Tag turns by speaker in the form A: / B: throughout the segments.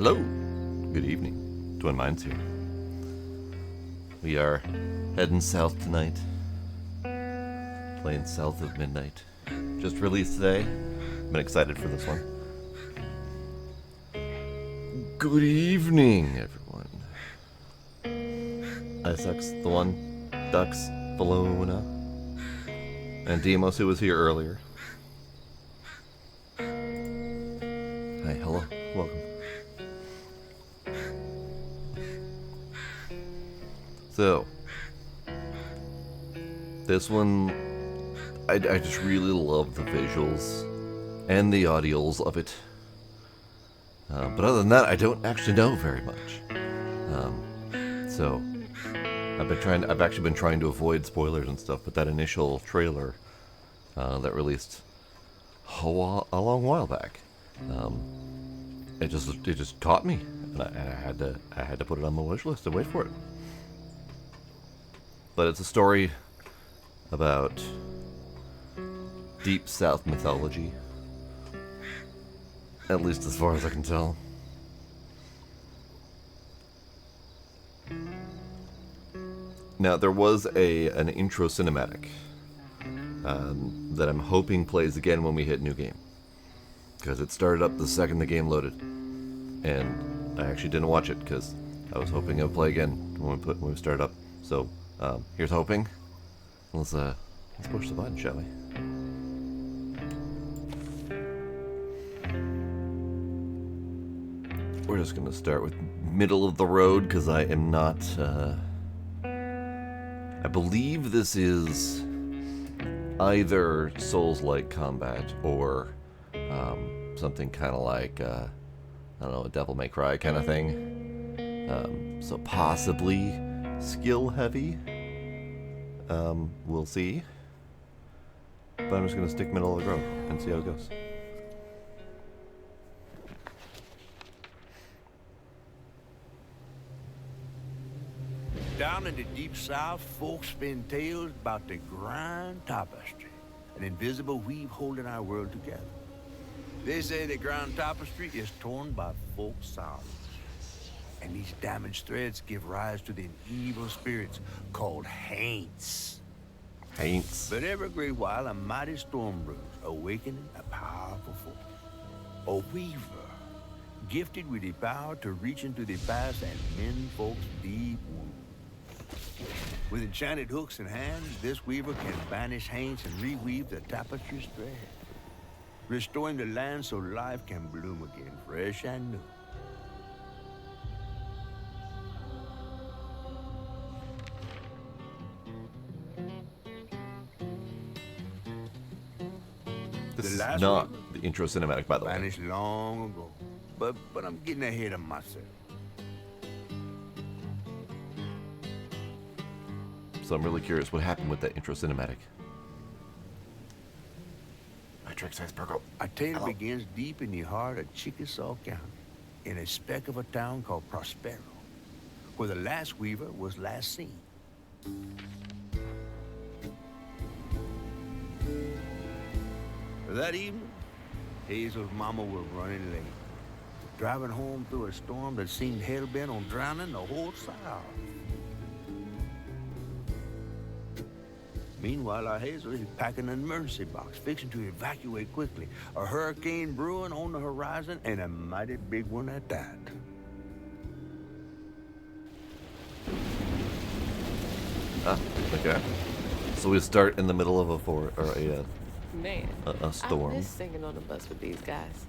A: Hello, good evening. Twin Minds here. We are heading south tonight. Playing South of Midnight. Just released today. Been excited for this one. Good evening, everyone. Isaacs, the one, Dux, Bologna, and Demos, who was here earlier. Hi, hello, welcome. So, this one, I just really love the visuals and the audios of it. But other than that, I don't actually know very much. So, I've actually been trying to avoid spoilers and stuff, but that initial trailer that released a long while back, it just caught me, and I had to put it on my wish list and wait for it. But it's a story about Deep South mythology, at least as far as I can tell. Now, there was an intro cinematic that I'm hoping plays again when we hit New Game, because it started up the second the game loaded, and I actually didn't watch it because I was hoping it would play again when we start up. So here's hoping. Let's push the button, shall we? We're just gonna start with middle of the road because I am not. I believe this is either Souls-like combat or something kind of like I don't know, a Devil May Cry kind of thing. So possibly skill heavy. We'll see. But I'm just gonna stick middle of the road and see how it goes.
B: Down in the deep south, folks spin tales about the grand tapestry, an invisible weave holding our world together. They say the grand tapestry is torn by folk sorrows, and these damaged threads give rise to the evil spirits called haints.
A: Haints.
B: But every great while, a mighty storm brews, awakening a powerful force. A weaver, gifted with the power to reach into the past and mend folks' deep wounds. With enchanted hooks in hand, this weaver can banish haints and reweave the tapestry's thread, restoring the land so life can bloom again, fresh and new.
A: This is not the intro cinematic, by the way.
B: Vanished long ago, but I'm getting ahead of myself.
A: So I'm really curious what happened with that intro cinematic. Matrix Iceberg.
B: Our tale begins deep in the heart of Chickasaw County, in a speck of a town called Prospero, where the last weaver was last seen. That evening, Hazel's mama was running late, driving home through a storm that seemed hell-bent on drowning the whole South. Meanwhile, our Hazel is packing an emergency box, fixing to evacuate quickly. A hurricane brewing on the horizon, and a mighty big one at that.
A: Okay. So we start in the middle of a
C: Man,
A: a storm.
C: I miss singing on the bus with these guys.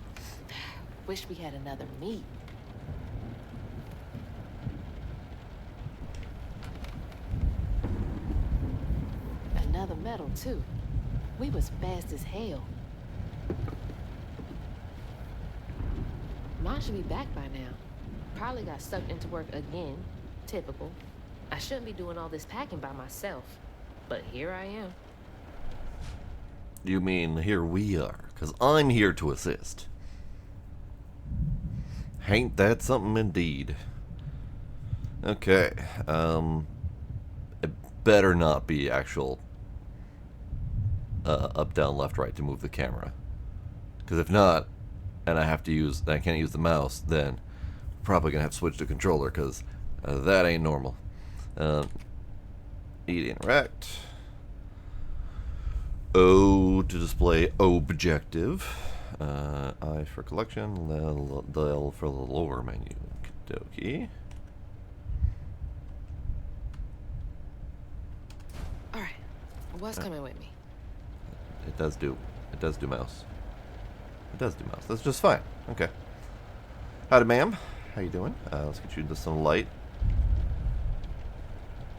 C: Wish we had another meet. Another medal, too. We was fast as hell. Mine should be back by now. Probably got sucked into work again. Typical. I shouldn't be doing all this packing by myself. But here I am.
A: You mean here we are, because I'm here to assist. Ain't that something indeed. Okay, it better not be actual up, down, left, right to move the camera. Because if not, and I can't use the mouse, then probably gonna have to switch to controller because that ain't normal. E to interact. O to display objective. I for collection. The L for the lower menu. Okie
C: All right, what's coming with me?
A: It does do mouse. It does do mouse. That's just fine. Okay. Howdy, ma'am. How you doing? Let's get you into some light.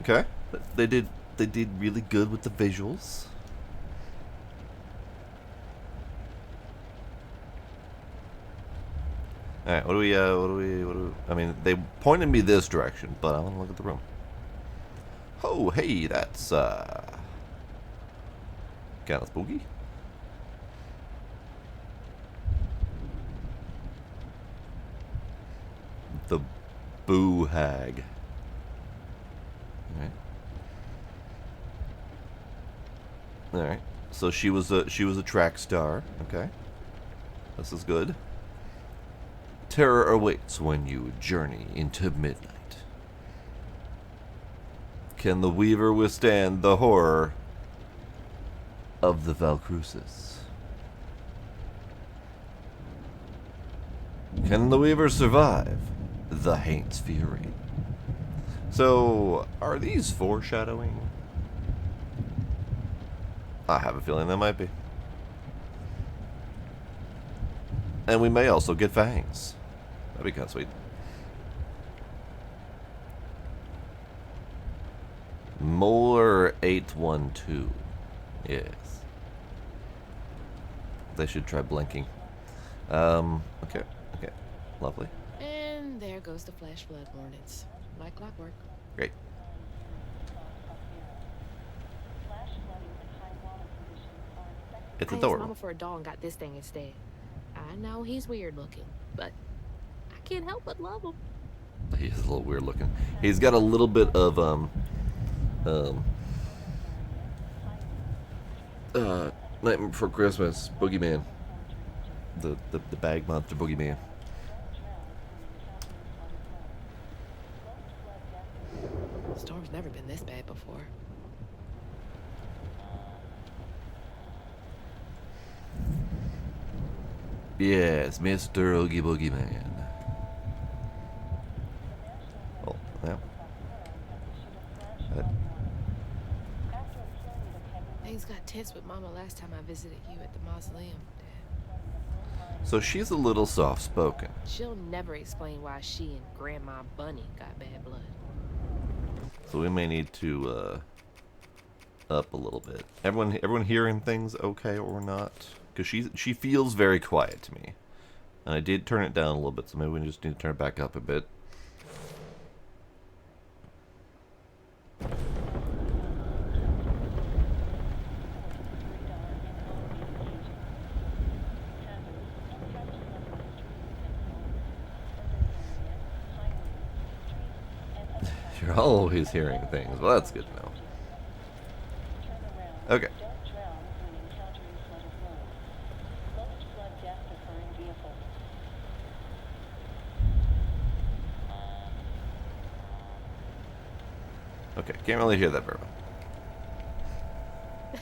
A: Okay. They did really good with the visuals. All right. What do we? I mean, they pointed me this direction, but I want to look at the room. Oh, hey, that's kind of spooky. The Boo Hag. All right. So she was a track star. Okay. This is good. Terror awaits when you journey into midnight. Can the Weaver withstand the horror of the Valcrucis? Can the Weaver survive the Haint's fury? So, are these foreshadowing? I have a feeling they might be. And we may also get fangs. That'd be kind of sweet. Molar 812. Yes. They should try blinking. Okay. Okay. Lovely.
C: And there goes the flash flood warnings. Like clockwork.
A: Great. It's
C: I asked
A: adorable.
C: Mama for a doll and got this thing instead. I know he's weird looking, but I can't help but love him.
A: He is a little weird looking. He's got a little bit of Nightmare Before Christmas, Boogeyman. The bag monster Boogeyman.
C: Storm's never been this bad before.
A: Yes, Mr. Oogie Boogie Man. Oh, yeah.
C: Things got tense with Mama last time I visited you at the mausoleum, Dad.
A: So she's a little soft-spoken.
C: She'll never explain why she and Grandma Bunny got bad blood.
A: So we may need to up a little bit. Everyone hearing things okay or not? Because she feels very quiet to me. And I did turn it down a little bit, so maybe we just need to turn it back up a bit. You're always hearing things. Well, that's good to know. Okay. Okay, can't really hear that very well.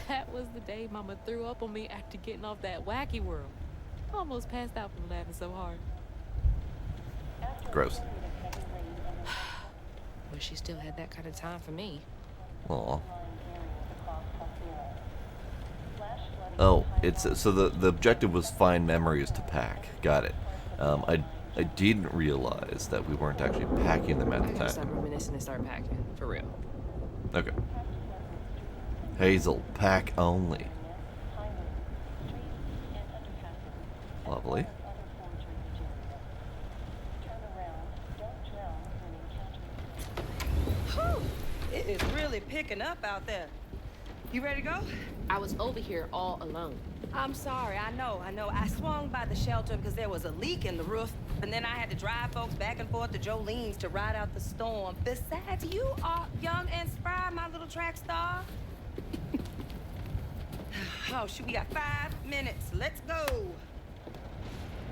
C: That was the day Mama threw up on me after getting off that wacky world. Almost passed out from laughing so hard.
A: Gross.
C: Wish she still had that kind of time for me.
A: Aw. Oh, it's so the objective was find memories to pack. Got it. I didn't realize that we weren't actually packing them at
C: I
A: the
C: gotta stop
A: time.
C: reminiscing and start packing. For real.
A: Okay. Hazel, pack only. Lovely.
D: Whew, it is really picking up out there. You ready to go?
C: I was over here all alone.
D: I'm sorry, I know. I swung by the shelter because there was a leak in the roof, and then I had to drive folks back and forth to Jolene's to ride out the storm. Besides, you are young and spry, my little track star. Oh, shoot, we got 5 minutes. Let's go.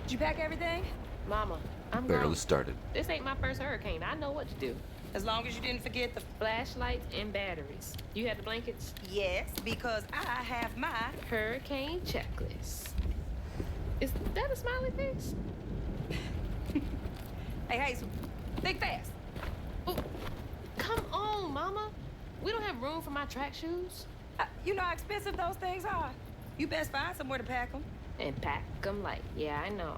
D: Did you pack everything?
C: Mama, I'm
A: barely
C: grown.
A: started.
C: This ain't my first hurricane. I know what to do.
D: As long as you didn't forget the...
C: Flashlights and batteries. You have the blankets?
D: Yes, because I have my...
C: Hurricane checklist. Is that a smiley face?
D: Hey, Hazel, think fast.
C: Oh, come on, Mama. We don't have room for my track shoes.
D: You know how expensive those things are. You best find somewhere to pack them.
C: And pack them light. Yeah, I know.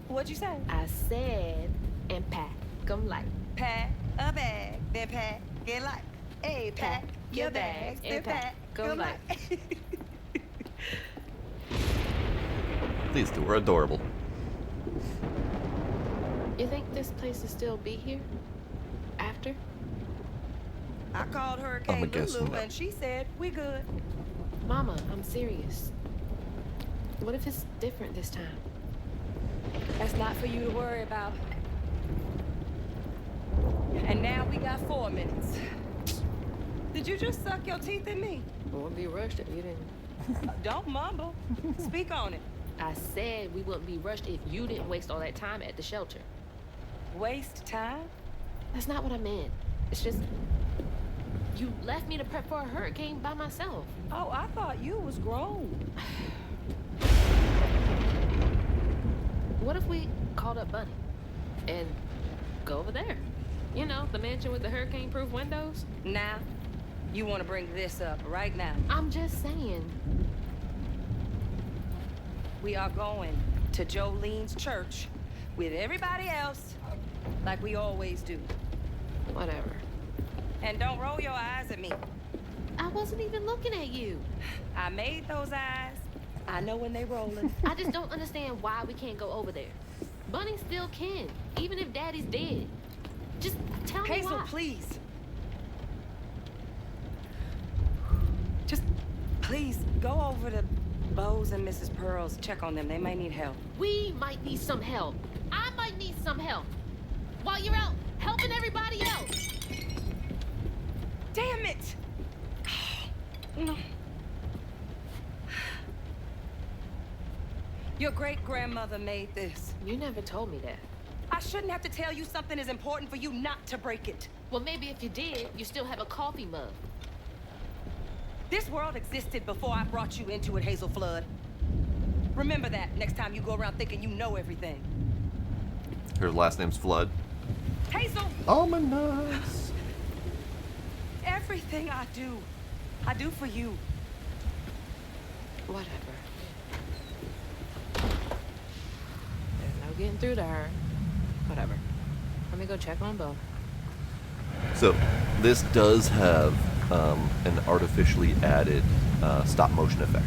D: What'd you say?
C: I said, and pack them light.
D: Pack a bag, then pack it light. Hey, pack your bags, then pack them light.
A: These two are adorable.
C: You think this place will still be here? After?
D: I called
A: I'm
D: Hurricane
A: guessing
D: Lulu,
A: no.
D: and she said, we good.
C: Mama, I'm serious. What if it's different this time?
D: That's not for you to worry about. And now we got 4 minutes. Did you just suck your teeth in me?
C: I wouldn't be rushed if you didn't.
D: Don't mumble. Speak on it.
C: I said we wouldn't be rushed if you didn't waste all that time at the shelter.
D: Waste time?
C: That's not what I meant. It's just... You left me to prep for a hurricane by myself.
D: Oh, I thought you was grown.
C: What if we called up Bunny and go over there? You know, the mansion with the hurricane-proof windows?
D: Now, you want to bring this up right now.
C: I'm just saying.
D: We are going to Jolene's church with everybody else like we always do.
C: Whatever.
D: And don't roll your eyes at me.
C: I wasn't even looking at you.
D: I made those eyes. I know when they rolling.
C: I just don't understand why we can't go over there. Bunny still can, even if Daddy's dead. Just tell me
D: Hazel,
C: why.
D: please. Just please go over to Bo's and Mrs. Pearl's. Check on them. They may need help.
C: We might need some help. I might need some help. While you're out helping everybody else.
D: Damn it! No. Your great-grandmother made this.
C: You never told me that.
D: I shouldn't have to tell you something is important for you not to break it.
C: Well, maybe if you did, you still have a coffee mug.
D: This world existed before I brought you into it, Hazel Flood. Remember that next time you go around thinking you know everything.
A: Her last name's Flood.
D: Hazel!
A: Ominous.
D: Everything I do for you.
C: Whatever. There's no getting through to her. Whatever. Let me go check on Bo.
A: So, this does have an artificially added stop motion effect.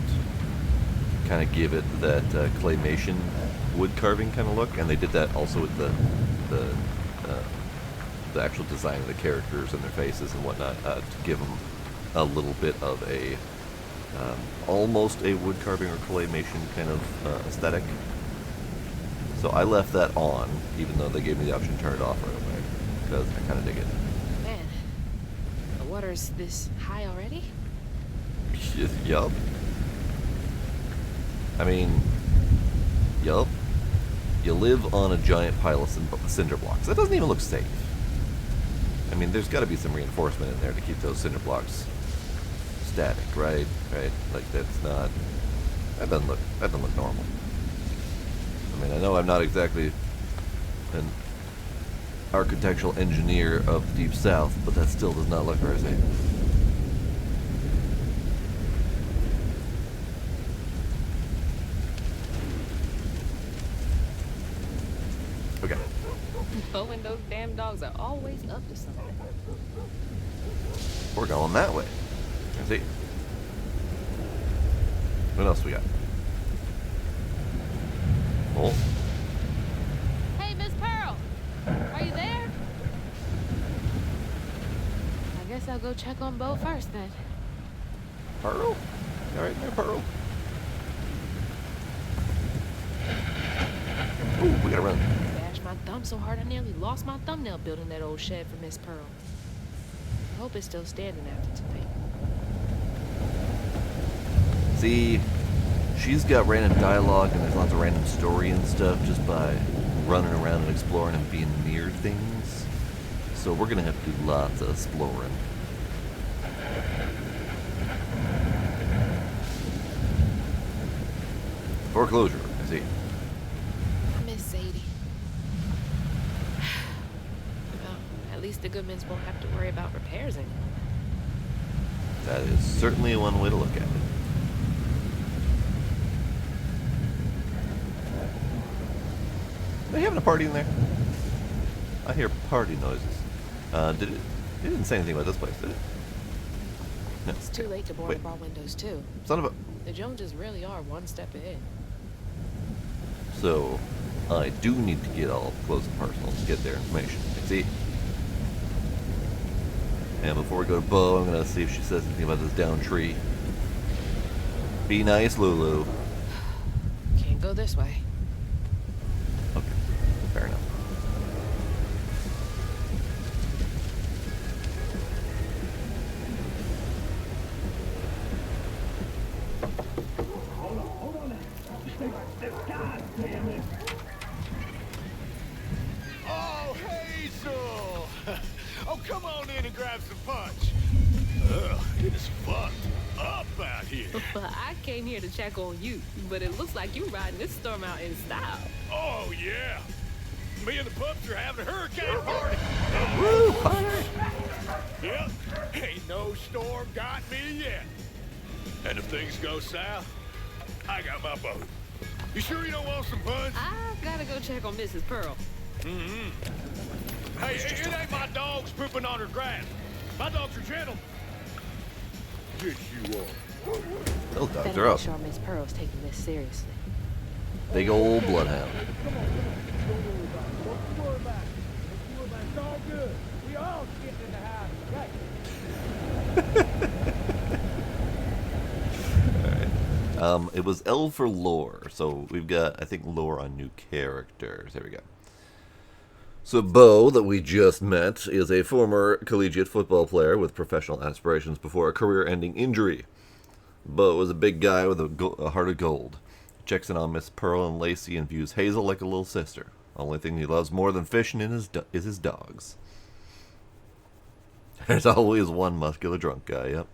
A: Kind of give it that claymation wood carving kind of look, and they did that also with the actual design of the characters and their faces and whatnot to give them a little bit of a almost a wood carving or claymation kind of aesthetic. So I left that on, even though they gave me the option to turn it off right away, because I kind of dig it.
C: Man, the water's this high already?
A: Yup. I mean, yup. You live on a giant pile of cinder blocks. That doesn't even look safe. I mean, there's got to be some reinforcement in there to keep those cinder blocks static, right? Right? Like that's not. That doesn't look normal. I mean, I know I'm not exactly an architectural engineer of the Deep South, but that still does not look very safe. Okay.
C: Bo and those damn dogs are always up to something.
A: We're going that way. Let's see. What else we got? Oh.
C: Hey, Miss Pearl! Are you there? I guess I'll go check on Bo first then.
A: Pearl? You alright there, Pearl? Ooh, we gotta run.
C: Bashed my thumb so hard I nearly lost my thumbnail building that old shed for Miss Pearl. I hope it's still standing after tonight.
A: See, she's got random dialogue and there's lots of random story and stuff just by running around and exploring and being near things. So we're gonna have to do lots of exploring. Foreclosure, I see.
C: Miss Sadie. Well, at least the Goodmans won't have to worry about repairs anymore.
A: That is certainly one way to look at it. Are they having a party in there? I hear party noises. It didn't say anything about this place, did it? No.
C: It's too late to board
A: Wait.
C: up our windows, too.
A: Son of a...
C: The Joneses really are one step ahead.
A: So, I do need to get all close and personal to get their information. See? And before we go to Bo, I'm gonna see if she says anything about this down tree. Be nice, Lulu.
C: Can't go this way.
A: Okay, fair enough.
E: Oh, Hazel! Oh, come on in and grab some punch. Ugh, it's fucked up out here.
C: I came here to check on you, but it looks like you riding this storm out in style.
E: Oh, yeah. Me and the pups are having a hurricane party.
A: Woo, party!
E: Yep, ain't no storm got me yet. And if things go south, I got my boat. You sure you don't want some punch?
C: I gotta go check on Mrs. Pearl.
E: Hey, it ain't my dogs pooping on her grass. My dogs are gentle. Yes, you are.
A: Those dogs
C: Better
A: are
C: make
A: up.
C: sure Miss Pearl's taking this seriously.
A: Big old bloodhound.
E: It's all good. We all getting in the house, right?
A: It was L for lore, so we've got, I think, lore on new characters. There we go. So Bo, that we just met, is a former collegiate football player with professional aspirations before a career-ending injury. Bo is a big guy with a heart of gold. Checks in on Miss Pearl and Lacey and views Hazel like a little sister. Only thing he loves more than fishing is his dogs. There's always one muscular drunk guy, yep.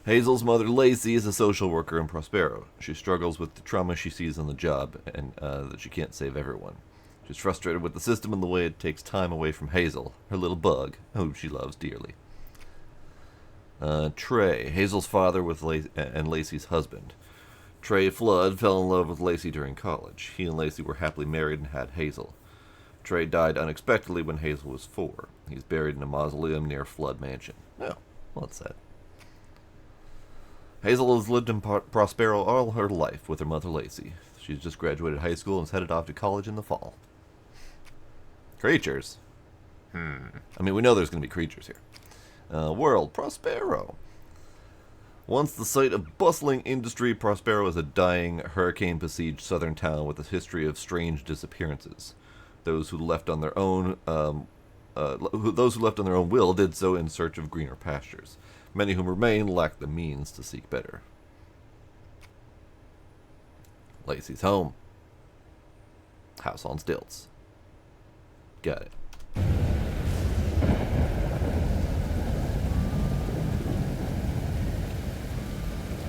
A: Hazel's mother, Lacey, is a social worker in Prospero. She struggles with the trauma she sees on the job and that she can't save everyone. She's frustrated with the system and the way it takes time away from Hazel, her little bug, whom she loves dearly. Trey, Hazel's father and Lacey's husband. Trey Flood fell in love with Lacey during college. He and Lacey were happily married and had Hazel. Trey died unexpectedly when Hazel was 4. He's buried in a mausoleum near Flood Mansion. Oh, well, that's sad. Hazel has lived in Prospero all her life with her mother Lacey. She's just graduated high school and is headed off to college in the fall. Creatures. I mean, we know there's going to be creatures here. World, Prospero. Once the site of bustling industry, Prospero is a dying, hurricane-besieged southern town with a history of strange disappearances. Those who left on their own, will did so in search of greener pastures. Many whom remain lack the means to seek better. Lacey's home. House on stilts. Got it.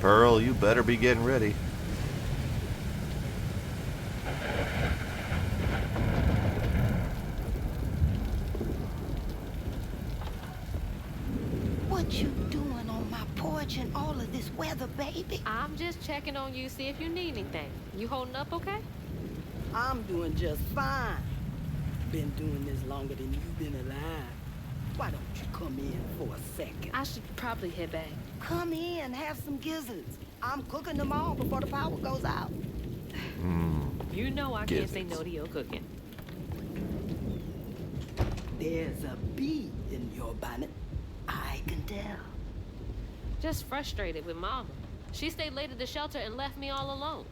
A: Pearl, you better be getting ready.
F: What you doing on my porch in all of this weather, baby?
C: I'm just checking on you, see if you need anything. You holding up okay?
F: I'm doing just fine. Been doing this longer than you've been alive. Why don't you come in for a second?
C: I should probably head back.
F: Come in, have some gizzards. I'm cooking them all before the power goes out.
C: You know I can't say
A: Gizzards.
C: no to your cooking.
F: There's a bee in your bonnet. I can tell.
C: Just frustrated with Mama. She stayed late at the shelter and left me all alone.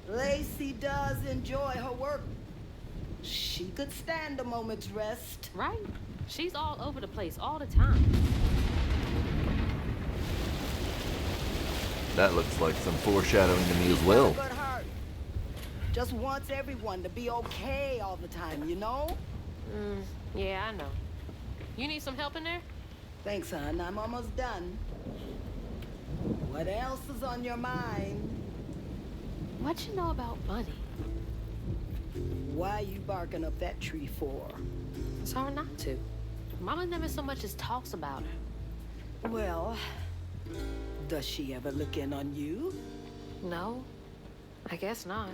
F: Lacey does enjoy her work. She could stand a moment's rest.
C: Right? She's all over the place all the time.
A: That looks like some foreshadowing to me as well.
F: Good heart. Just wants everyone to be okay all the time, you know?
C: Yeah, I know. You need some help in there?
F: Thanks, hon. I'm almost done. What else is on your mind?
C: What you know about Bunny?
F: Why you barking up that tree for?
C: It's hard not to. Mama never so much as talks about her.
F: Well, does she ever look in on you?
C: No, I guess not.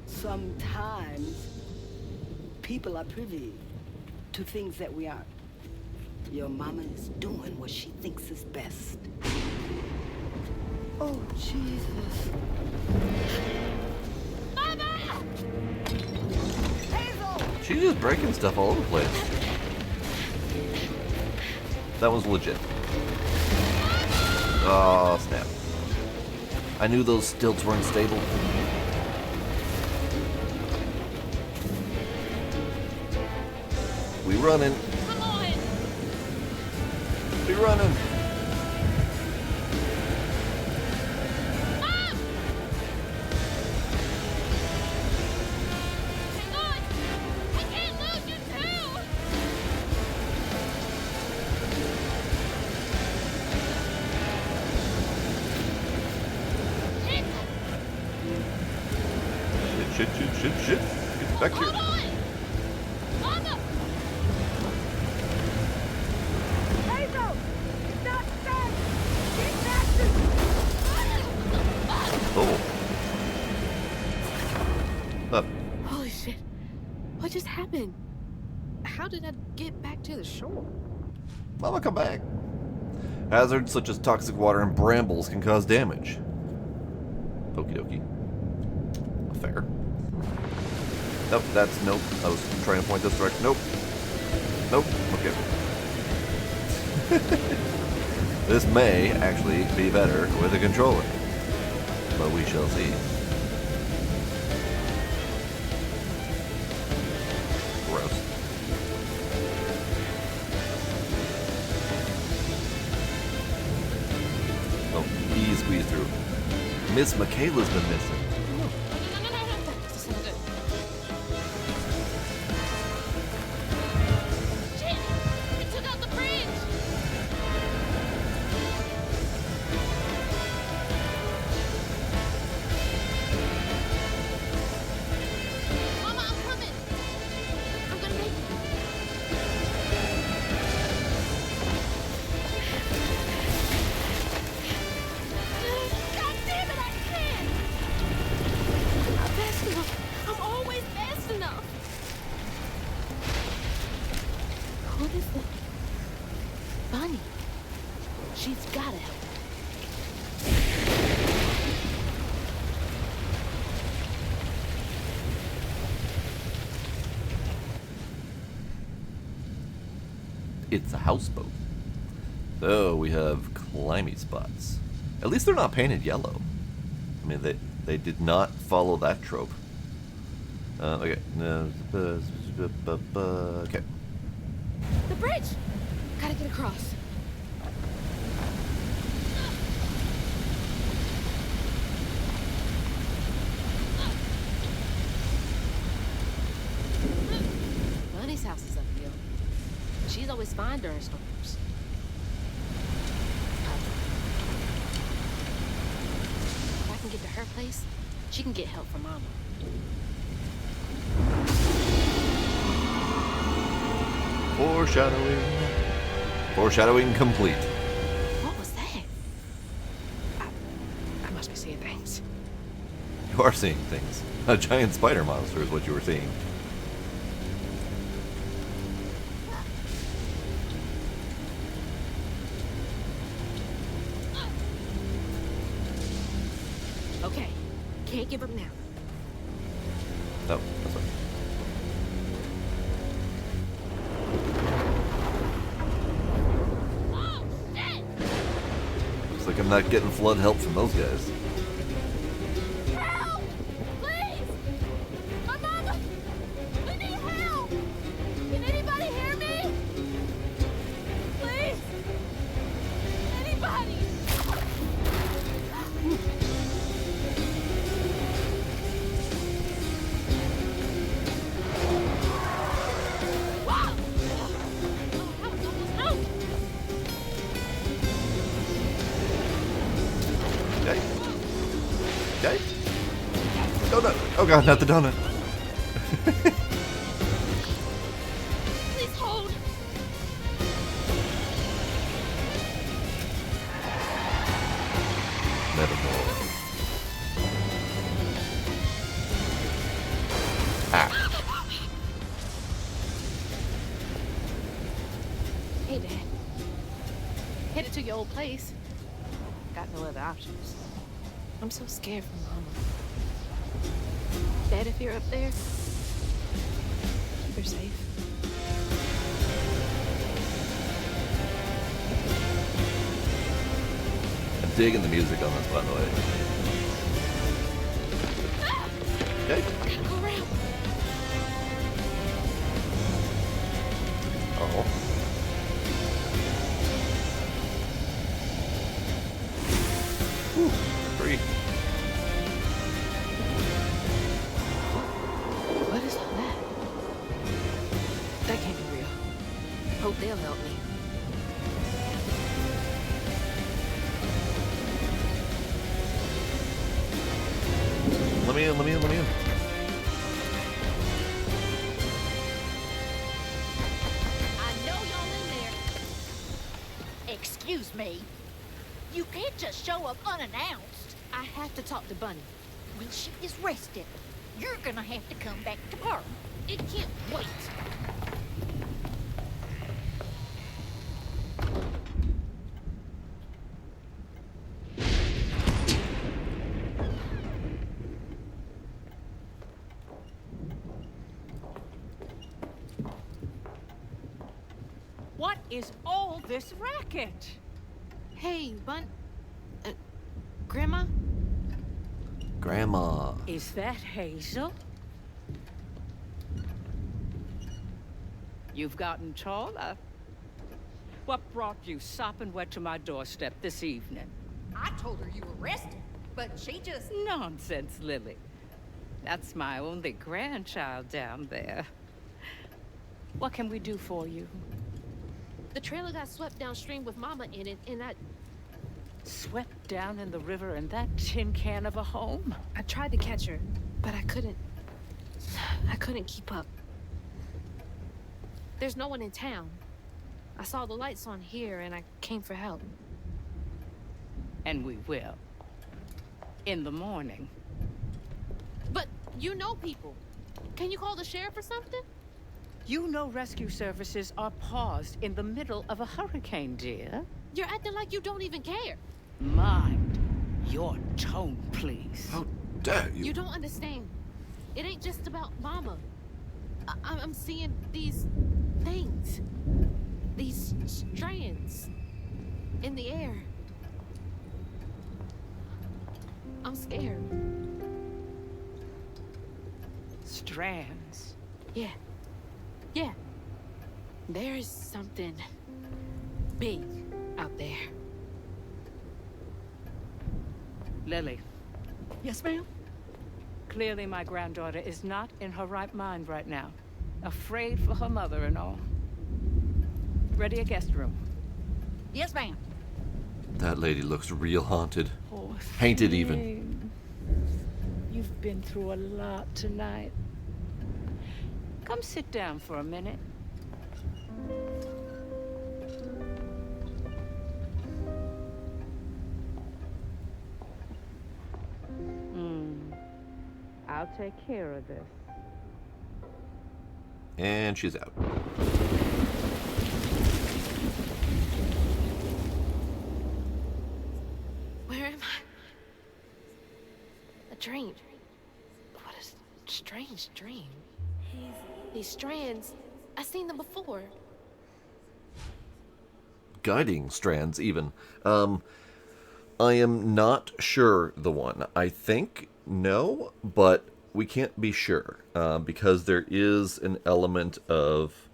F: Sometimes people are privy to things that we aren't. Your mama is doing what she thinks is best. Oh, Jesus.
C: Mama!
F: Hazel!
A: She's just breaking stuff all over the place. That was legit. Oh, snap. I knew those stilts weren't stable. We running.
C: Come on!
A: We running.
C: Mom! Hang on! I can't lose you too!
A: Shit. Get back
C: Hold
A: here.
C: on! Mama!
F: Hazel! It's not safe! Get back to...
A: Oh. Up.
C: Holy shit. What just happened? How did I get back to the shore?
A: Mama, come back. Hazards such as toxic water and brambles can cause damage. Okie dokie. Fair. Nope, that's nope. I was trying to point this direction. Nope. Nope. Okay. This may actually be better with a controller, but we shall see. Gross. Oh, easy squeeze through. Miss Michaela's been missing.
C: No. This isn't good. Shit! It took out the bridge! Mama, I'm coming! I'm gonna make it. God damn it, I can't! I'm not fast enough. I'm always fast enough. What is it? Bunny. She's gotta help.
A: It's a houseboat. So we have climby spots. At least they're not painted yellow. I mean, they did not follow that trope. Okay. Okay.
C: The bridge! Gotta get across. Bunny's house is uphill. She's always fine during storms. If I can get to her place, she can get help from Mama.
A: Foreshadowing. Foreshadowing complete.
C: What was that? I must be seeing things.
A: You are seeing things. A giant spider monster is what you were seeing.
C: Okay, can't give up now.
A: Oh, that's right.
C: Oh, shit!
A: Looks like I'm not getting flood help from those guys.
C: Help! Please! My mama! We need help! Can anybody hear me? Please! Anybody!
A: Okay. Okay. Donut. Oh god, not the donut.
C: Please hold.
A: Nevermore. Ah.
C: Hey, Dad. Headed to your old place. Got no other options. I'm so scared for Mama. Dad, if you're up there, keep her safe.
A: I'm digging the music on this, by the way. Okay.
C: Go around.
A: Oh. Whew. Free.
C: What is all that? That can't be real. Hope they'll help me.
A: Let me in, let me in, let me in.
G: I know y'all in there. Excuse me. You can't just show up unannounced.
C: I have to talk to Bunny.
G: Well, she is rested. You're gonna have to come back to her.
C: It can't wait.
H: What is all this racket?
C: Hey, Grandma?
A: Grandma.
H: Is that Hazel? You've gotten taller. What brought you sopping wet to my doorstep this evening?
G: I told her you were rested, but she just...
H: Nonsense, Lily. That's my only grandchild down there. What can we do for you?
C: The trailer got swept downstream with Mama in it, and
H: Swept down in the river in that tin can of a home?
C: I tried to catch her, but I couldn't. I couldn't keep up. There's no one in town. I saw the lights on here, and I came for help.
H: And we will. In the morning.
C: But you know people. Can you call the sheriff or something?
H: You know rescue services are paused in the middle of a hurricane, dear.
C: You're acting like you don't even care.
H: Mind your tone, please.
A: How dare you?
C: You don't understand. It ain't just about Mama. I'm seeing these things. These strands in the air. I'm scared.
H: Strands.
C: Yeah. Yeah. There is something big out there.
H: Lily,
F: Yes, ma'am?
H: clearly my granddaughter is not in her right mind right now. Afraid for her mother and all. Ready a guest room.
G: Yes, ma'am.
A: That lady looks real haunted.
H: Oh,
A: Painted even.
H: thing. You've been through a lot tonight. Come sit down for a minute. I'll take care of this.
A: And she's out.
C: Where am I? A dream. What a strange dream. These strands, I've seen them before.
A: Guiding strands, even. I am not sure the one. I think no, but we can't be sure because there is an element of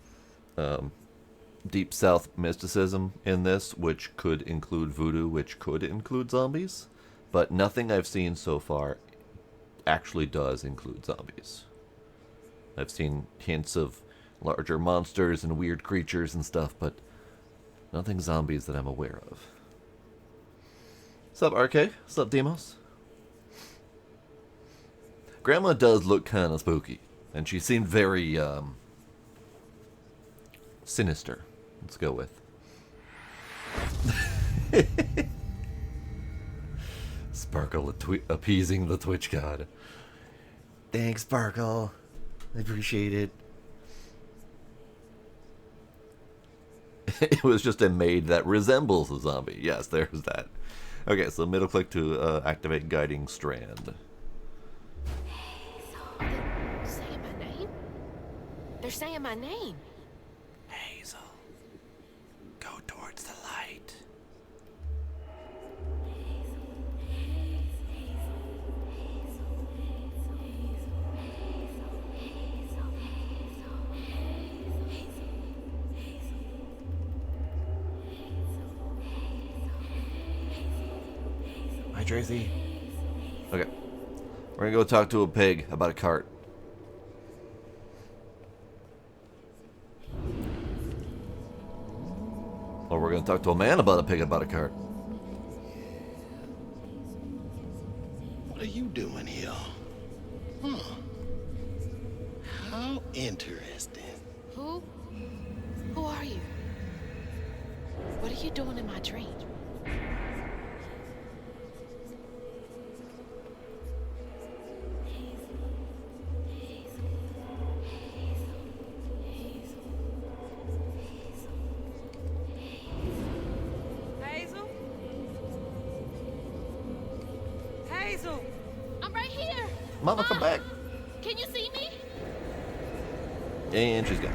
A: Deep South mysticism in this, which could include voodoo, which could include zombies, but nothing I've seen so far actually does include zombies. I've seen hints of larger monsters and weird creatures and stuff, but nothing zombies that I'm aware of. Sup, RK? Sup, Demos? Grandma does look kind of spooky, and she seemed very, sinister. Let's go with. Sparkle appeasing the Twitch god. Thanks, Sparkle. I appreciate it. It was just a maid that resembles a zombie. Yes, there's that. Okay, so middle click to activate guiding strand.
C: They're saying my name? They're saying my name.
A: Hazel, go towards the light. Hi, Tracy. Okay. We're gonna go talk to a pig about a cart. Or we're gonna talk to a man about a pig about a cart.
I: What are you doing here? Huh. How interesting.
C: Who are you? What are you doing in my dream?
D: Hazel? Hazel!
C: I'm right here.
A: Mama, come back.
C: Can you see me?
A: And she's gone.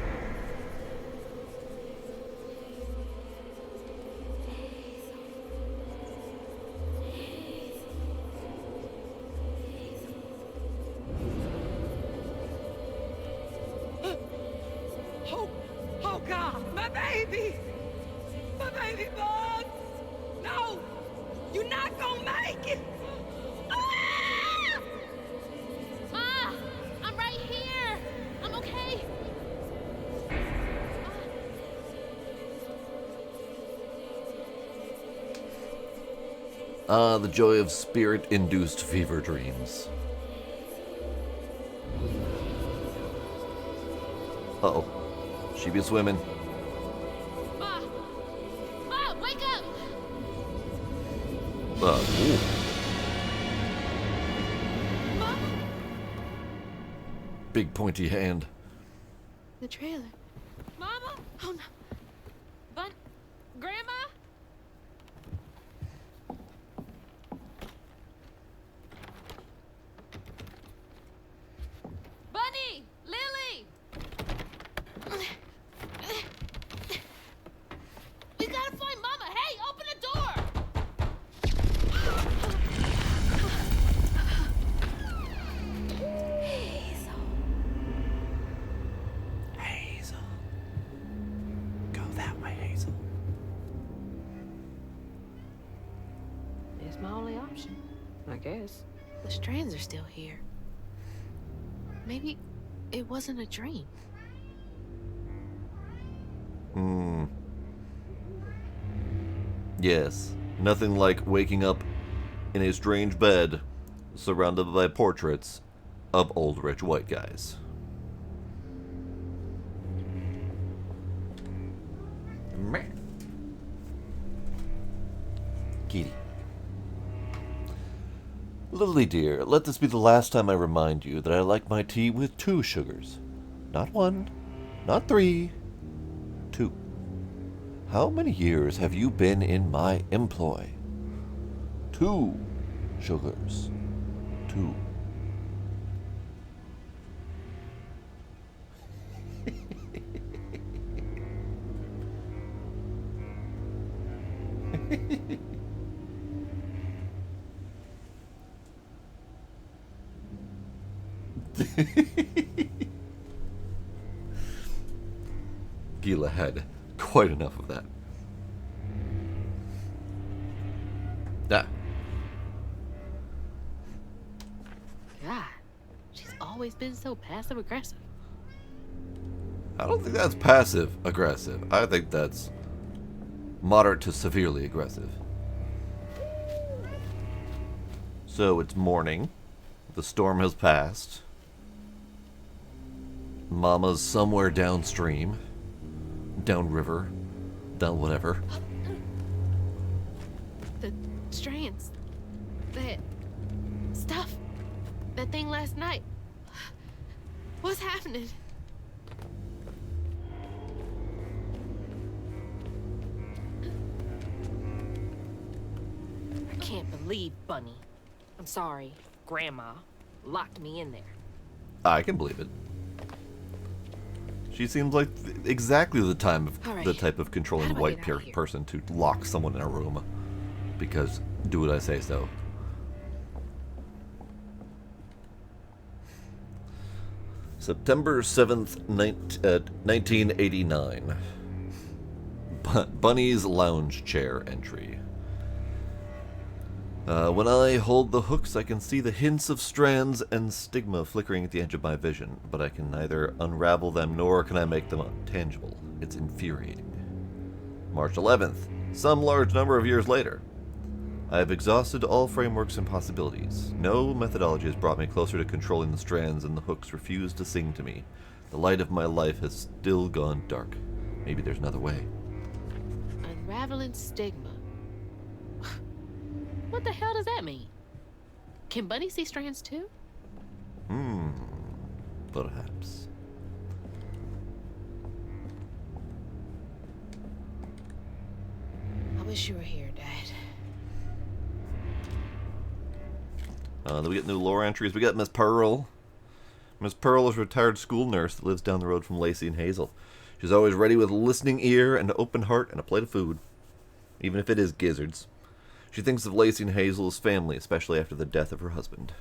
D: Oh God, my baby! My baby bug! No! You're not gonna make it! Ah!
C: Ma, I'm right here. I'm okay.
A: The joy of spirit-induced fever dreams. Uh-oh. She be swimming.
C: Ma, wake up.
A: Ooh.
C: Ma,
A: Big pointy hand.
C: the trailer. Mama? Oh no. Grandma? Bunny! Lily! We gotta find Mama! Hey, open the door!
A: Hazel. Go that way, Hazel.
C: It's my only option, I guess. The strands are still here. Maybe it wasn't a dream.
A: Yes. Nothing like waking up in a strange bed surrounded by portraits of old rich white guys. Kitty. Lily dear, let this be the last time I remind you that I like my tea with 2 sugars. Not 1, not 3, 2. How many years have you been in my employ? 2 sugars. 2. Gila had quite enough of that. Ah.
C: God, she's always been so passive aggressive.
A: I don't think that's passive aggressive. I think that's moderate to severely aggressive. So it's morning. The storm has passed. Mama's somewhere downstream. Downriver. Down whatever.
C: The strands. That stuff. That thing last night. What's happening?
J: I can't believe Bunny. I'm sorry, Grandma locked me in there.
A: I can believe it. She seems like exactly the type of
C: How
A: controlling
C: do I
A: white
C: get out of here?
A: person to lock someone in a room. Because do what I say so. September 7th, 1989. Bunny's lounge chair entry. When I hold the hooks, I can see the hints of strands and stigma flickering at the edge of my vision, but I can neither unravel them nor can I make them tangible. It's infuriating. March 11th, some large number of years later. I have exhausted all frameworks and possibilities. No methodology has brought me closer to controlling the strands, and the hooks refuse to sing to me. The light of my life has still gone dark. Maybe there's another way.
C: Unraveling stigma. What the hell does that mean? Can Bunny see strands too?
A: Perhaps.
C: I wish you were here, Dad.
A: Then we get new lore entries. We got Miss Pearl. Miss Pearl is a retired school nurse that lives down the road from Lacey and Hazel. She's always ready with a listening ear and an open heart and a plate of food, even if it is gizzards. She thinks of Lacey and Hazel as family, especially after the death of her husband.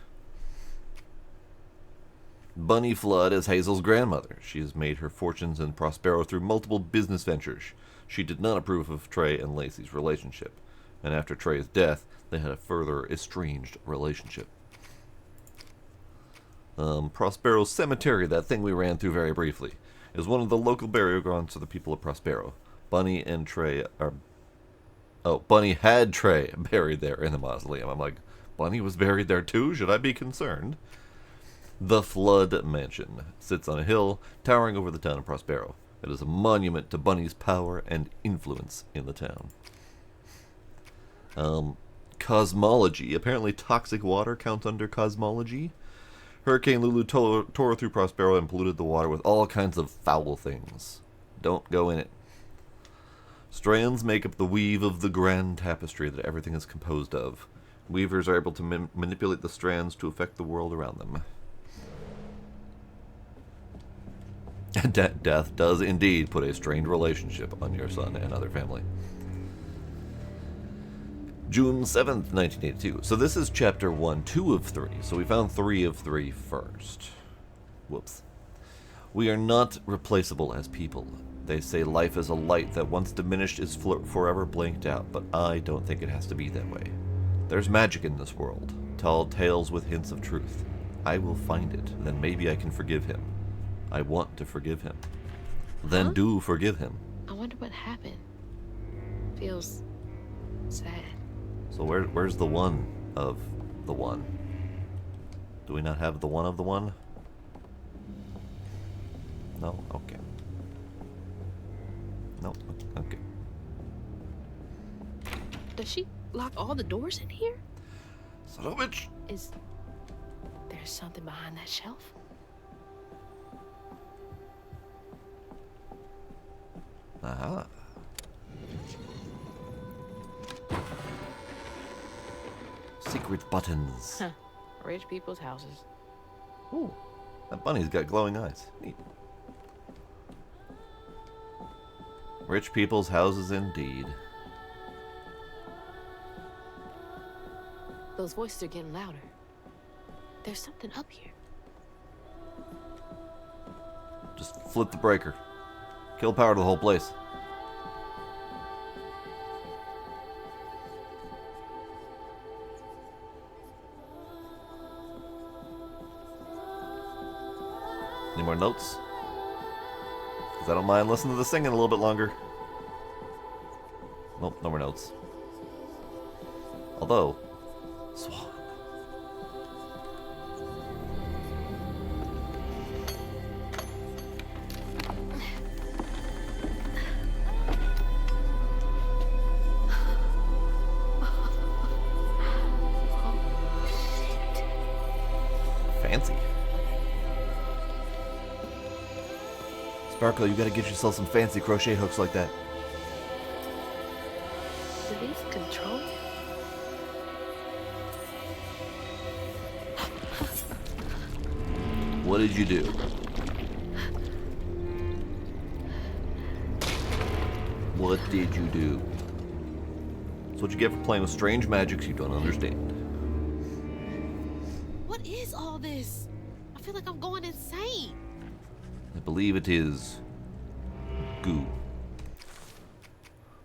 A: Bunny Flood is Hazel's grandmother. She has made her fortunes in Prospero through multiple business ventures. She did not approve of Trey and Lacey's relationship, and after Trey's death, they had a further estranged relationship. Prospero Cemetery, that thing we ran through very briefly, is one of the local burial grounds for the people of Prospero. Bunny and Trey are... Oh, Bunny had Trey buried there in the mausoleum. I'm like, Bunny was buried there too? Should I be concerned? The Flood Mansion sits on a hill towering over the town of Prospero. It is a monument to Bunny's power and influence in the town. Cosmology. Apparently toxic water counts under cosmology. Hurricane Lulu tore through Prospero and polluted the water with all kinds of foul things. Don't go in it. Strands make up the weave of the grand tapestry that everything is composed of. Weavers are able to manipulate the strands to affect the world around them. Death does indeed put a strained relationship on your son and other family. June 7th, 1982. So this is chapter 1, 2 of 3. So we found 3 of 3 first. Whoops. We are not replaceable as people. They say life is a light that once diminished is forever blinked out, but I don't think it has to be that way. There's magic in this world. Tall tales with hints of truth. I will find it, then maybe I can forgive him. I want to forgive him. Then do forgive him.
C: I wonder what happened. Feels sad.
A: So where's the one of the one? Do we not have the one of the one? No? Okay. No? Okay.
C: Does she lock all the doors in here?
A: Son of a bitch!
C: Is there something behind that shelf?
A: Aha. Secret buttons.
C: Huh. Rich people's houses.
A: Ooh, that bunny's got glowing eyes. Neat. Rich people's houses indeed.
C: Those voices are getting louder. There's something up here.
A: Just flip the breaker. Kill power to the whole place. Any more notes? Because I don't mind listening to the singing a little bit longer. Nope, no more notes. Although, Swan. Sparkle, you gotta get yourself some fancy crochet hooks like that.
C: Do these control you?
A: What did you do? What did you do? That's what you get for playing with strange magics you don't understand.
C: What is all this? I feel like I'm going insane.
A: I believe it is goo.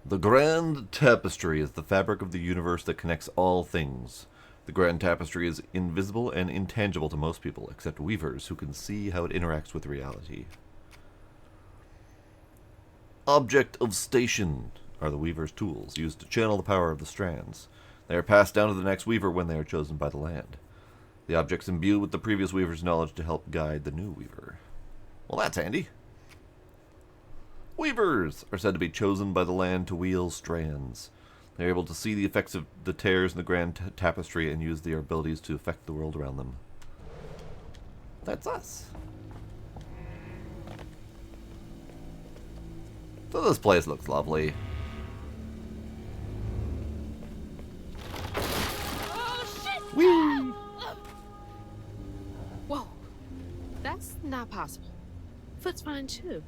A: The grand tapestry is the fabric of the universe that connects all things. The grand tapestry is invisible and intangible to most people, except weavers who can see how it interacts with reality. Object of station are the weaver's tools, used to channel the power of the strands. They are passed down to the next weaver when they are chosen by the land. The objects imbue with the previous weaver's knowledge to help guide the new weaver. Well, that's handy. Weavers are said to be chosen by the land to wheel strands. They are able to see the effects of the tears in the grand tapestry and use their abilities to affect the world around them. That's us. So this place looks lovely.
C: Oh, shit!
A: Whee!
C: Whoa. That's not possible. Foot's fine, too.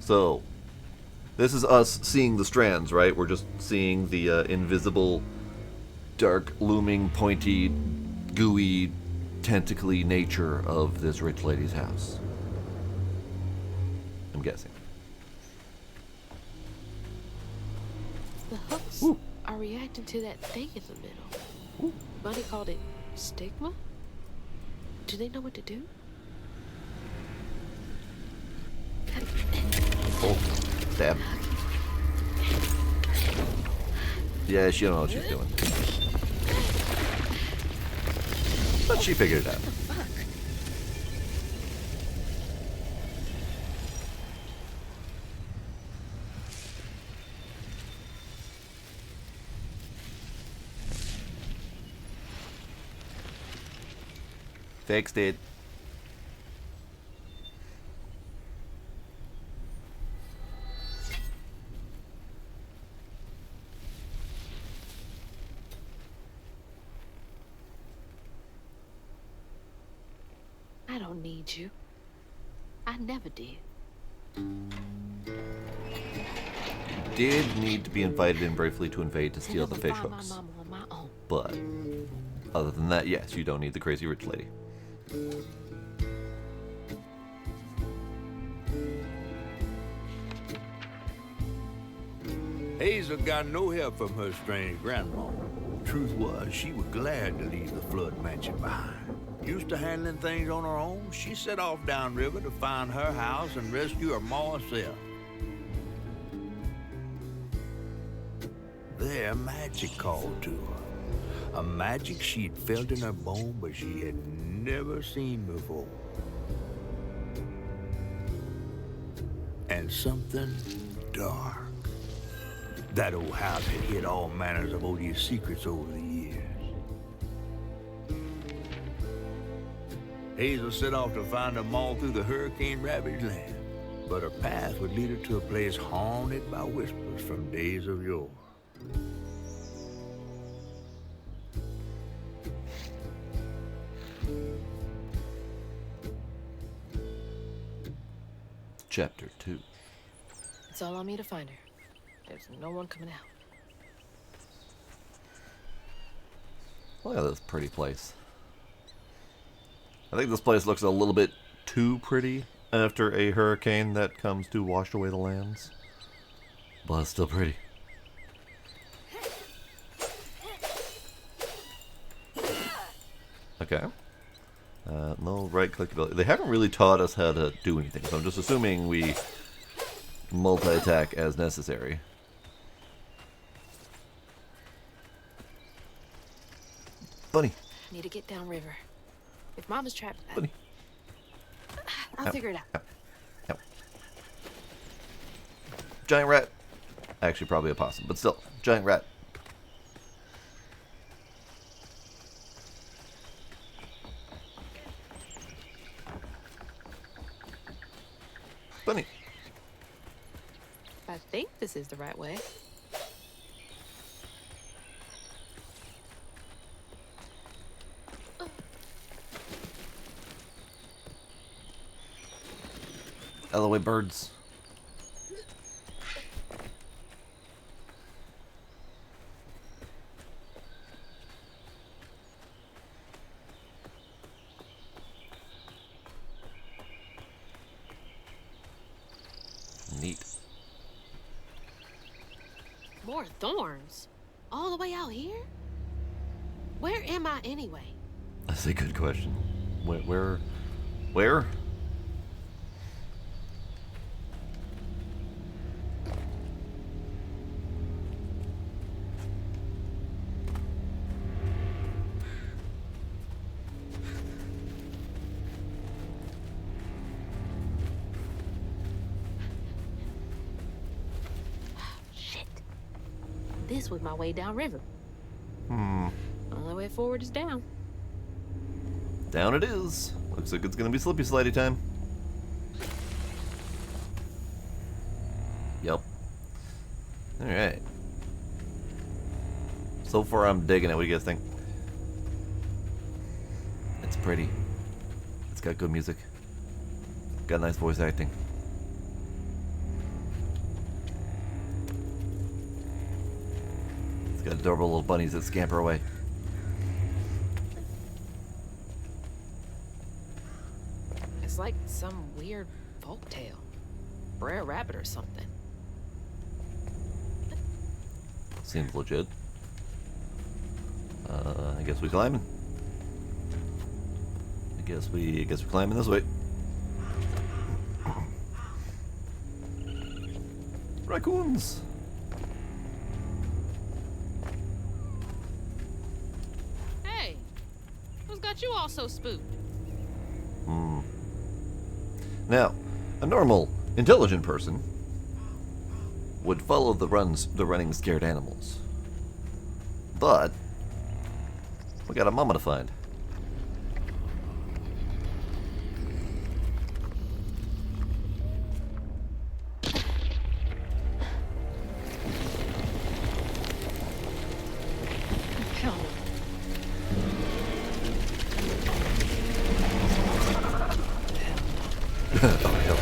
A: So, this is us seeing the strands, right? We're just seeing the invisible, dark, looming, pointy, gooey, tentacly nature of this rich lady's house. I'm guessing.
C: The hooks are reacting to that thing in the middle. Buddy called it stigma? Do they know what to do?
A: Oh, stab. Yeah, she don't know what she's doing. But she figured it out. Fixed it.
C: I don't need you. I never did.
A: Did need to be invited in briefly to invade to steal
C: I
A: the
C: never
A: fish
C: find
A: hooks.
C: my mama on my own.
A: But other than that, yes, you don't need the crazy rich lady.
B: Hazel got no help from her strange grandma. Truth was, she was glad to leave the flood mansion behind. Used to handling things on her own, she set off downriver to find her house and rescue her ma herself. There, magic called to her. A magic she'd felt in her bone, but she had never seen before. And something dark. That old house had hid all manners of odious secrets over the years. Hazel set off to find them all through the hurricane-ravaged land, but her path would lead her to a place haunted by whispers from days of yore.
A: Chapter 2.
J: It's all on me to find her. There's no one coming out.
A: Look at this pretty place. I think this place looks a little bit too pretty after a hurricane that comes to wash away the lands. But it's still pretty. Okay. No right-click ability. They haven't really taught us how to do anything, so I'm just assuming we multi-attack as necessary. Bunny.
C: Need to get downriver. If Mama's trapped,
A: Bunny.
C: I'll figure it out.
A: Ow. Giant rat. Actually, probably a possum, but still, giant rat.
C: I think this is the right way.
A: Out of the way, birds. Neat.
C: More thorns? All the way out here? Where am I anyway?
A: That's a good question. Where?
C: Shit. This was my way downriver.
A: Hmm.
C: Only way forward is down.
A: Down it is. Looks like it's gonna be slippy slidey time. Yep. Alright. So far I'm digging it. What do you guys think? It's pretty. It's got good music. Got nice voice acting. It's got adorable little bunnies that scamper away.
C: It's like some weird folktale. Brer Rabbit or something.
A: Seems legit. I guess we climbing. I guess we're climbing this way. Raccoons.
C: Hey, who's got you all so spooked?
A: Now, a normal, intelligent person would follow the running scared animals. But we got a mama to find.
H: Hell no.
A: Oh, hell.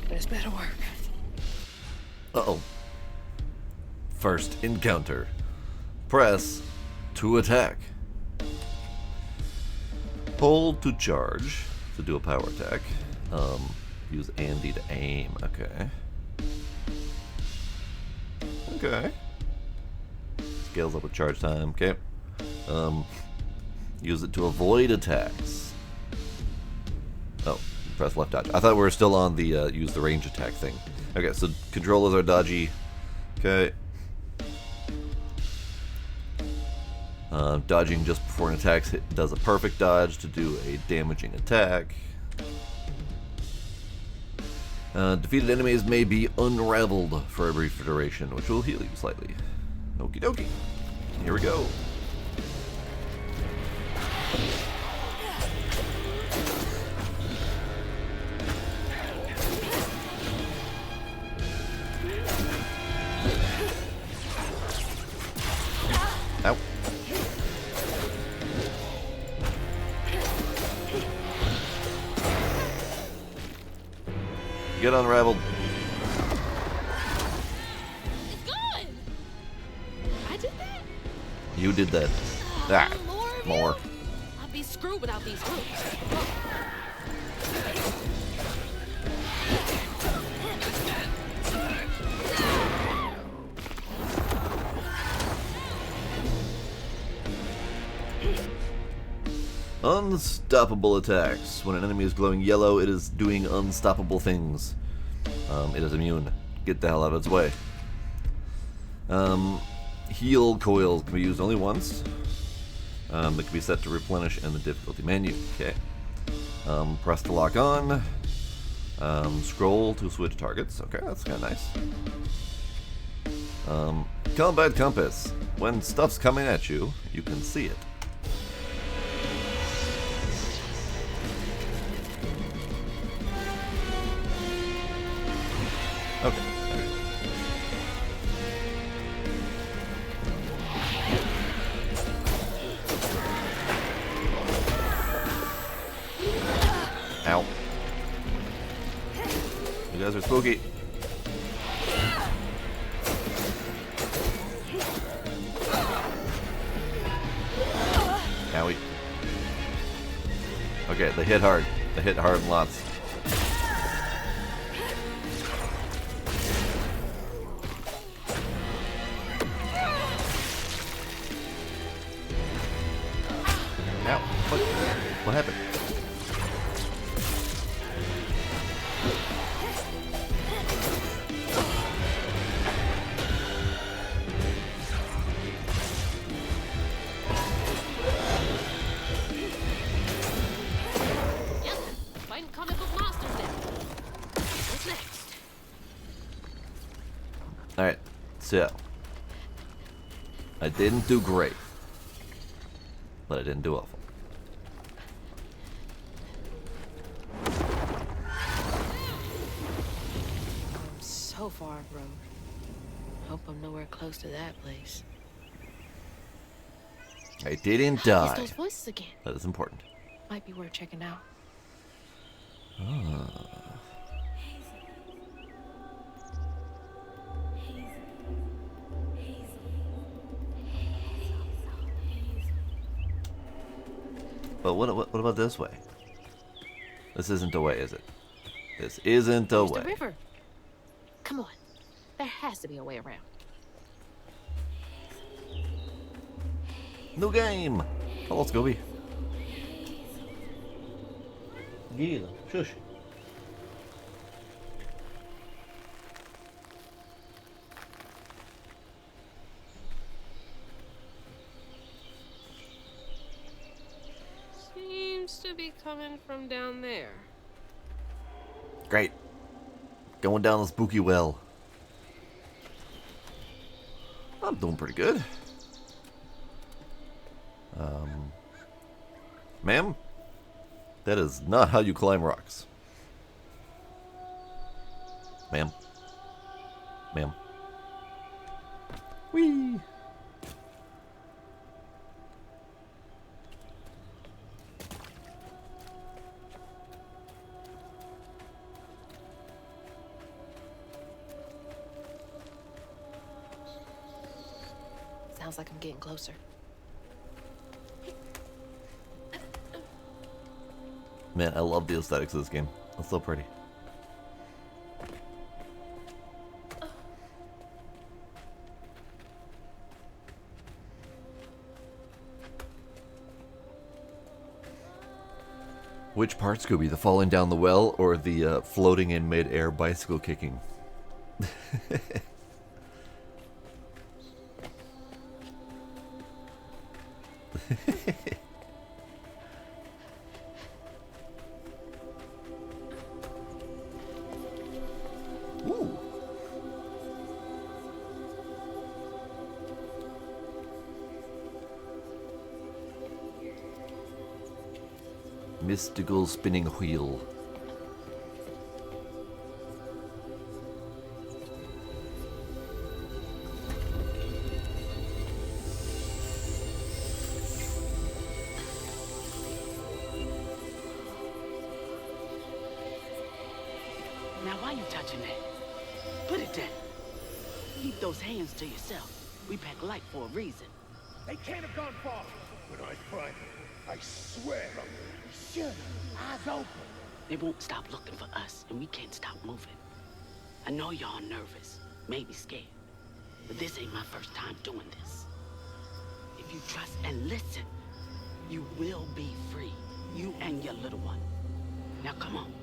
H: This better work.
A: Uh-oh. First encounter. Press to attack. Hold to charge to do a power attack. Use Andy to aim. Okay. Okay. Scales up with charge time. Okay. Use it to avoid attacks. Oh, press left dodge. I thought we were still on the use the range attack thing. Okay, so controllers are dodgy. Okay. Dodging just before an attack does a perfect dodge to do a damaging attack. Defeated enemies may be unraveled for a brief duration, which will heal you slightly. Okie dokie. Here we go. Ow. Get unraveled.
C: It's gone! I did that?
A: You did that. Ah, more.
C: I'd be screwed without these hooks.
A: Unstoppable attacks. When an enemy is glowing yellow, it is doing unstoppable things. It is immune. Get the hell out of its way. Heal coils can be used only once. That can be set to replenish in the difficulty menu. Okay. Press to lock on. Scroll to switch targets. Okay, that's kind of nice. Combat compass. When stuff's coming at you, you can see it. Okay. Ow. You guys are spooky. Owie. Okay, they hit hard. They hit hard and lots. Ow. What happened?
C: Yep, fighting comic book monsters now. What's next?
A: Alright, so I didn't do great, but I didn't do awful.
J: I'm so far off road. Hope I'm nowhere close to that place.
A: I didn't
C: It's
A: die.
C: those voices again.
A: That is important.
J: Might be worth checking out.
A: But what about this way? This isn't the way, is it? This isn't the
C: There's
A: way.
C: the river. Come on. There has to be a way around.
A: New game! Hello, Scooby. Gila, shush.
K: Seems to be coming from down there.
A: Great. Going down the spooky well. I'm doing pretty good. Ma'am? That is not how you climb rocks. Ma'am? Ma'am? Whee!
J: Sounds like I'm getting closer.
A: Man, I love the aesthetics of this game. It's so pretty. Which part, Scooby? The falling down the well or the floating in mid-air bicycle kicking? Ooh. Mystical spinning wheel.
F: Now, why you touching that? Put it down. Keep those hands to yourself. We pack light for a reason.
E: They can't have gone far. When I find them, I swear I'm
F: Shut up. Eyes open. They won't stop looking for us, and we can't stop moving. I know y'all nervous, maybe scared, but this ain't my first time doing this. If you trust and listen, you will be free. You and your little one. Now come on.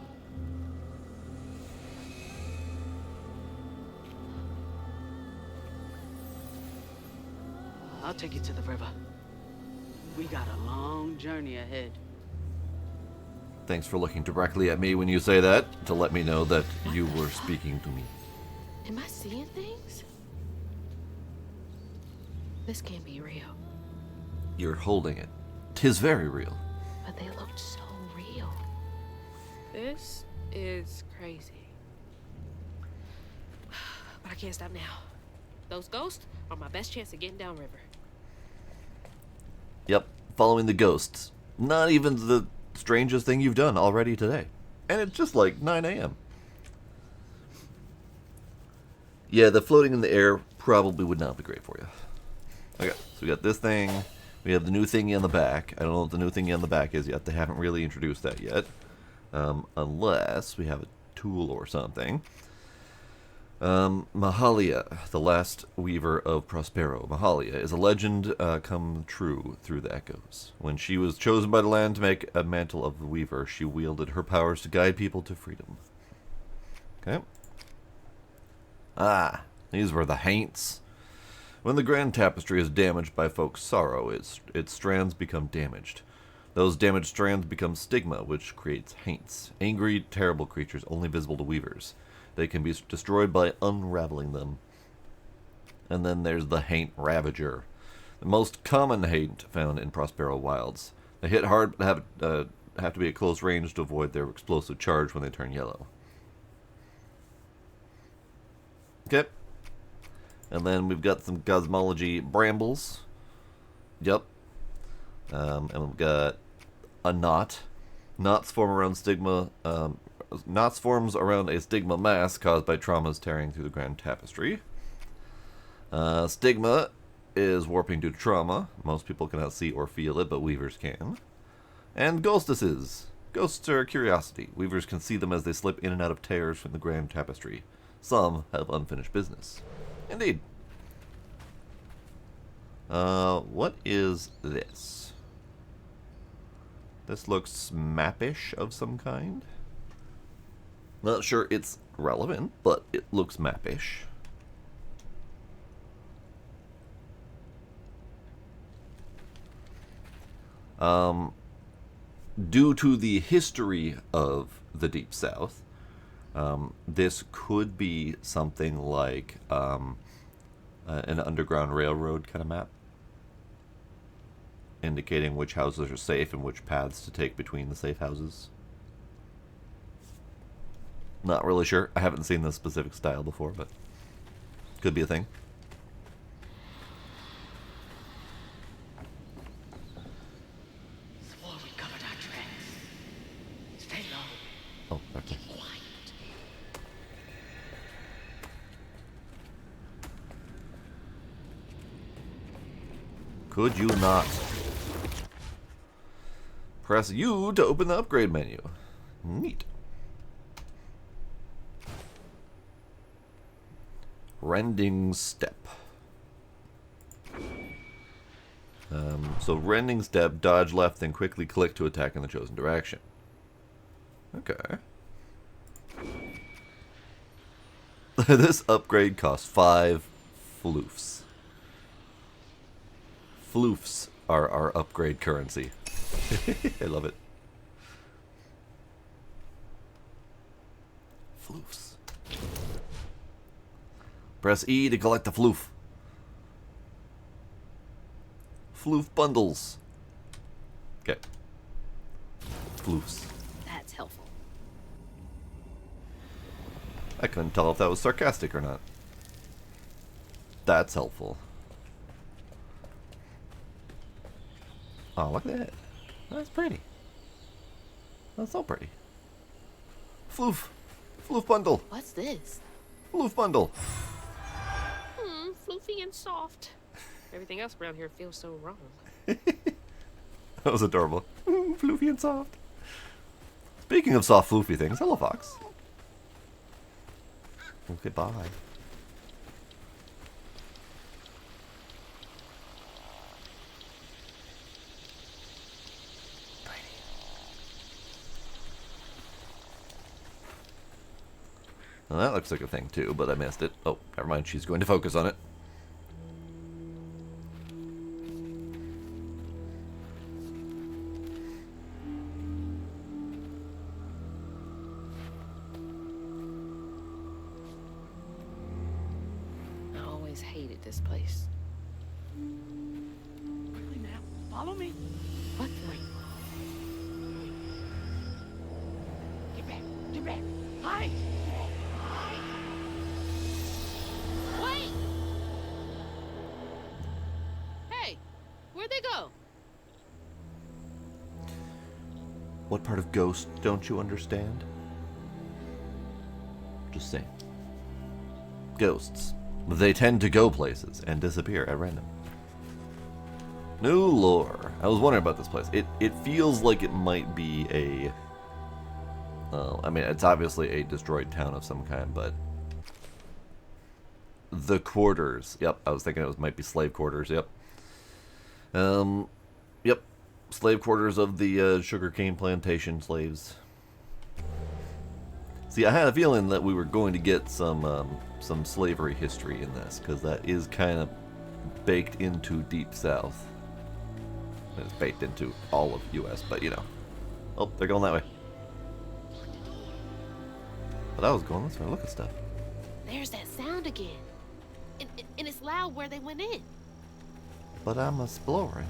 F: I'll take you to the river. We got a long journey ahead.
A: Thanks for looking directly at me when you say that, to let me know that you were speaking to me.
C: Am I seeing things? This can't be real.
A: You're holding it. 'Tis very real.
C: But they looked so real.
K: This is crazy.
C: I can't stop now. Those ghosts are my best chance of getting downriver.
A: Yep, following the ghosts. Not even the strangest thing you've done already today. And it's just like 9 a.m. Yeah, the floating in the air probably would not be great for you. Okay, so we got this thing. We have the new thingy on the back. I don't know what the new thingy on the back is yet. They haven't really introduced that yet. Unless we have a tool or something. Mahalia, the last weaver of Prospero. Mahalia is a legend come true through the echoes. When she was chosen by the land to make a mantle of the weaver, she wielded her powers to guide people to freedom. Okay. Ah, these were the haints. When the grand tapestry is damaged by folks' sorrow, its strands become damaged. Those damaged strands become stigma, which creates haints. Angry, terrible creatures only visible to weavers. They can be destroyed by unraveling them. And then there's the haint ravager, the most common haint found in Prospero wilds. They hit hard, but have to be at close range to avoid their explosive charge when they turn yellow. Okay. And then we've got some cosmology brambles. Yep. And we've got a knot. Knots form around stigma. Knots forms around a stigma mass caused by traumas tearing through the grand tapestry. Stigma is warping due to trauma. Most people cannot see or feel it, but weavers can. And ghostesses. Ghosts are a curiosity. Weavers can see them as they slip in and out of tears from the grand tapestry. Some have unfinished business. Indeed. What is this? This looks mappish of some kind. Not sure it's relevant, but it looks mappish. Due to the history of the Deep South, this could be something like an Underground Railroad kind of map, indicating which houses are safe and which paths to take between the safe houses. Not really sure. I haven't seen this specific style before, but could be a thing.
F: Swore we covered our tracks. Stay low.
A: Oh, okay.
F: Get quiet.
A: Could you not? Press U to open the upgrade menu. Neat. Rending step. So rending step, dodge left, then quickly click to attack in the chosen direction. Okay. This upgrade costs 5 floofs. Floofs are our upgrade currency. I love it. Floofs. Press E to collect the floof. Floof bundles. Okay. Floofs.
C: That's helpful.
A: I couldn't tell if that was sarcastic or not. That's helpful. Oh, look at that. That's pretty. That's so pretty. Floof. Floof bundle.
C: What's this?
A: Floof bundle.
C: Floofy and soft. Everything else around here feels so wrong.
A: That was adorable. Floofy and soft. Speaking of soft, floofy things, hello, Fox. Okay, bye. Well, that looks like a thing too, but I missed it. Oh, never mind. She's going to focus on it.
C: I always hated this place.
F: Quickly now. Follow me.
C: What?
F: Wait. Get back. Get back. Hide.
A: What part of Ghost don't you understand? Just saying. Ghosts. They tend to go places and disappear at random. New lore. I was wondering about this place. It feels like it might be a... I mean, it's obviously a destroyed town of some kind, but... The quarters. Yep, I was thinking it might be slave quarters, yep. Yep. Slave quarters of the sugarcane plantation slaves. See, I had a feeling that we were going to get some slavery history in this, because that is kind of baked into Deep South. It's baked into all of U.S., but you know. Oh, they're going that way. But I was going this way. Look at stuff.
C: There's that sound again. And it's loud where they went in.
A: But I'm exploring.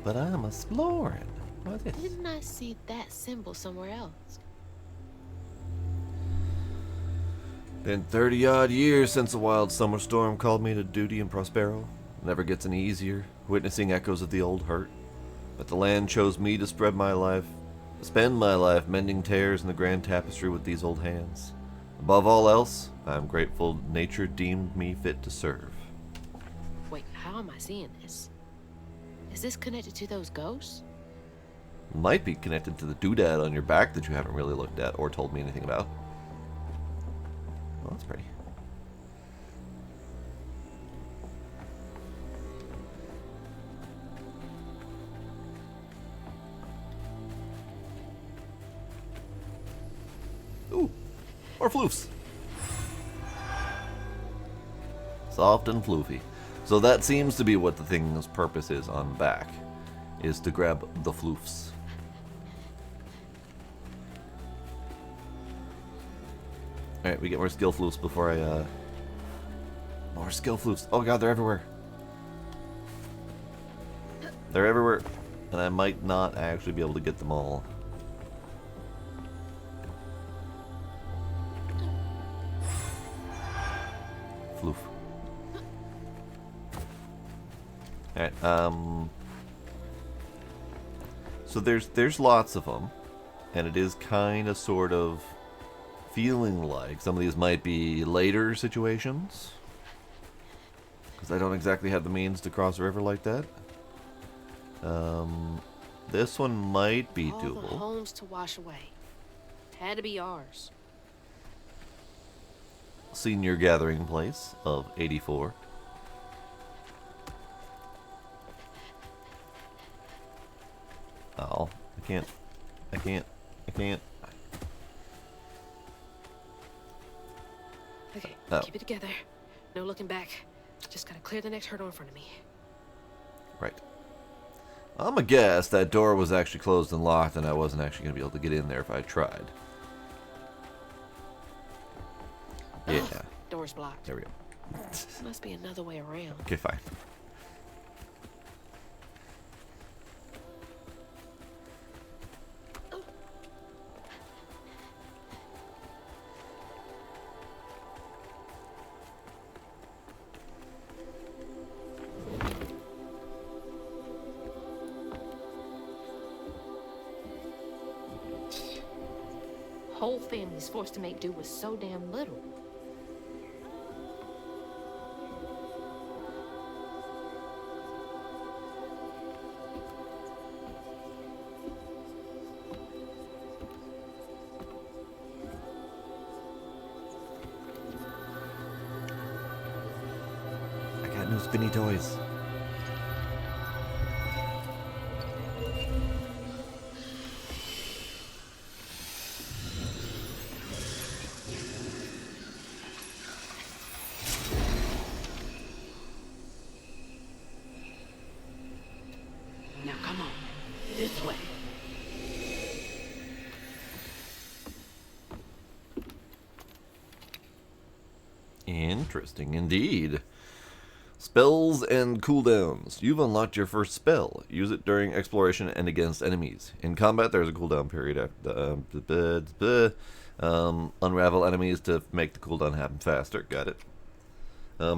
A: But I'm exploring. What is this?
C: Didn't I see that symbol somewhere else?
A: Been 30-odd years since a wild summer storm called me to duty in Prospero. Never gets any easier, witnessing echoes of the old hurt. But the land chose me to spend my life mending tears in the grand tapestry with these old hands. Above all else, I am grateful nature deemed me fit to serve.
C: Wait, how am I seeing this? Is this connected to those ghosts?
A: Might be connected to the doodad on your back that you haven't really looked at or told me anything about. Well, that's pretty. Ooh, more floofs. Soft and floofy. So that seems to be what the thing's purpose is on back, is to grab the floofs. Alright, we get more skill floofs before I, More skill floofs. Oh god, they're everywhere. They're everywhere, and I might not actually be able to get them all. Floof. Alright, so there's lots of them, and it is kind of sort of feeling like some of these might be later situations, because I don't exactly have the means to cross a river like that. This one might be
C: All
A: doable.
C: the homes to wash away. Had to be ours.
A: Senior gathering place of 84. Oh, I can't.
C: Okay,
A: Oh.
C: keep it together. No looking back. Just gotta clear the next hurdle in front of me.
A: Right. I'm a guess that door was actually closed and locked, and I wasn't actually going to be able to get in there if I tried. Yeah.
C: Ugh, door's blocked.
A: There we go.
C: Must be another way around.
A: Okay, fine.
C: Whole family's forced to make do with so damn little.
A: I got new spinny toys.
F: Now come on, this way.
A: Interesting indeed. Spells and cooldowns. You've unlocked your first spell. Use it during exploration and against enemies. In combat, there's a cooldown period. Unravel enemies to make the cooldown happen faster. Got it.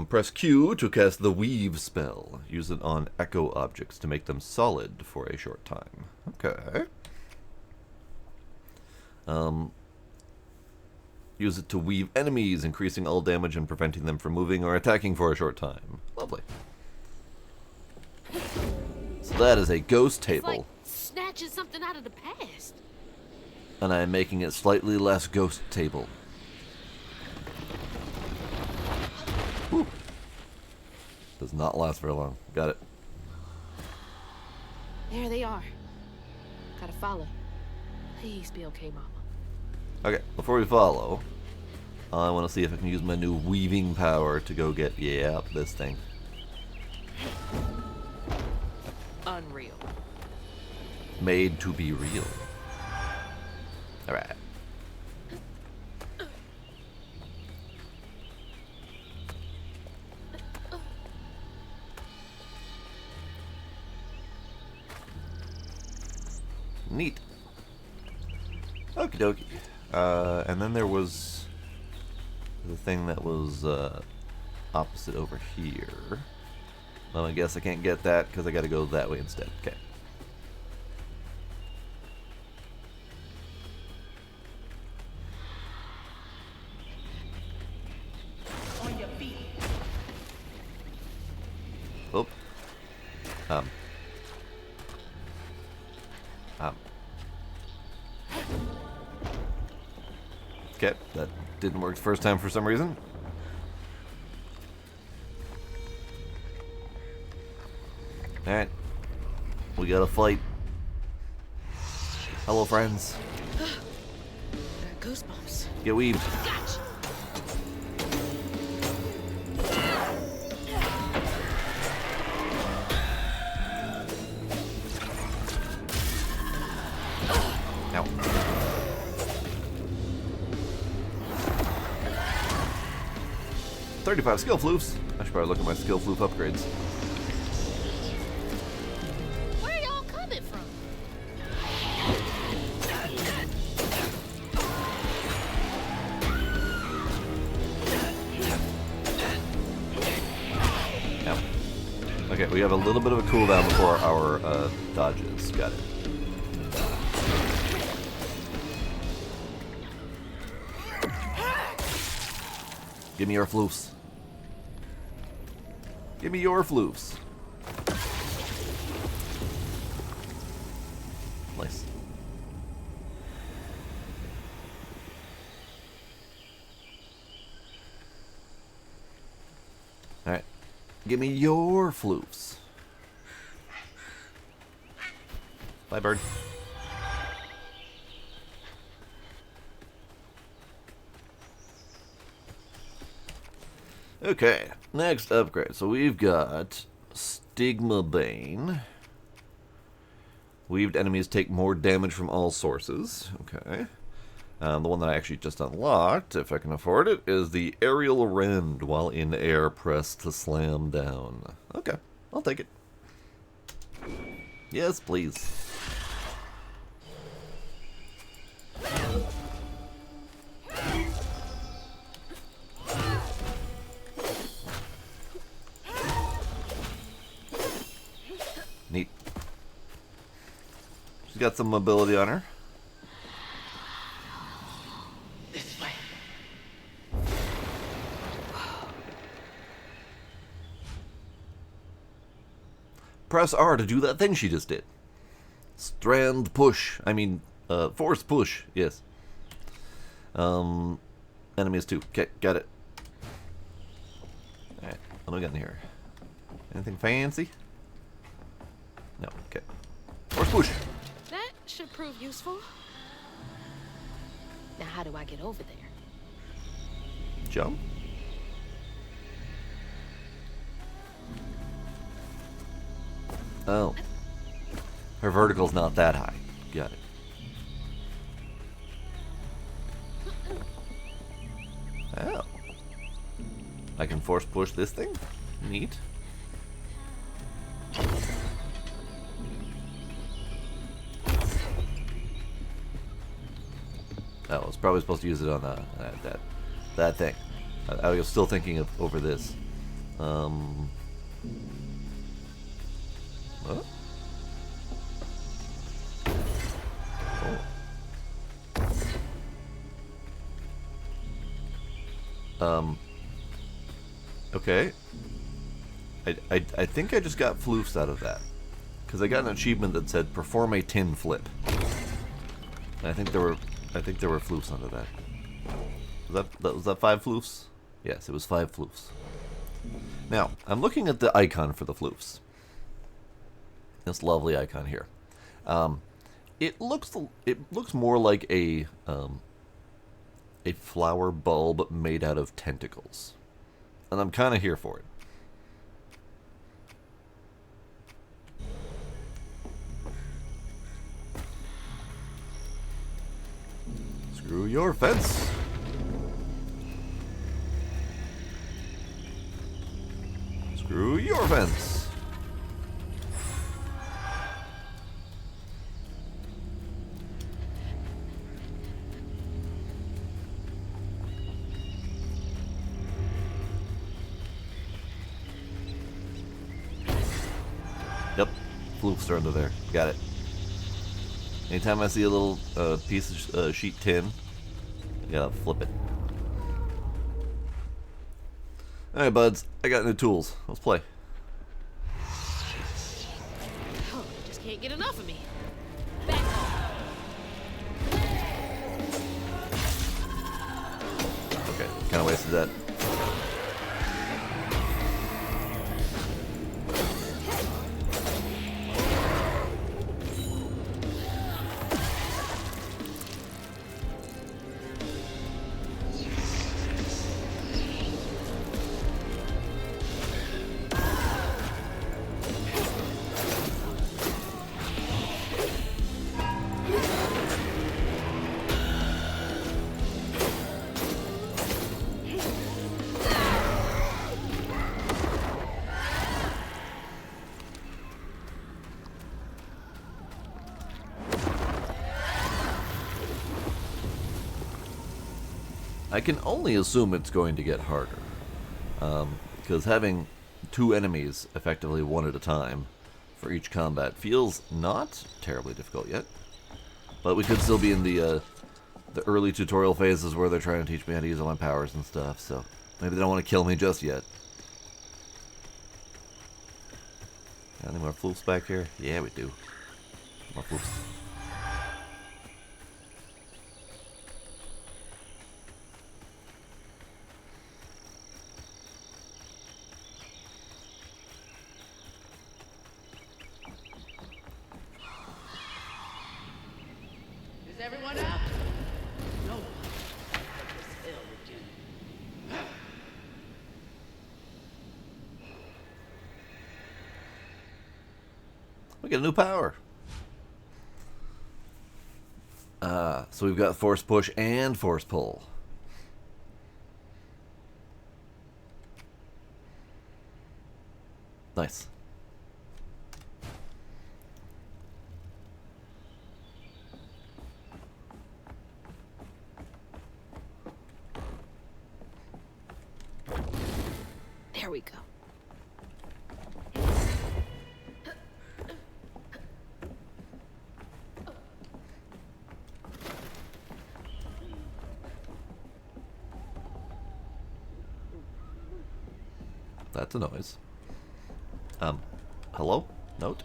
A: Press Q to cast the Weave spell. Use it on echo objects to make them solid for a short time. Okay. Use it to weave enemies, increasing all damage and preventing them from moving or attacking for a short time. Lovely. So that is a ghost table.
C: It's like snatching something out of the past.
A: And I am making it slightly less ghost table. Whew. Does not last very long. Got it.
C: There they are. Gotta follow. Please be okay, Mama.
A: Okay, before we follow, I want to see if I can use my new weaving power to go get, this thing.
C: Unreal.
A: Made to be real. Alright. Neat. Okie dokie. And then there was the thing that was opposite over here. Well, I guess I can't get that because I gotta go that way instead. Okay.
D: On your feet.
A: Oh. Okay, that didn't work the first time for some reason. Alright. We gotta fight. Hello, friends.
J: Goosebumps.
A: Get weaved.
C: Gotcha.
A: Ow. $35 skill floofs. I should probably look at my skill floof upgrades.
C: Where y'all coming from?
A: Ow. Okay, we have a little bit of a cooldown before our dodges. Got it. Give me your floofs. Give me your floofs. Nice. Alright. Give me your floofs. Bye, bird. Okay, next upgrade. So we've got Stigma Bane. Weaved enemies take more damage from all sources. Okay. The one that I actually just unlocked, if I can afford it, is the Aerial Rend while in air. Press to slam down. Okay, I'll take it. Yes, please. Neat. She's got some mobility on her.
F: This way.
A: Press R to do that thing she just did. Strand push. I mean, force push. Yes. Enemies too. Okay, got it. Alright, what do we got in here? Anything fancy? No, okay. Force push.
C: That should prove useful. Now, how do I get over there?
A: Jump. Oh. Her vertical's not that high. Got it. Oh. I can force push this thing? Neat. Oh, I was probably supposed to use it on that thing. I was still thinking of over this. What? Oh. Okay. I think I just got floofs out of that. Because I got an achievement that said perform a tin flip. And I think there were floofs under that. Was that 5 floofs? Yes, it was 5 floofs. Now, I'm looking at the icon for the floofs. This lovely icon here. It looks more like a flower bulb made out of tentacles. And I'm kind of here for it. Screw your fence. Screw your fence. Yep, floofs are under there. Got it. Anytime I see a little piece of sheet tin, I gotta flip it. Alright, buds, I got new tools. Let's play.
C: Oh, just can't get enough of me. Back off.
A: Okay, kind of wasted that. I can only assume it's going to get harder. Because having 2 enemies, effectively 1 at a time, for each combat feels not terribly difficult yet. But we could still be in the early tutorial phases where they're trying to teach me how to use all my powers and stuff, so maybe they don't want to kill me just yet. Got any more floofs back here? Yeah, we do. More floofs.
F: Is everyone out? No one. This hell again.
A: We get a new power. So we've got force push and force pull. Nice.
C: There we go.
A: That's a noise. Hello? Note?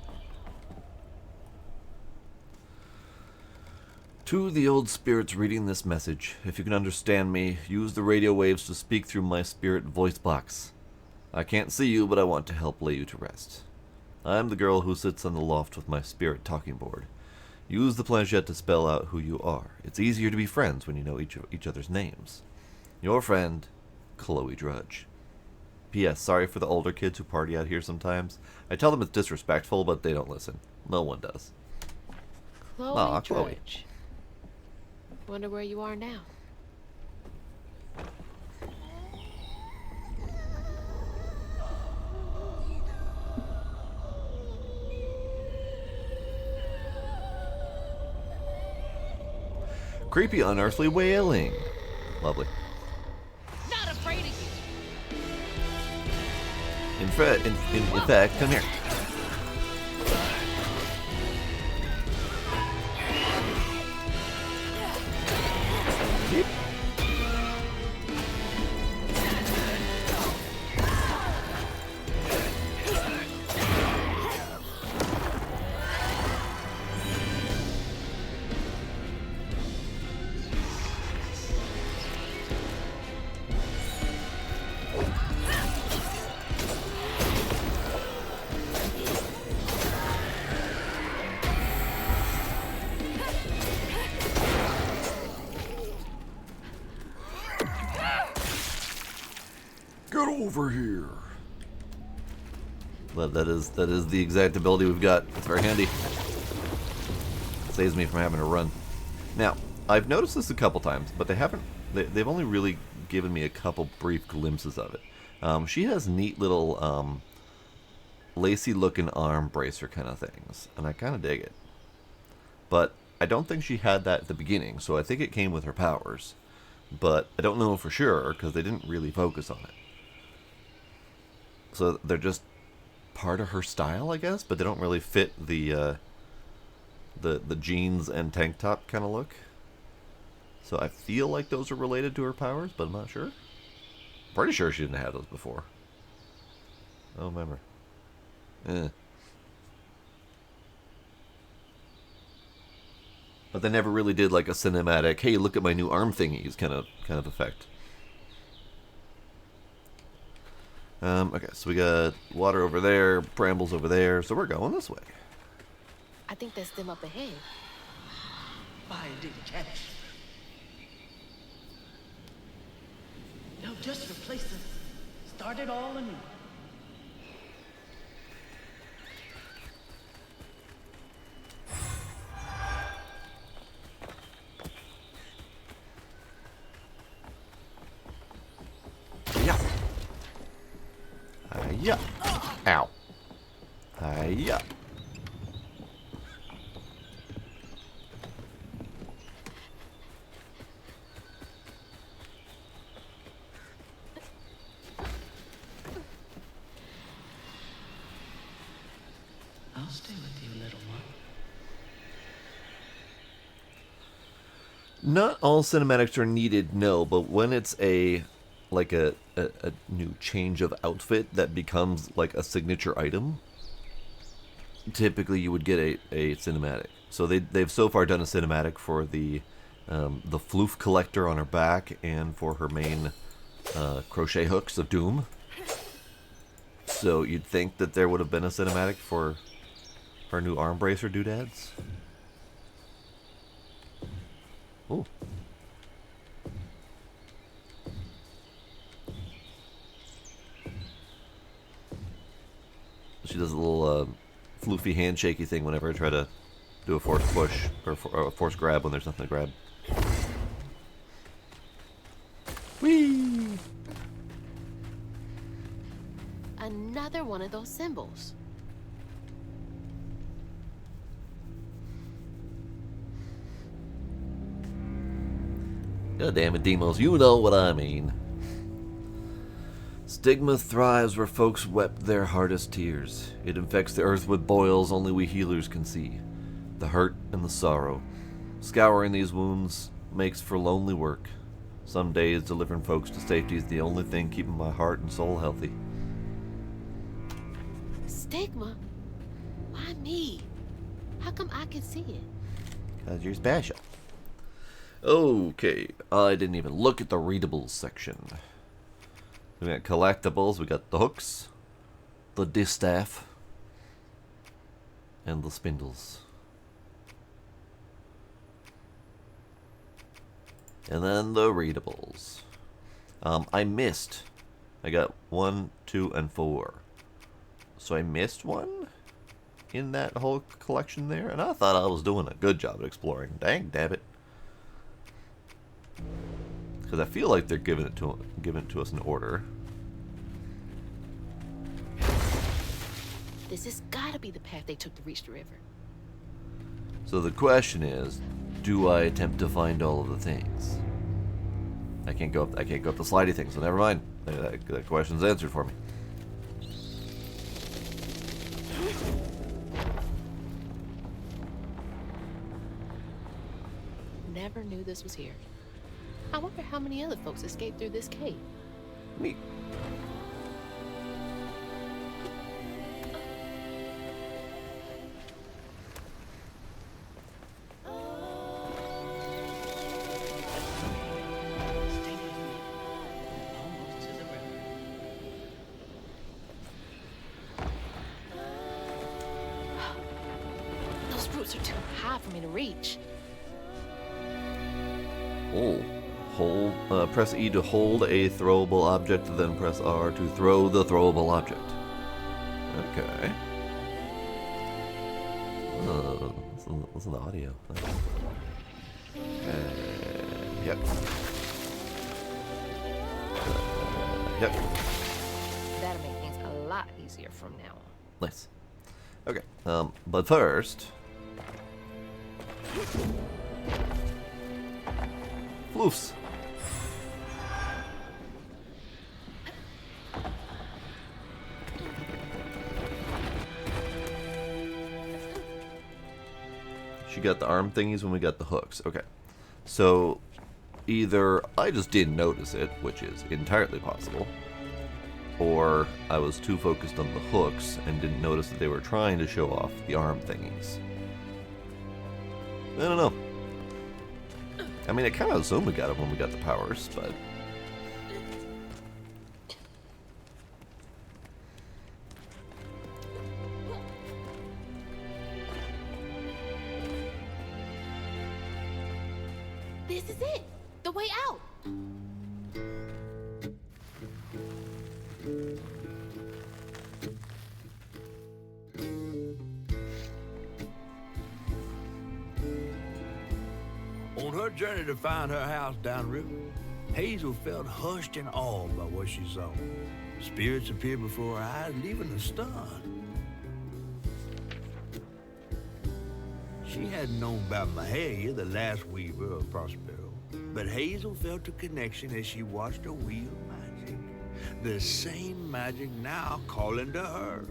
A: To the old spirits reading this message, if you can understand me, use the radio waves to speak through my spirit voice box. I can't see you, but I want to help lay you to rest. I'm the girl who sits on the loft with my spirit talking board. Use the planchette to spell out who you are. It's easier to be friends when you know each other's names. Your friend, Chloe Drudge. P.S. Sorry for the older kids who party out here sometimes. I tell them it's disrespectful, but they don't listen. No one does.
C: Chloe
A: Aw,
C: Drudge.
A: Chloe.
C: Wonder where you are now.
A: Creepy, unearthly wailing. Lovely.
C: Not afraid of you.
A: In fact, come here. Yep. Get over here. Well, that is the exact ability we've got. It's very handy. Saves me from having to run. Now, I've noticed this a couple times, but they've only really given me a couple brief glimpses of it. She has neat little lacy looking arm bracer kind of things, and I kind of dig it. But I don't think she had that at the beginning, so I think it came with her powers. But I don't know for sure because they didn't really focus on it. So they're just part of her style, I guess, but they don't really fit the jeans and tank top kind of look. So I feel like those are related to her powers, but I'm not sure. Pretty sure she didn't have those before. I don't remember. But they never really did like a cinematic, hey, look at my new arm thingies kind of effect. Okay, so we got water over there, brambles over there, so we're going this way.
J: I think that's them up ahead.
L: Finding cash. No, just replace them. Start it all anew.
A: Yeah. Yeah. Ow. Yeah.
L: I'll stay with you, little one.
A: Not all cinematics are needed, no, but when it's a new change of outfit that becomes like a signature item, typically you would get a cinematic. So they've so far done a cinematic for the floof collector on her back and for her main crochet hooks of doom. So you'd think that there would have been a cinematic for her new arm bracer doodads. Ooh. She does a little floofy handshakey thing whenever I try to do a force push or a force grab when there's nothing to grab. Whee!
J: Another one of those symbols.
A: God damn it, Demos, you know what I mean. Stigma thrives where folks wept their hardest tears. It infects the earth with boils only we healers can see. The hurt and the sorrow. Scouring these wounds makes for lonely work. Some days delivering folks to safety is the only thing keeping my heart and soul healthy.
J: Stigma? Why me? How come I can see it?
A: Because you're special. Okay, I didn't even look at the readables section. We got collectibles, we got the hooks, the distaff, and the spindles. And then the readables. I missed. I got 1, 2, and 4. So I missed one in that whole collection there, and I thought I was doing a good job at exploring. Dang, dabbit. Because I feel like they're giving it to us in order.
J: This has got to be the path they took to reach the river.
A: So the question is, do I attempt to find all of the things? I can't go up the slidey thing, so never mind. That question's answered for me.
C: Never knew this was here. I wonder how many other folks escaped through this cave.
A: Neat.
C: Those roots are too high for me to reach.
A: Press E to hold a throwable object, then press R to throw the throwable object. Okay. Listen to the audio. Yep. Yep.
C: That'll make things a lot easier from now on.
A: Nice. Okay. But first, floofs. She got the arm thingies when we got the hooks. Okay. So, either I just didn't notice it, which is entirely possible, or I was too focused on the hooks and didn't notice that they were trying to show off the arm thingies. I don't know. I mean, I kind of assumed we got it when we got the powers, but...
C: This is it! The way out!
B: On her journey to find her house downriver, Hazel felt hushed and awed by what she saw. Spirits appeared before her eyes, leaving her stunned. She hadn't known about Mahalia, the last weaver of Prospero, but Hazel felt a connection as she watched her wheel magic. The same magic now calling to her.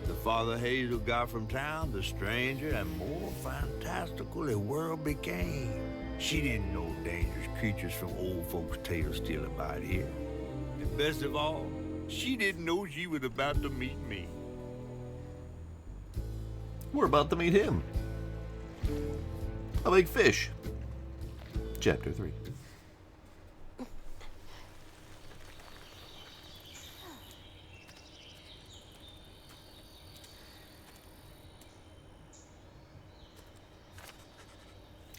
B: The farther Hazel got from town, the stranger and more fantastical the world became. She didn't know dangerous creatures from old folks' tales still abide here. And best of all, she didn't know she was about to meet me.
A: We're about to meet him. A big fish. Chapter 3.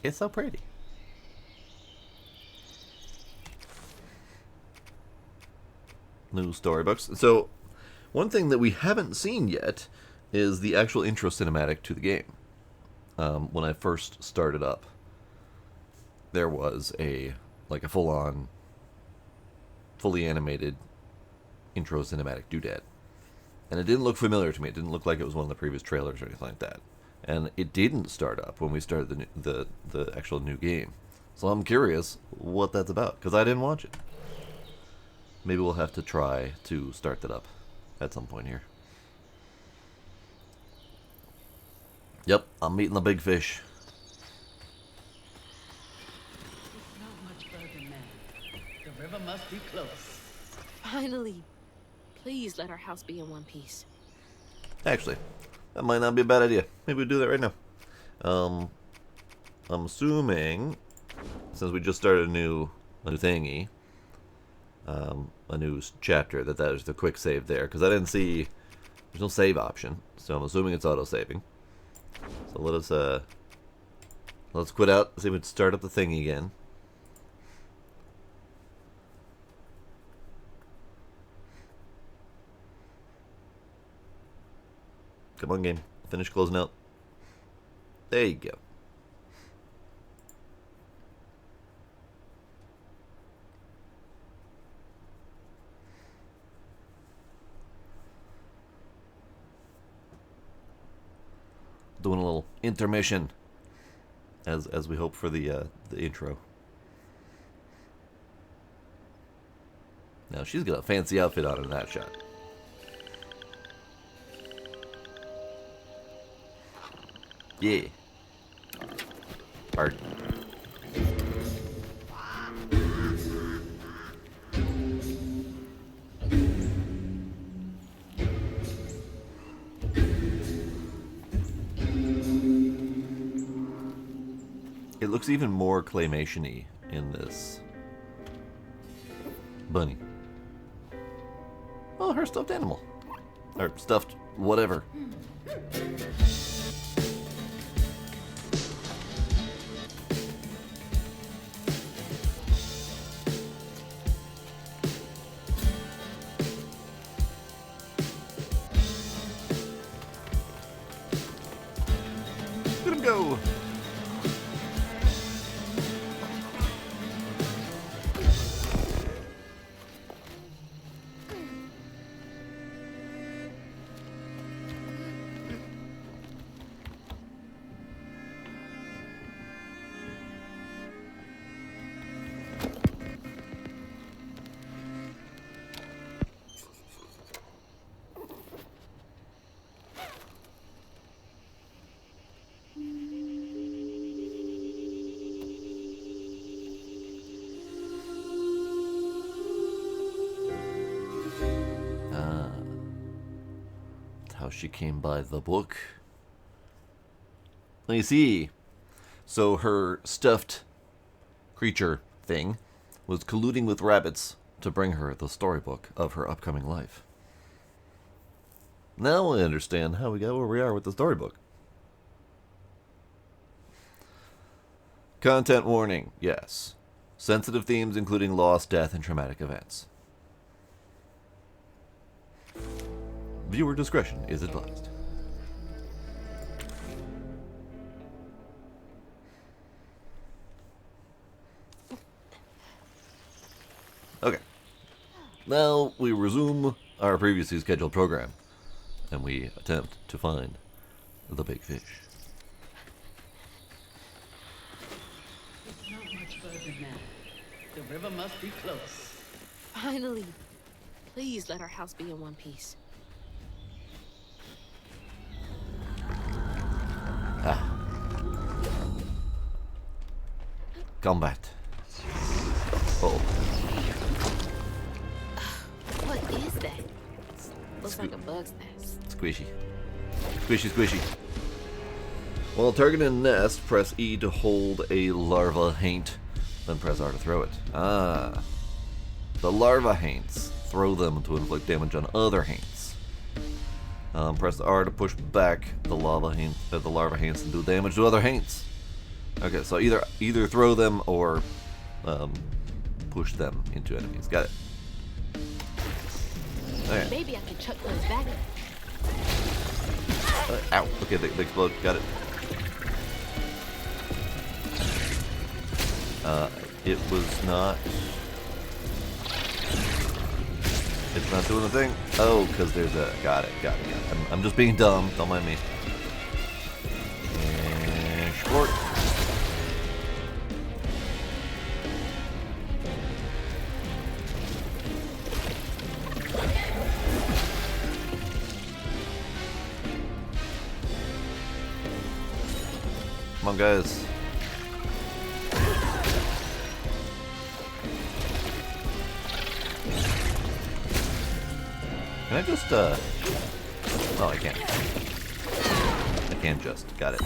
A: It's so pretty. New storybooks. So, one thing that we haven't seen yet is the actual intro cinematic to the game. When I first started up, there was a full-on, fully animated intro cinematic doodad. And it didn't look familiar to me. It didn't look like it was one of the previous trailers or anything like that. And it didn't start up when we started the actual new game. So I'm curious what that's about, because I didn't watch it. Maybe we'll have to try to start that up at some point here. Yep, I'm meeting the big fish.
L: It's not much further now. The river must be close.
C: Finally. Please let our house be in one piece.
A: Actually, that might not be a bad idea. Maybe we do that right now. I'm assuming, since we just started a new thingy, a new chapter, that is the quick save there, because I didn't see, there's no save option, so I'm assuming it's auto-saving. So let's quit out, see if we can start up the thing again. Come on, game. Finish closing out. There you go. doing a little intermission as we hope for the intro. Now she's got a fancy outfit on in that shot. Yeah. Pardon. It looks even more claymation-y in this bunny. Oh, her stuffed animal. Or stuffed whatever. Let him go. How she came by the book. Let me see. So her stuffed creature thing was colluding with rabbits to bring her the storybook of her upcoming life. Now I understand how we got where we are with the storybook. Content warning, yes. Sensitive themes including loss, death, and traumatic events. Viewer discretion is advised. Okay. Now we resume our previously scheduled program, and we attempt to find the big fish.
L: It's not much further now. The river must be close.
C: Finally. Please let our house be in one piece.
A: Combat. Oh.
C: What is that? Looks like a bug's nest.
A: Squishy. Squishy, squishy. While targeting a nest, press E to hold a larva haint, then press R to throw it. Ah. The larva haints. Throw them to inflict damage on other haints. Press R to push back the larva haints and do damage to other haints. Okay, so either throw them or push them into enemies. Got it. Okay.
C: Maybe I can chuck those back.
A: Ow. Okay, they explode. Got it. It was not... It's not doing the thing. Oh, because there's a... Got it. I'm just being dumb. Don't mind me. And short. Come on, guys. Can I just, Oh, I can't. I can't just. Got it.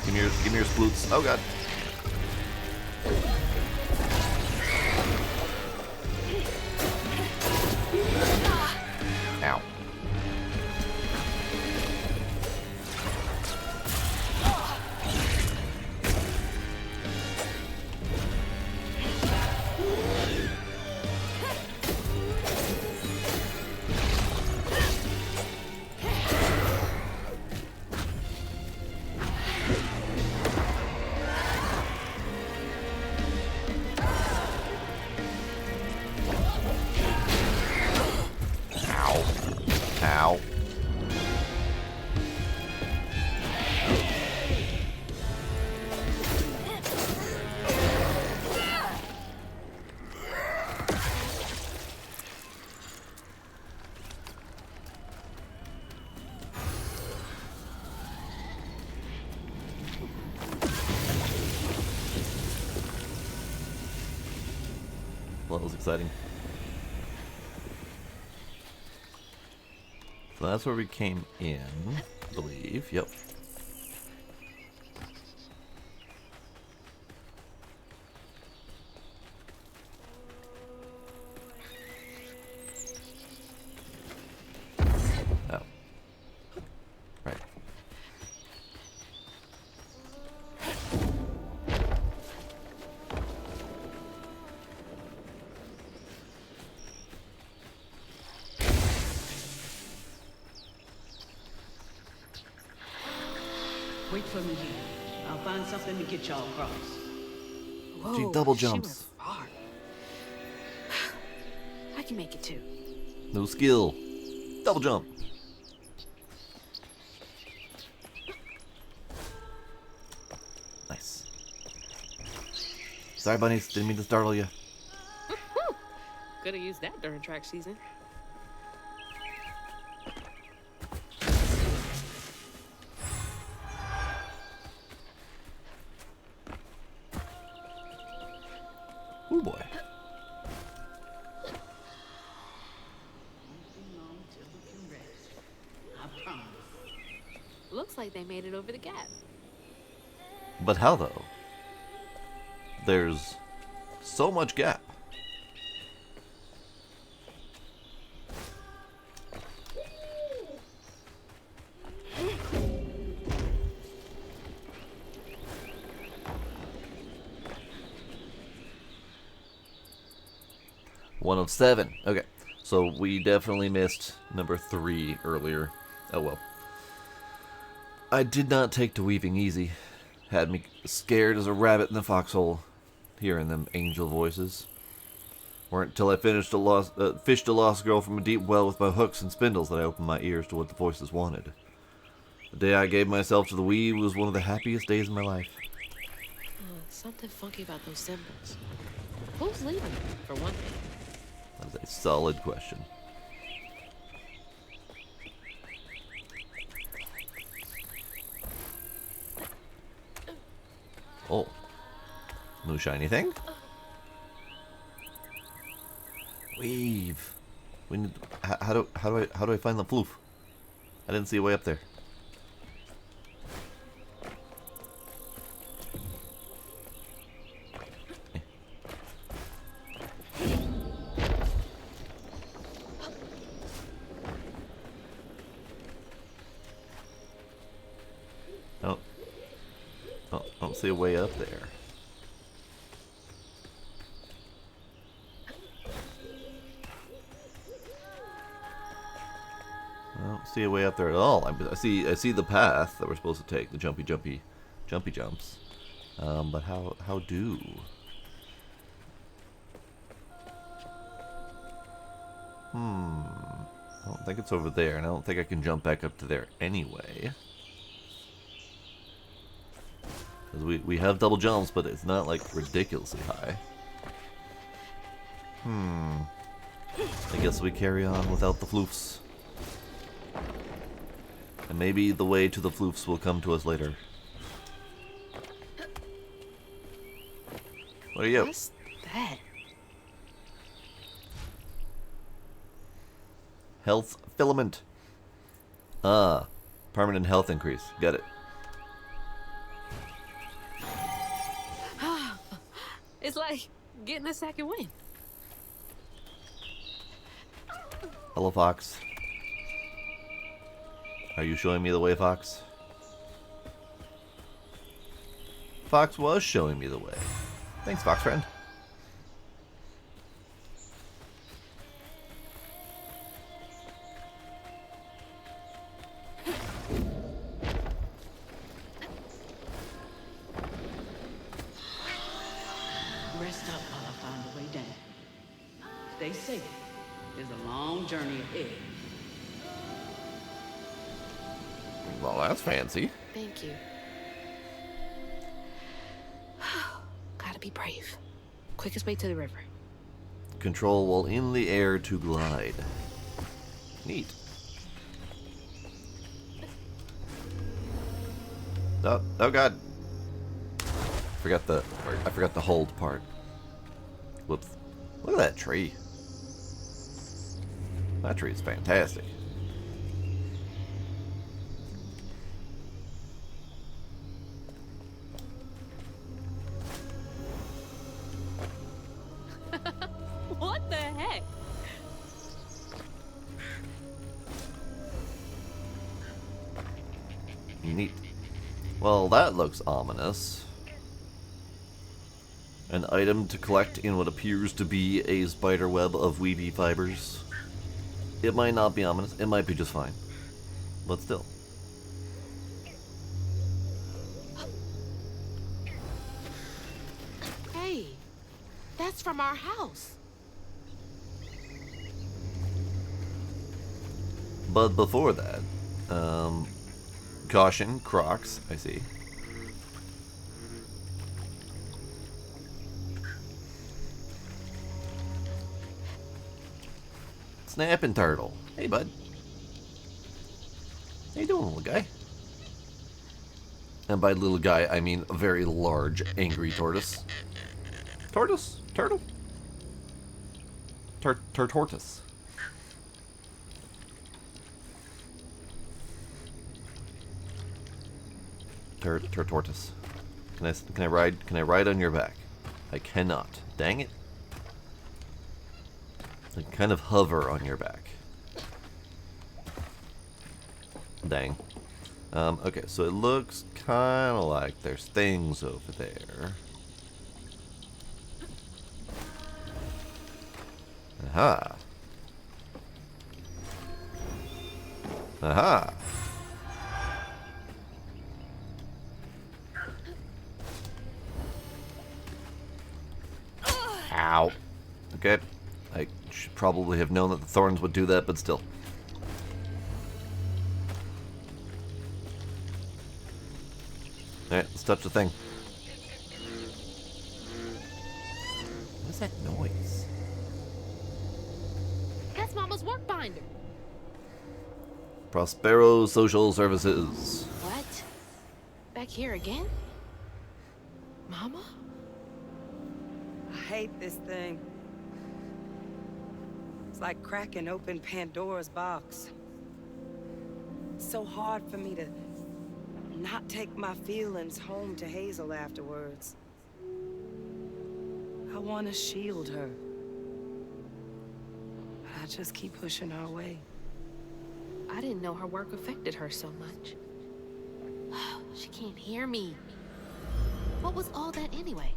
A: Give me your sploots. Oh, God. Ow. that was exciting. So that's where we came in, I believe. Yep. Oh. Right.
L: Wait for me here. I'll find something to get y'all across.
J: Whoa,
A: She double
J: she
A: jumps.
J: went far. I can make it too.
A: No skill. Double jump. Nice. Sorry, bunnies. Didn't mean to startle you.
J: Could have used that during track season.
A: Oh boy.
L: I promise.
C: Looks like they made it over the gap.
A: But how though? There's so much gap. One of 7. Okay. So we definitely missed number 3 earlier. Oh well. I did not take to weaving easy. Had me scared as a rabbit in the foxhole, hearing them angel voices. Weren't till I fished a lost girl from a deep well with my hooks and spindles that I opened my ears to what the voices wanted. The day I gave myself to the weave was one of the happiest days of my life.
J: Something funky about those symbols. Who's leaving, for one thing?
A: That is a solid question. Oh, no shiny thing. Weave. We need. How do I find the floof? I didn't see a way up there. I don't see a way up there. I don't see a way up there at all. I see the path that we're supposed to take, the jumpy jumps. But how do? I don't think it's over there, and I don't think I can jump back up to there anyway. Because we have double jumps, but it's not like ridiculously high. I guess we carry on without the floofs. And maybe the way to the floofs will come to us later. What are you?
J: What's that?
A: Health filament. Permanent health increase. Got it.
C: It's like getting a second win.
A: Hello, Fox. Are you showing me the way, Fox? Fox was showing me the way. Thanks, Fox friend.
L: Rest up while I find the way down. Stay safe. There's a long journey ahead.
A: Well, that's fancy.
J: Thank you. Gotta be brave. Quickest way to the river.
A: Control while in the air to glide. Neat. Oh god. I forgot the hold part. Whoops. Look at that tree. That tree is fantastic.
C: What the heck?
A: Neat. Well, that looks ominous. An item to collect in what appears to be a spider web of weavy fibers. It might not be ominous. It might be just fine. But still.
C: Hey, that's from our house.
A: But before that, caution, Crocs, I see. Snapping turtle. Hey, bud. How you doing, little guy? And by little guy, I mean a very large, angry tortoise. Tortoise? Turtle? Tortoise. Tortoise. Can I ride on your back? I cannot. Dang it. I can kind of hover on your back. Dang. Okay, so it looks kind of like there's things over there. Aha. Aha. Ow. Okay. I should probably have known that the thorns would do that, but still. Alright, let's touch the thing. What's that noise?
C: That's Mama's work binder.
A: Prospero Social Services.
C: What? Back here again? Mama?
D: I hate this thing. It's like cracking open Pandora's box. It's so hard for me to not take my feelings home to Hazel afterwards. I want to shield her. But I just keep pushing her away.
C: I didn't know her work affected her so much. She can't hear me. What was all that anyway?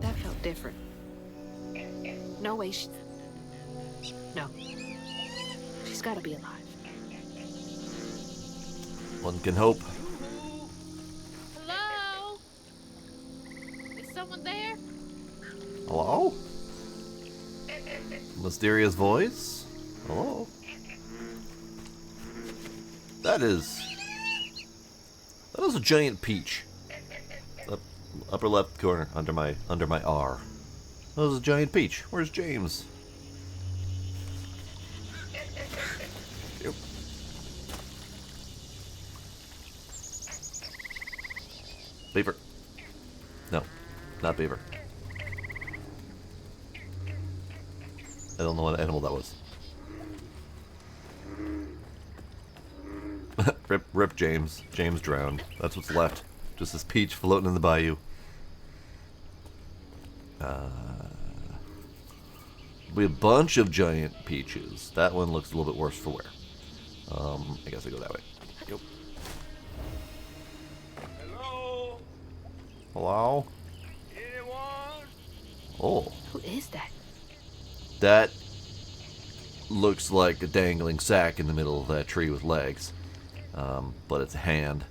C: That felt different. No way she... No. She's gotta be alive.
A: One can hope.
C: Hello? Is someone there?
A: Hello? Mysterious voice? Hello? That is a giant peach. Upper left corner, under my R. That was a giant peach. Where's James? Yep. Beaver. No, not beaver. I don't know what animal that was. Rip James. James drowned. That's what's left. Just this peach floating in the bayou. We have a bunch of giant peaches. That one looks a little bit worse for wear. I guess I go that way. Yep.
E: Hello?
A: Hello?
E: Anyone?
A: Oh.
C: Who is that?
A: That looks like a dangling sack in the middle of that tree with legs. But it's a hand.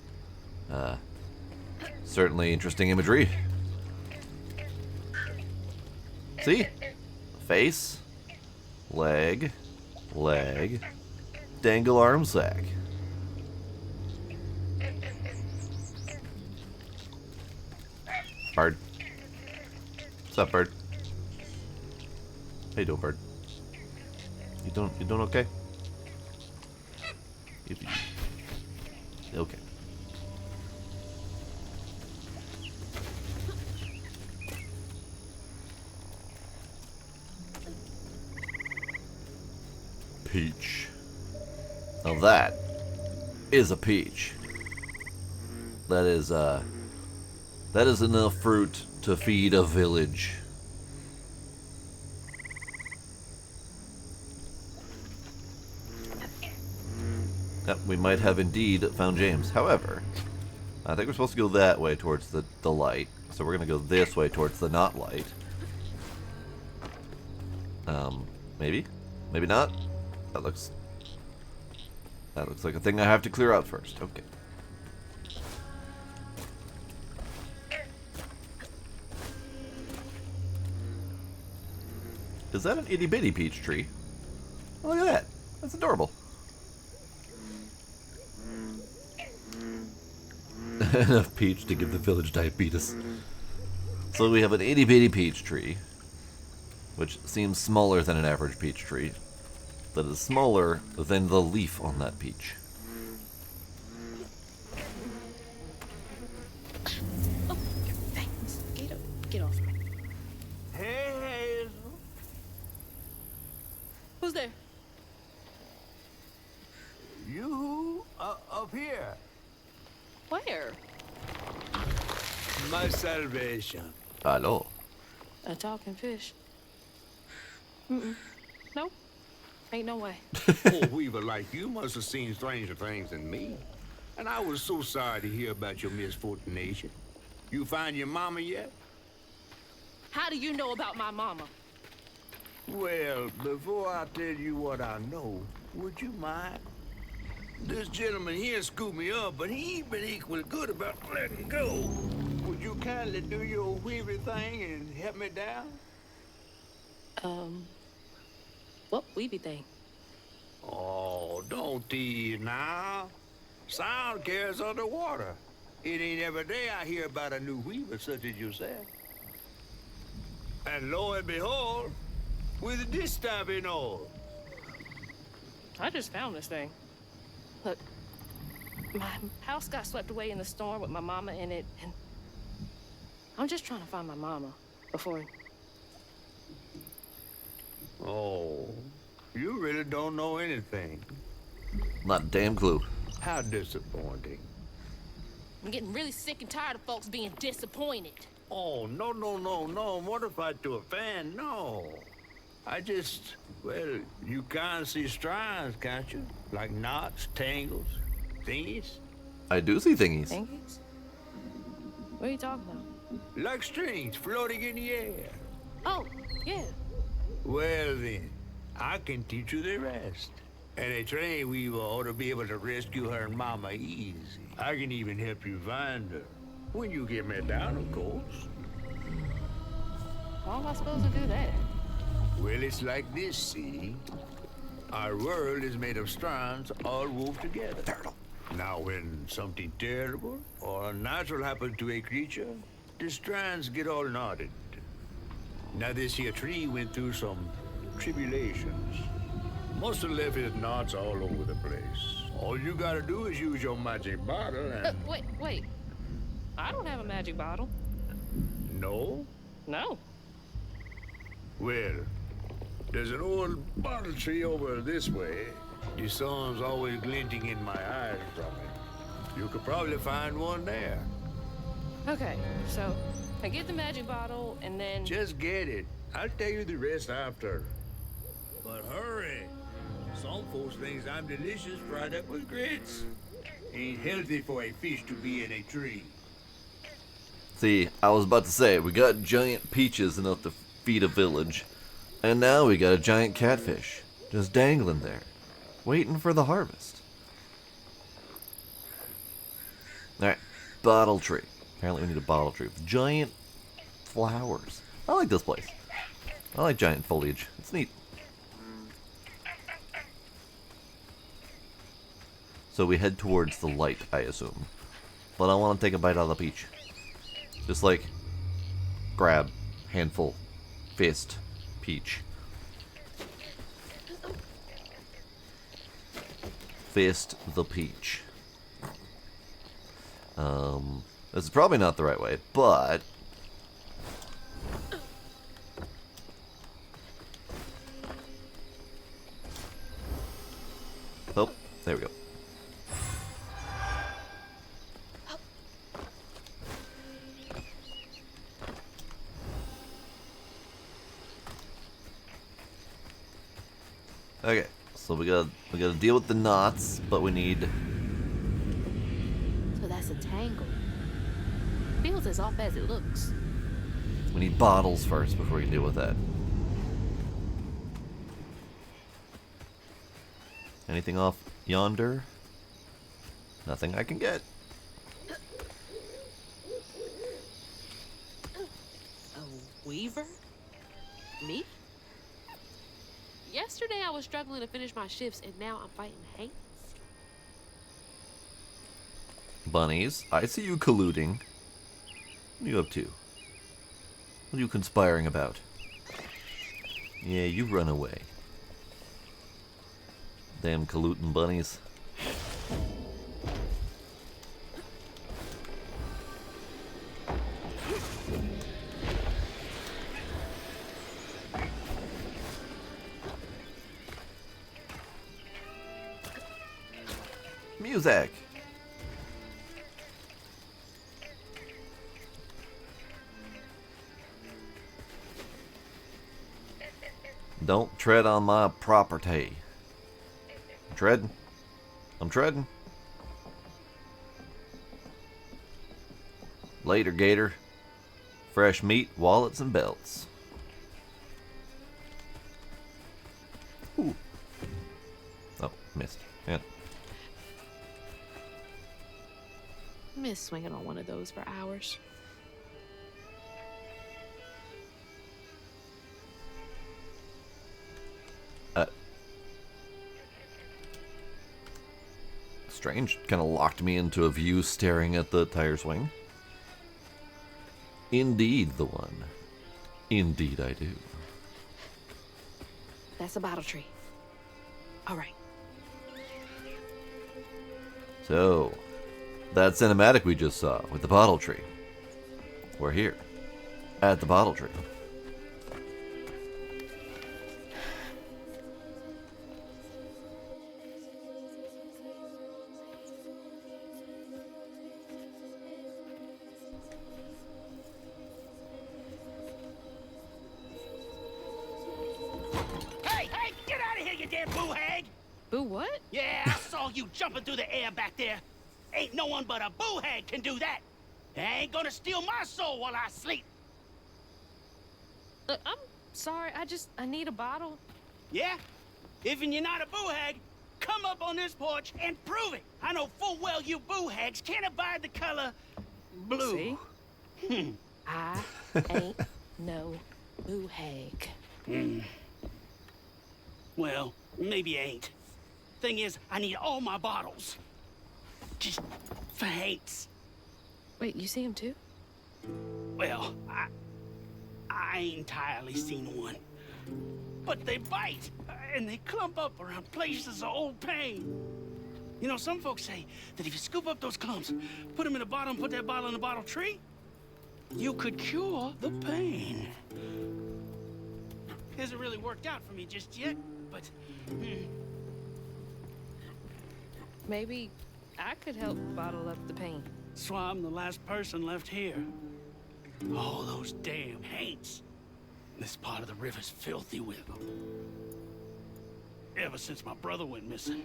A: Certainly interesting imagery. See? Face, leg, dangle arm sack. Bird. What's up, bird? How you doing, bird? You doing okay? Okay. peach. Now that is a peach. That is enough fruit to feed a village. Yep, we might have indeed found James. However, I think we're supposed to go that way towards the light. So we're going to go this way towards the not light. Maybe? Maybe not? That looks like a thing I have to clear out first. Okay. Is that an itty bitty peach tree? Oh, look at that. That's adorable. Enough peach to give the village diabetes. So we have an itty bitty peach tree, which seems smaller than an average peach tree, that is smaller than the leaf on that peach.
J: Oh, thanks. Get off me.
B: Hey, Hazel.
J: Who's there?
B: You up here.
J: Where?
B: My salvation.
A: Hello.
J: A talking fish. Nope. Ain't no way.
B: Poor Weaver like you must have seen stranger things than me. And I was so sorry to hear about your misfortunation. You find your mama yet?
J: How do you know about my mama?
B: Well, before I tell you what I know, would you mind? This gentleman here scooped me up, but he ain't been equally good about letting go. Would you kindly do your Weaver thing and help me down?
J: What weeby thing?
B: Oh, don't tease now. Sound carries underwater. It ain't every day I hear about a new weaver such as yourself. And lo and behold, with this time and all.
J: I just found this thing. Look, my house got swept away in the storm with my mama in it, and I'm just trying to find my mama before...
B: Oh, you really don't know anything.
A: Not a damn clue.
B: How disappointing.
C: I'm getting really sick and tired of folks being disappointed.
B: Oh, no, mortified to a fan, no. I just, well, you can't see strands, can't you? Like knots, tangles, thingies?
A: I do see thingies.
J: Thingies? What are you talking about?
B: Like strings floating in the air.
J: Oh, yeah.
B: Well then, I can teach you the rest. And a train weaver ought to be able to rescue her mama easy. I can even help you find her. When you get me down, of course.
J: How am I supposed to do that?
B: Well, it's like this, see? Our world is made of strands all wove together. Now, when something terrible or unnatural happens to a creature, the strands get all knotted. Now, this here tree went through some tribulations. Must have left his knots all over the place. All you gotta do is use your magic bottle and...
J: Wait. I don't have a magic bottle.
B: No?
J: No.
B: Well, there's an old bottle tree over this way. The sun's always glinting in my eyes from it. You could probably find one there.
J: Okay, so I get the magic bottle and then...
B: Just get it. I'll tell you the rest after. But hurry. Some folks think I'm delicious fried up with grits. Ain't healthy for a fish to be in a tree.
A: See, I was about to say, we got giant peaches enough to feed a village. And now we got a giant catfish. Just dangling there. Waiting for the harvest. Alright, bottle tree. Apparently we need a bottle tree with giant flowers. I like this place. I like giant foliage. It's neat. So we head towards the light, I assume. But I want to take a bite out of the peach. Just like, grab, handful, fist, peach. Fist the peach. This is probably not the right way, but... Oh, there we go. Okay, so we gotta deal with the knots, but we need.
C: So that's a tangle. Feels as off as it looks.
A: We need bottles first before we can deal with that. Anything off yonder? Nothing I can get.
C: A weaver? Me? Yesterday I was struggling to finish my shifts, and now I'm fighting hates.
A: Bunnies, I see you colluding. What are you up to? What are you conspiring about? Yeah, you run away. Damn colluding bunnies. Music! Don't tread on my property. I'm treading. I'm treading. Later, Gator. Fresh meat, wallets, and belts. Ooh. Oh, missed. Yeah.
C: Miss swinging on one of those for hours.
A: Strange. Kind of locked me into a view staring at the tire swing. Indeed the one. Indeed I do.
C: That's a bottle tree. All right.
A: So, that cinematic we just saw with the bottle tree. We're here. At the bottle tree.
M: Hey, get out of here, you damn boo hag!
C: Boo what?
M: Yeah, I saw you jumping through the air back there. Ain't no one but a boo hag can do that. They ain't gonna steal my soul while I sleep.
C: Look, I'm sorry. I need a bottle.
M: Yeah? Even you're not a boo hag, come up on this porch and prove it. I know full well you boo hags can't abide the color blue.
C: See? I ain't no boo hag.
M: Well, maybe ain't. Thing is, I need all my bottles. Just for hates.
C: Wait, you see him too?
M: Well, I ain't entirely seen one. But they bite, and they clump up around places of old pain. You know, some folks say that if you scoop up those clumps, put them in a bottle and put that bottle in a bottle tree, you could cure the pain. Hasn't really worked out for me just yet, but...
C: Maybe I could help bottle up the pain.
M: That's why I'm the last person left here. All those damn haints. This part of the river's filthy with them. Ever since my brother went missing.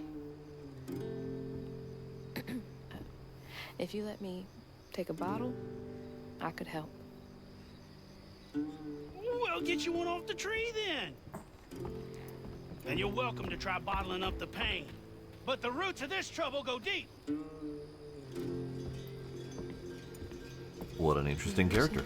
C: If you let me take a bottle, I could help.
M: Well, get you one off the tree then. And you're welcome to try bottling up the pain. But the roots of this trouble go deep.
A: What an interesting character.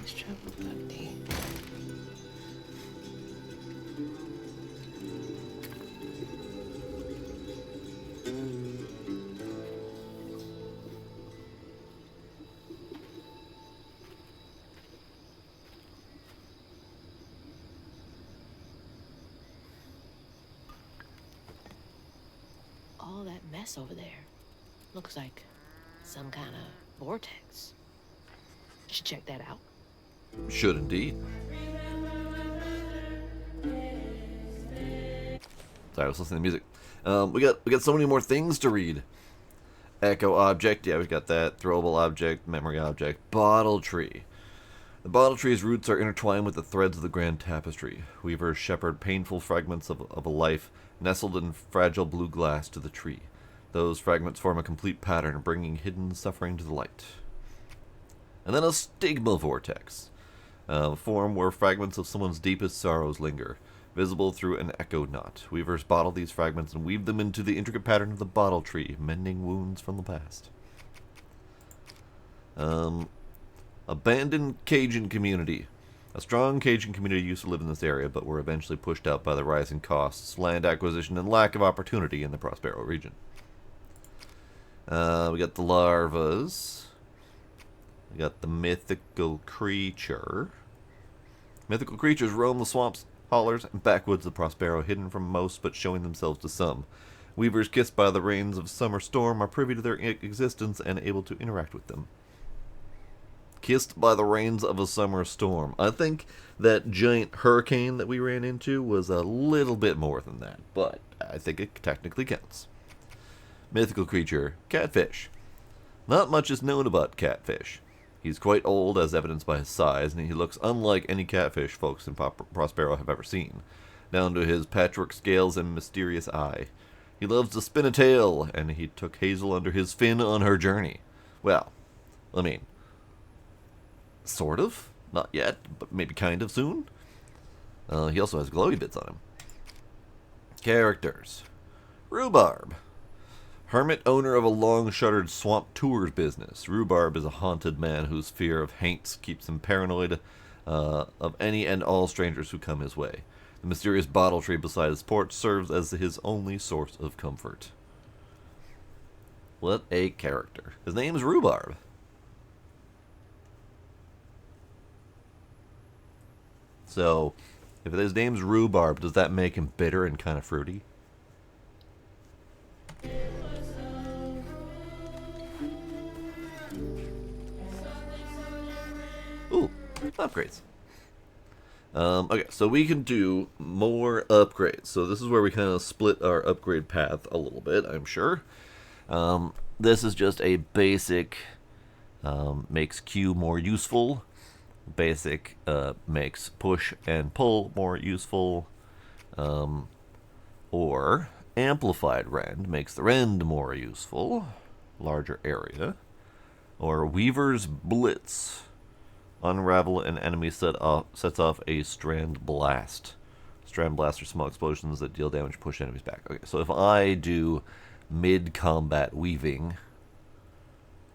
C: All that mess over there looks like some kind of vortex. Should check that out.
A: Should indeed. Sorry, I was listening to music. We got so many more things to read. Echo object, yeah, we've got that. Throwable object, memory object, bottle tree. The bottle tree's roots are intertwined with the threads of the grand tapestry. Weavers shepherd painful fragments of a life nestled in fragile blue glass to the tree. Those fragments form a complete pattern, bringing hidden suffering to the light. And then a stigma vortex. Form where fragments of someone's deepest sorrows linger, visible through an echo knot. Weavers bottle these fragments and weave them into the intricate pattern of the bottle tree, mending wounds from the past. Abandoned Cajun community. A strong Cajun community used to live in this area, but were eventually pushed out by the rising costs, land acquisition, and lack of opportunity in the Prospero region. We got the larvas. We got the mythical creature. Mythical creatures roam the swamps, hollers, and backwoods of Prospero, hidden from most but showing themselves to some. Weavers kissed by the rains of summer storm are privy to their existence and able to interact with them. Kissed by the rains of a summer storm. I think that giant hurricane that we ran into was a little bit more than that, but I think it technically counts. Mythical creature, catfish. Not much is known about catfish. He's quite old, as evidenced by his size, and he looks unlike any catfish folks in Prospero have ever seen, down to his patchwork scales and mysterious eye. He loves to spin a tale, and he took Hazel under his fin on her journey. Well, I mean, sort of. Not yet, but maybe kind of soon. He also has glowy bits on him. Characters. Rhubarb. Hermit, owner of a long-shuttered swamp tours business. Rhubarb is a haunted man whose fear of haints keeps him paranoid of any and all strangers who come his way. The mysterious bottle tree beside his porch serves as his only source of comfort. What a character. His name is Rhubarb. So, if his name's Rhubarb, does that make him bitter and kind of fruity? Ooh, upgrades. Okay, so we can do more upgrades. So this is where we kind of split our upgrade path a little bit, I'm sure. This is just a basic, makes Q more useful. Basic makes push and pull more useful. Or amplified rend makes the rend more useful. Larger area. Or Weaver's Blitz. Unravel an enemy sets off a Strand Blast. Strand Blasts are small explosions that deal damage, push enemies back. Okay, so if I do mid-combat weaving,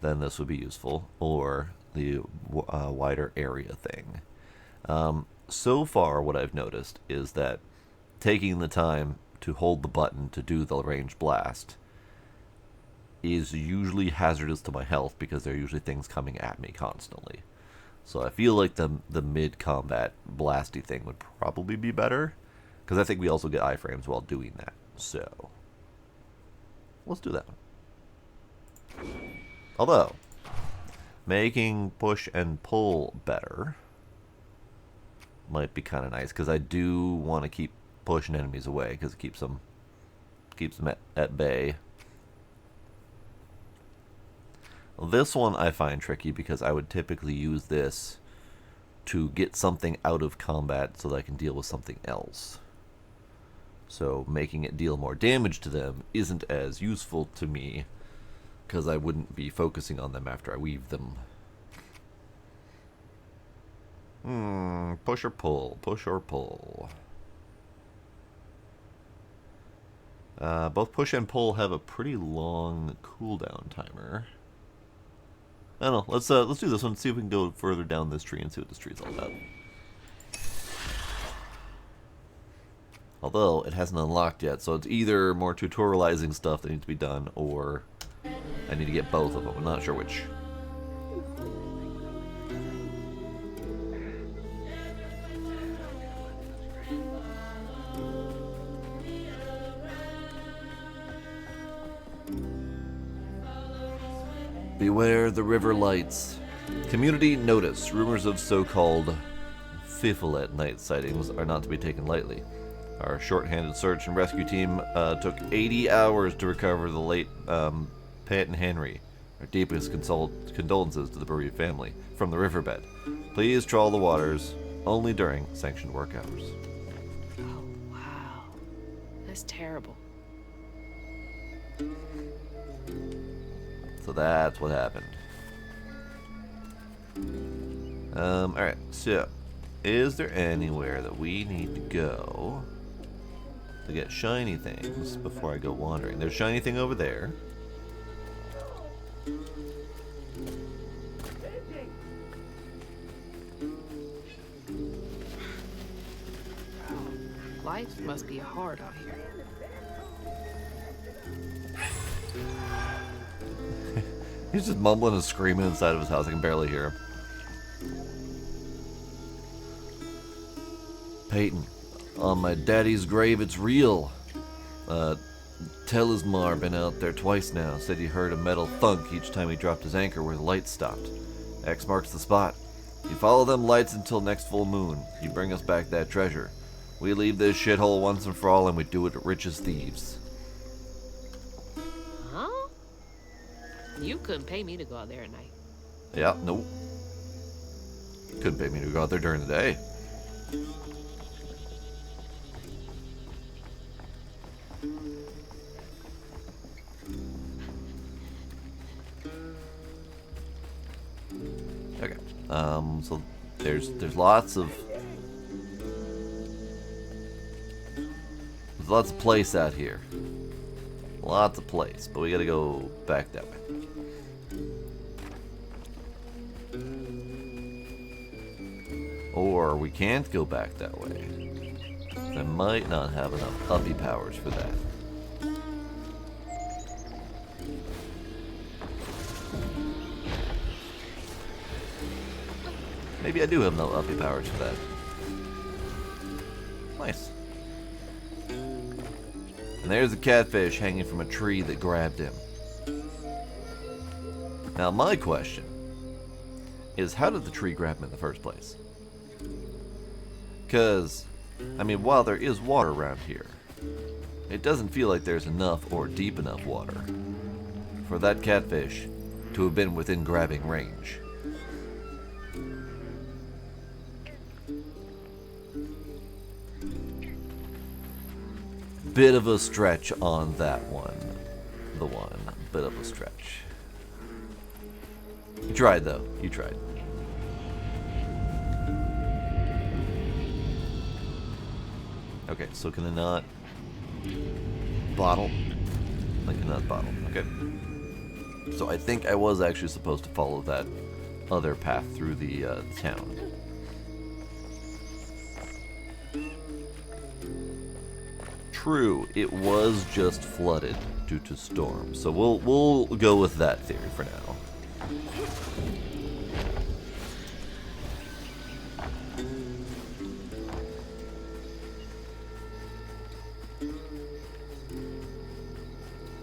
A: then this would be useful. Or the wider area thing. So far, what I've noticed is that taking the time to hold the button to do the ranged blast is usually hazardous to my health because there are usually things coming at me constantly. So I feel like the mid-combat blasty thing would probably be better, because I think we also get iframes while doing that. So let's do that one. Although, making push and pull better might be kind of nice, because I do want to keep pushing enemies away, because it keeps them at bay. This one I find tricky because I would typically use this to get something out of combat so that I can deal with something else. So making it deal more damage to them isn't as useful to me because I wouldn't be focusing on them after I weave them. Push or pull? Push or pull? Both push and pull have a pretty long cooldown timer. I don't know. Let's do this one. See if we can go further down this tree and see what this tree is all about. Although it hasn't unlocked yet, so it's either more tutorializing stuff that needs to be done, or I need to get both of them. I'm not sure which. Beware the river lights. Community notice. Rumors of so-called Fiffle at night sightings are not to be taken lightly. Our short-handed search and rescue team took 80 hours to recover the late Peyton Henry. Our deepest condolences to the bereaved family from the riverbed. Please trawl the waters only during sanctioned work hours.
J: Oh, wow. That's terrible.
A: So that's what happened. Alright, so is there anywhere that we need to go to get shiny things before I go wandering? There's shiny thing over there.
J: Life must be hard out here.
A: He's just mumbling and screaming inside of his house. I can barely hear him. Peyton, on my daddy's grave, it's real. Telesmar been out there twice now. Said he heard a metal thunk each time he dropped his anchor where the lights stopped. X marks the spot. You follow them lights until next full moon. You bring us back that treasure. We leave this shithole once and for all, and we do it rich as thieves.
C: Huh? You couldn't pay me to go out there at night.
A: Yeah, nope. Couldn't pay me to go out there during the day. Okay. So there's lots of place out here. Lots of place, but we gotta go back that way. Or we can't go back that way. I might not have enough uppy powers for that. Maybe I do have no uppy powers for that. Nice. And there's a catfish hanging from a tree that grabbed him. Now my question is, how did the tree grab him in the first place? Because, I mean, while there is water around here, it doesn't feel like there's enough or deep enough water for that catfish to have been within grabbing range. Bit of a stretch on that one. Bit of a stretch. You tried, though. You tried. Okay, so can I not bottle? I cannot bottle. Okay. So I think I was actually supposed to follow that other path through the town. True, it was just flooded due to storm. So we'll go with that theory for now.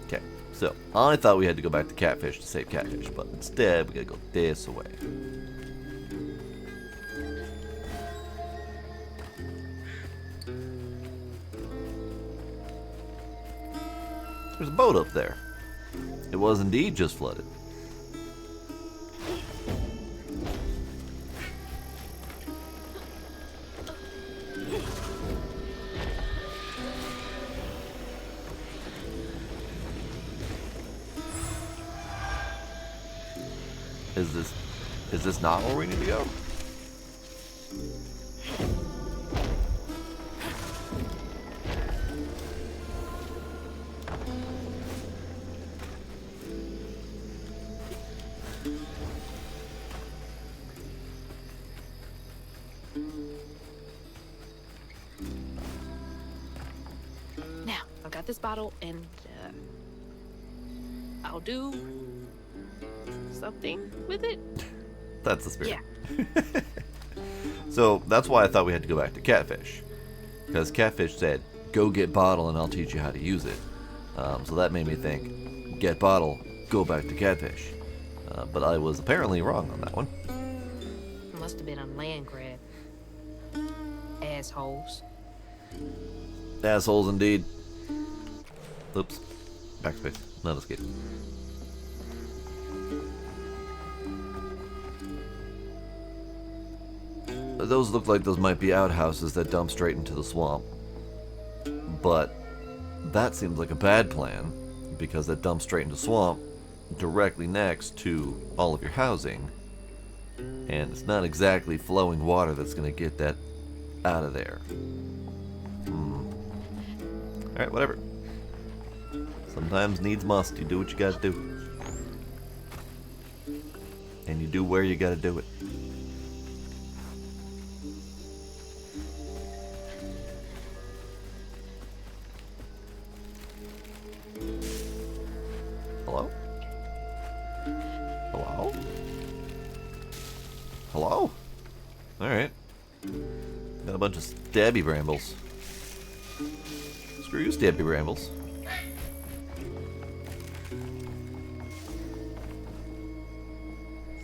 A: Okay, so I thought we had to go back to Catfish to save Catfish, but instead we gotta go this way. There's a boat up there. It was indeed just flooded. Is this not where we need to go?
C: Now, I've got this bottle, and I'll do something with it.
A: That's the spirit.
C: Yeah.
A: So that's why I thought we had to go back to Catfish, because Catfish said, "Go get bottle, and I'll teach you how to use it." So that made me think, get bottle, go back to Catfish. But I was apparently wrong on that one.
C: Must have been a land grab. Assholes.
A: Assholes indeed. Oops. Backspace. Not escape. Those look like those might be outhouses that dump straight into the swamp. But that seems like a bad plan, because that dumps straight into swamp directly next to all of your housing. And it's not exactly flowing water that's going to get that out of there. Alright, whatever. Sometimes needs must. You do what you gotta do. And you do where you gotta do it. Hello? Hello? Hello? Alright. Got a bunch of stabby brambles. Screw you, stabby brambles.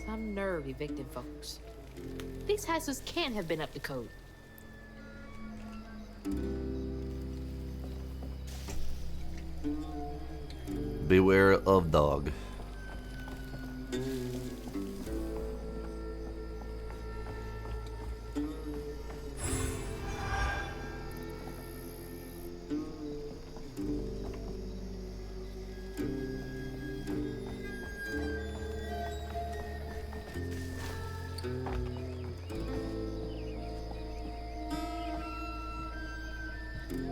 C: Some nerve evicting folks. These houses can't have been up to code.
A: Beware of dog.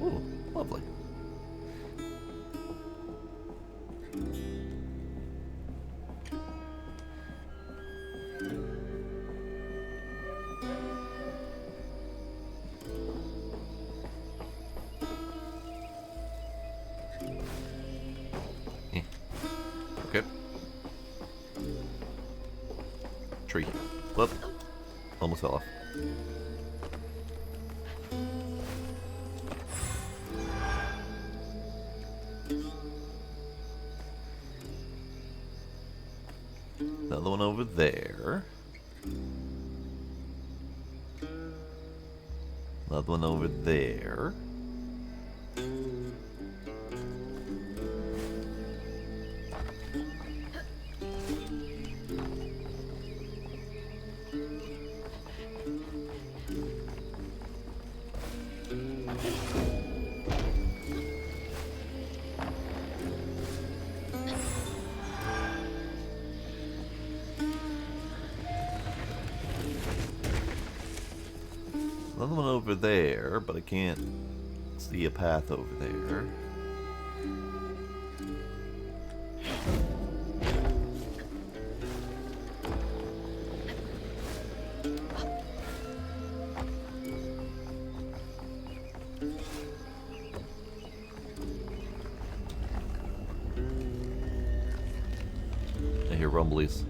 A: Ooh, lovely. Okay. Tree. Whoop. Almost fell off. Another one over there. Another one over there. Another one over there, but I can't see a path over there. I hear rumblies.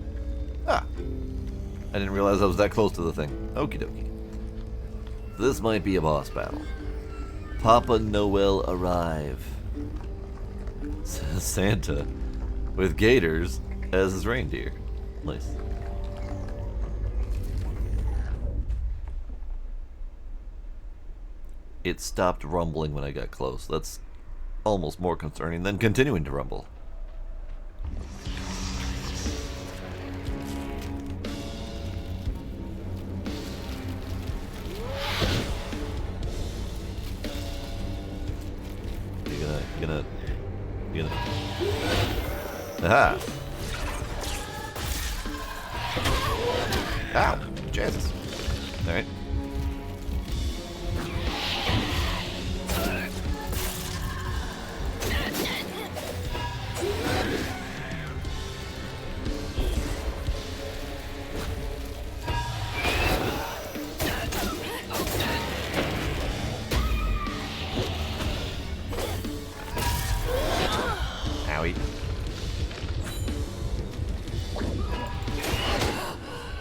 A: Ah! I didn't realize I was that close to the thing. Okie dokie. This might be a boss battle. Papa Noel arrive. Santa with gators as his reindeer. Nice. It stopped rumbling when I got close. That's almost more concerning than continuing to rumble. You gonna. Aha! Ow! Jesus! Alright.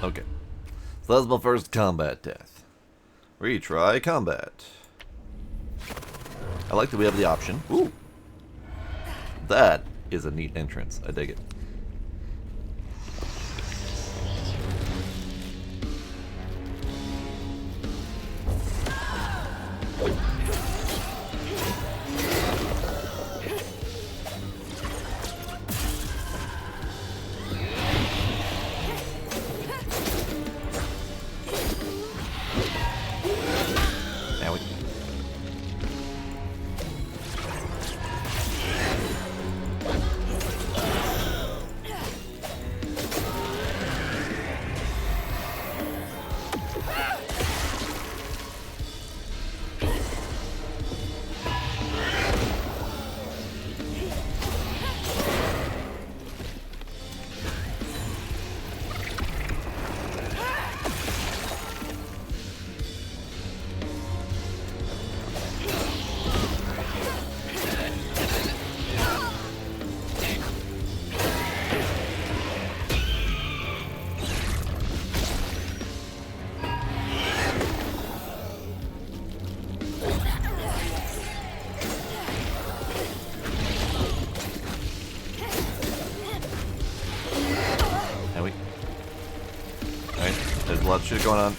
A: Okay. So that's my first combat death. Retry combat. I like that we have the option. Ooh. That is a neat entrance. I dig it. a lot of shit going on.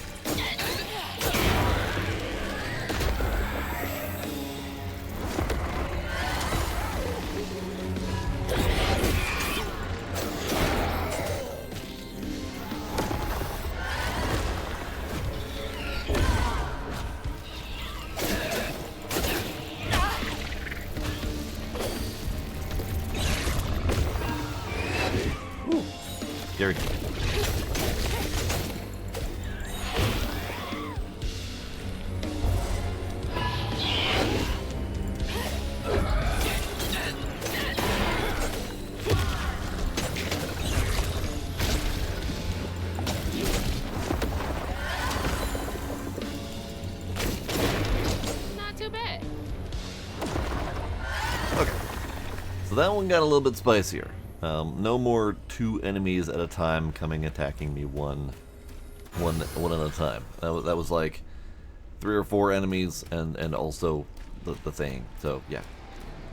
A: Scary.
C: Not too bad.
A: Okay. So that one got a little bit spicier. No more 2 enemies at a time coming attacking me one at a time. That was like 3 or 4 enemies and also the thing. So yeah,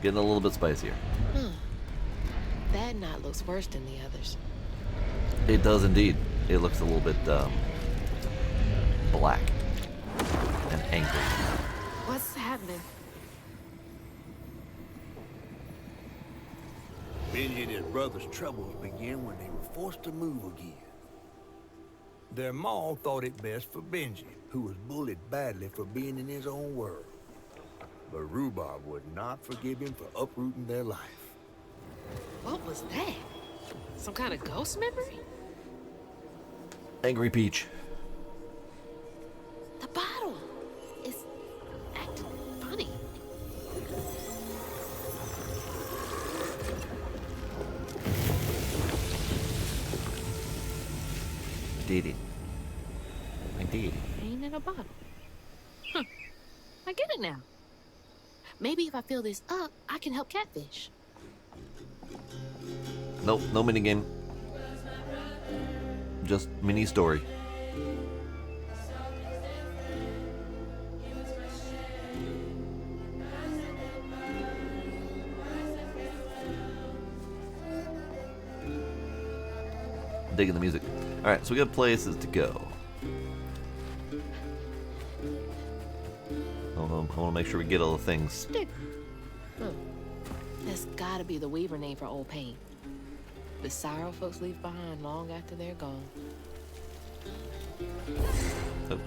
A: getting a little bit spicier.
C: That knot looks worse than the others.
A: It does indeed. It looks a little bit black and angry.
C: What's happening?
B: Benji and his brother's troubles began when they were forced to move again. Their maw thought it best for Benji, who was bullied badly for being in his own world. But Rhubarb would not forgive him for uprooting their life.
C: What was that? Some kind of ghost memory?
A: Angry Peach.
C: The bottle is acting funny.
A: Did it. I did.
C: Ain't in a bottle. Huh. I get it now. Maybe if I fill this up, I can help catfish.
A: Nope, no minigame. Just mini story. Digging the music. Alright, so we got places to go. I want to make sure we get all the things.
C: Stick. That's gotta be the Weaver name for old pain. The sorrow folks leave behind long after they're gone.
A: Oh.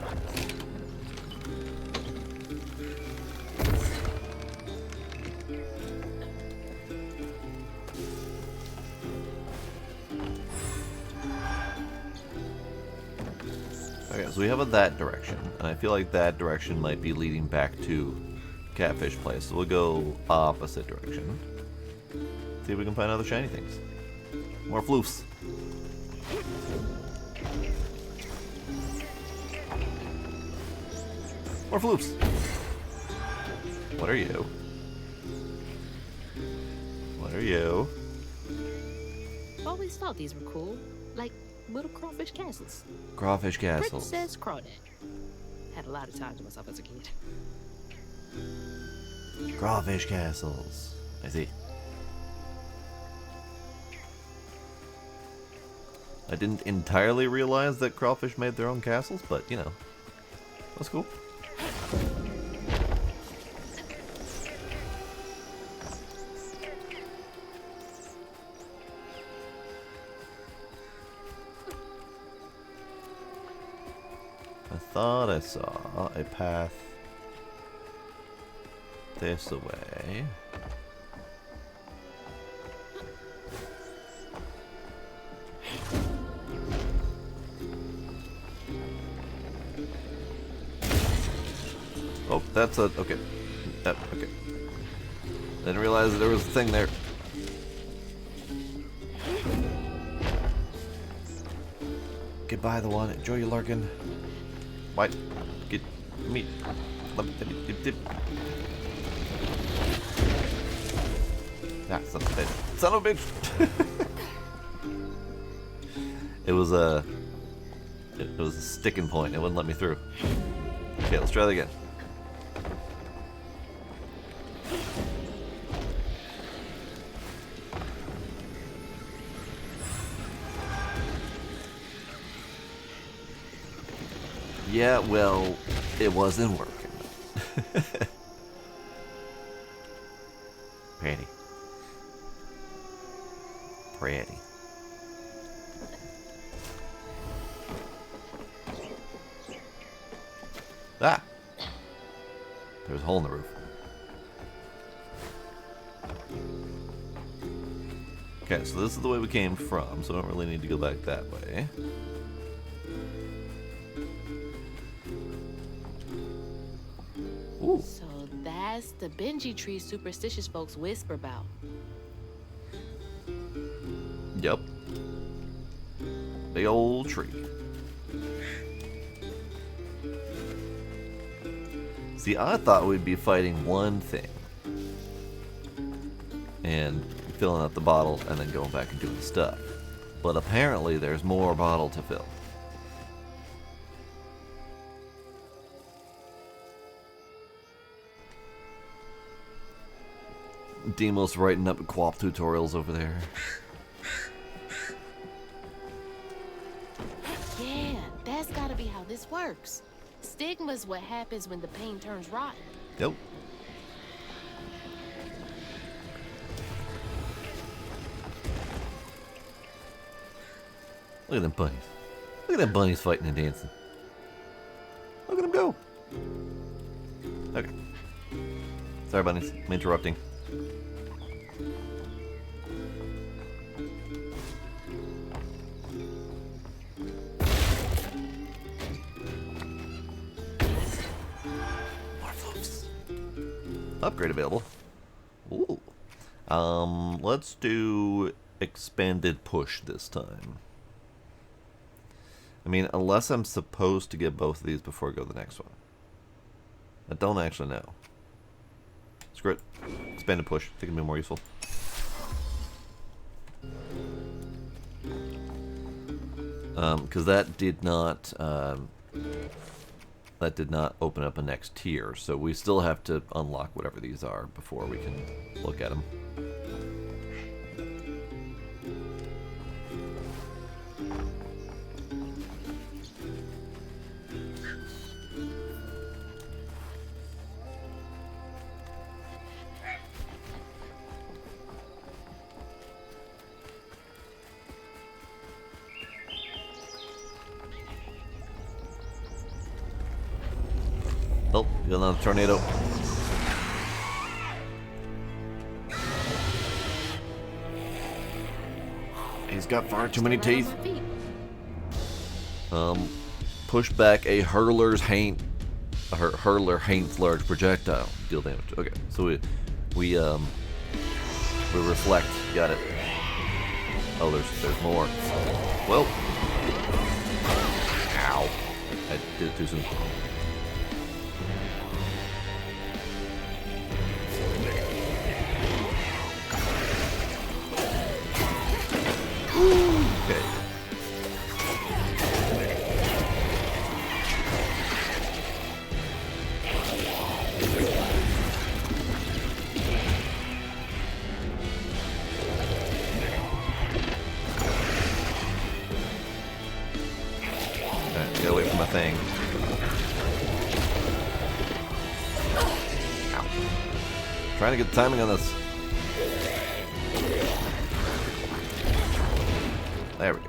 A: Okay, so we have that direction, and I feel like that direction might be leading back to Catfish Place. So we'll go opposite direction. See if we can find other shiny things. More floofs. More floofs. What are you? What are you?
C: Always thought these were cool. Like little crawfish castles.
A: Crawfish castles.
C: Princess Crawdad. Had a lot of time to myself as a kid.
A: Crawfish castles. I see. I didn't entirely realize that crawfish made their own castles, but you know, that's cool. I thought I saw a path this way. Oh, that's a... okay. Okay. Didn't realize there was a thing there. Goodbye, the one. Enjoy your larkin. What? Get me. That son of a bitch. Son of a bitch! It was a sticking point. It wouldn't let me through. Okay, let's try that again. Yeah, well, it wasn't working. Pretty. Pretty. Ah! There's a hole in the roof. Okay, so this is the way we came from, so I don't really need to go back that way. Ooh.
C: So that's the Benji tree superstitious folks whisper about.
A: Yep. Big old tree. See, I thought we'd be fighting one thing. And filling up the bottle and then going back and doing stuff. But apparently there's more bottle to fill. Demo's writing up co-op tutorials over there.
C: Yeah, that's gotta be how this works. Stigma's what happens when the pain turns rotten.
A: Yep. Look at them bunnies. Look at them bunnies fighting and dancing. Look at them go. Okay. Sorry, bunnies. I'm interrupting. Upgrade available. Ooh. Let's do expanded push this time. I mean, unless I'm supposed to get both of these before I go to the next one. I don't actually know. Screw it. Expanded push. I think it'd be more useful. Because that did not open up a next tier, so we still have to unlock whatever these are before we can look at them. Oh, got another tornado. He's got far too many teeth. Push back a hurler haints large projectile. Deal damage. Okay, so we reflect. Got it. Oh, there's more. Well, ow! I did it too soon. Okay. Alright, get away from my thing. Ow. Trying to get the timing on this. There we go.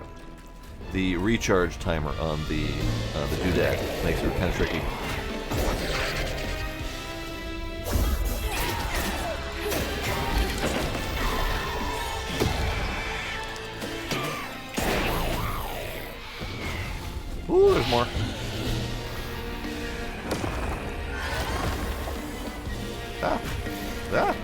A: The recharge timer on the doodad makes it kind of tricky. Ooh, there's more. Ah. Ah.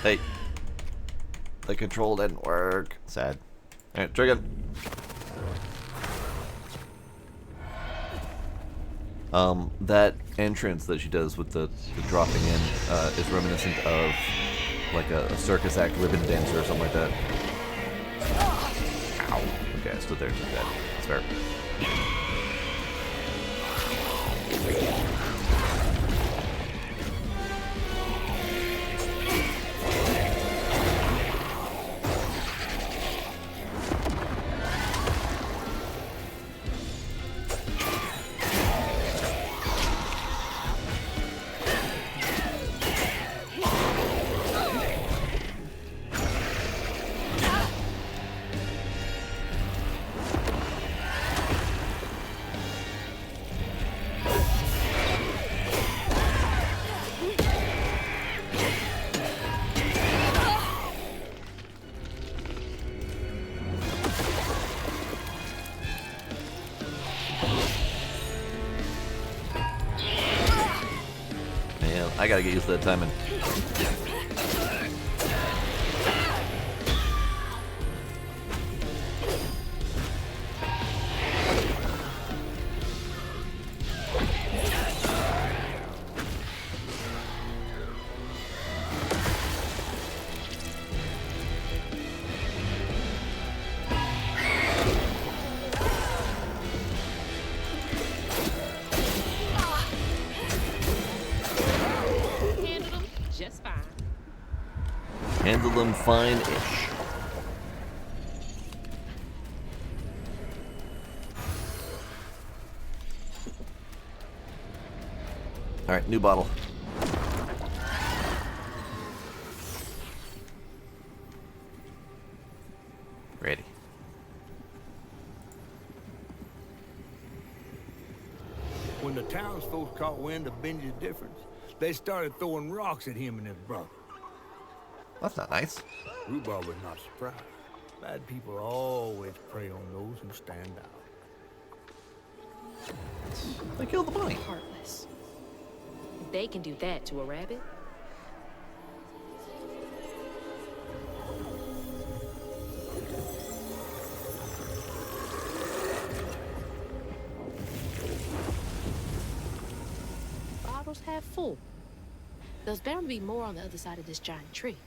A: Hey. The control didn't work. Sad. Alright, trigger. That entrance that she does with the dropping in is reminiscent of like a circus act ribbon dancer or something like that. Ow. Okay, I stood there and took that. It's fair. Man, I gotta get used to that timing.
C: Handled them just fine.
A: Handle them fine-ish. Alright, new bottle. Ready.
B: When the townsfolk caught wind of Benji's difference, they started throwing rocks at him and his brother.
A: That's not nice.
B: Rhubarb was not surprised. Bad people always prey on those who stand out.
A: They killed the bunny.
C: Heartless. If they can do that to a rabbit. Bottles half full. There's bound to be more on the other side of this giant tree.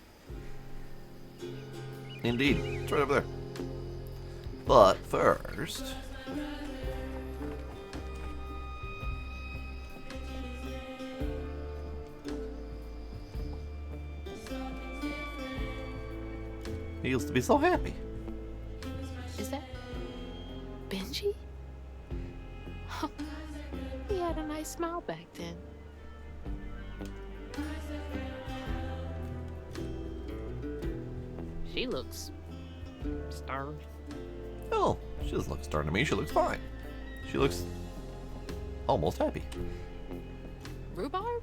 A: Indeed. It's right over there. But first... he used to be so happy.
C: Is that Benji? He had a nice smile back then. She looks stern.
A: Oh, she doesn't look stern to me. She looks fine. She looks almost happy.
C: Rhubarb?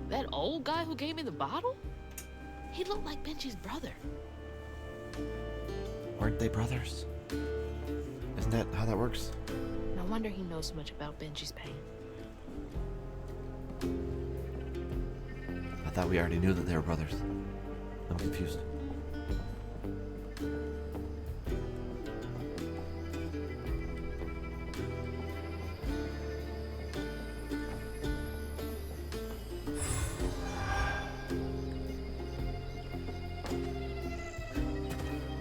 C: That old guy who gave me the bottle? He looked like Benji's brother.
A: Weren't they brothers? Isn't that how that works?
C: No wonder he knows so much about Benji's pain.
A: I thought we already knew that they were brothers. I'm confused.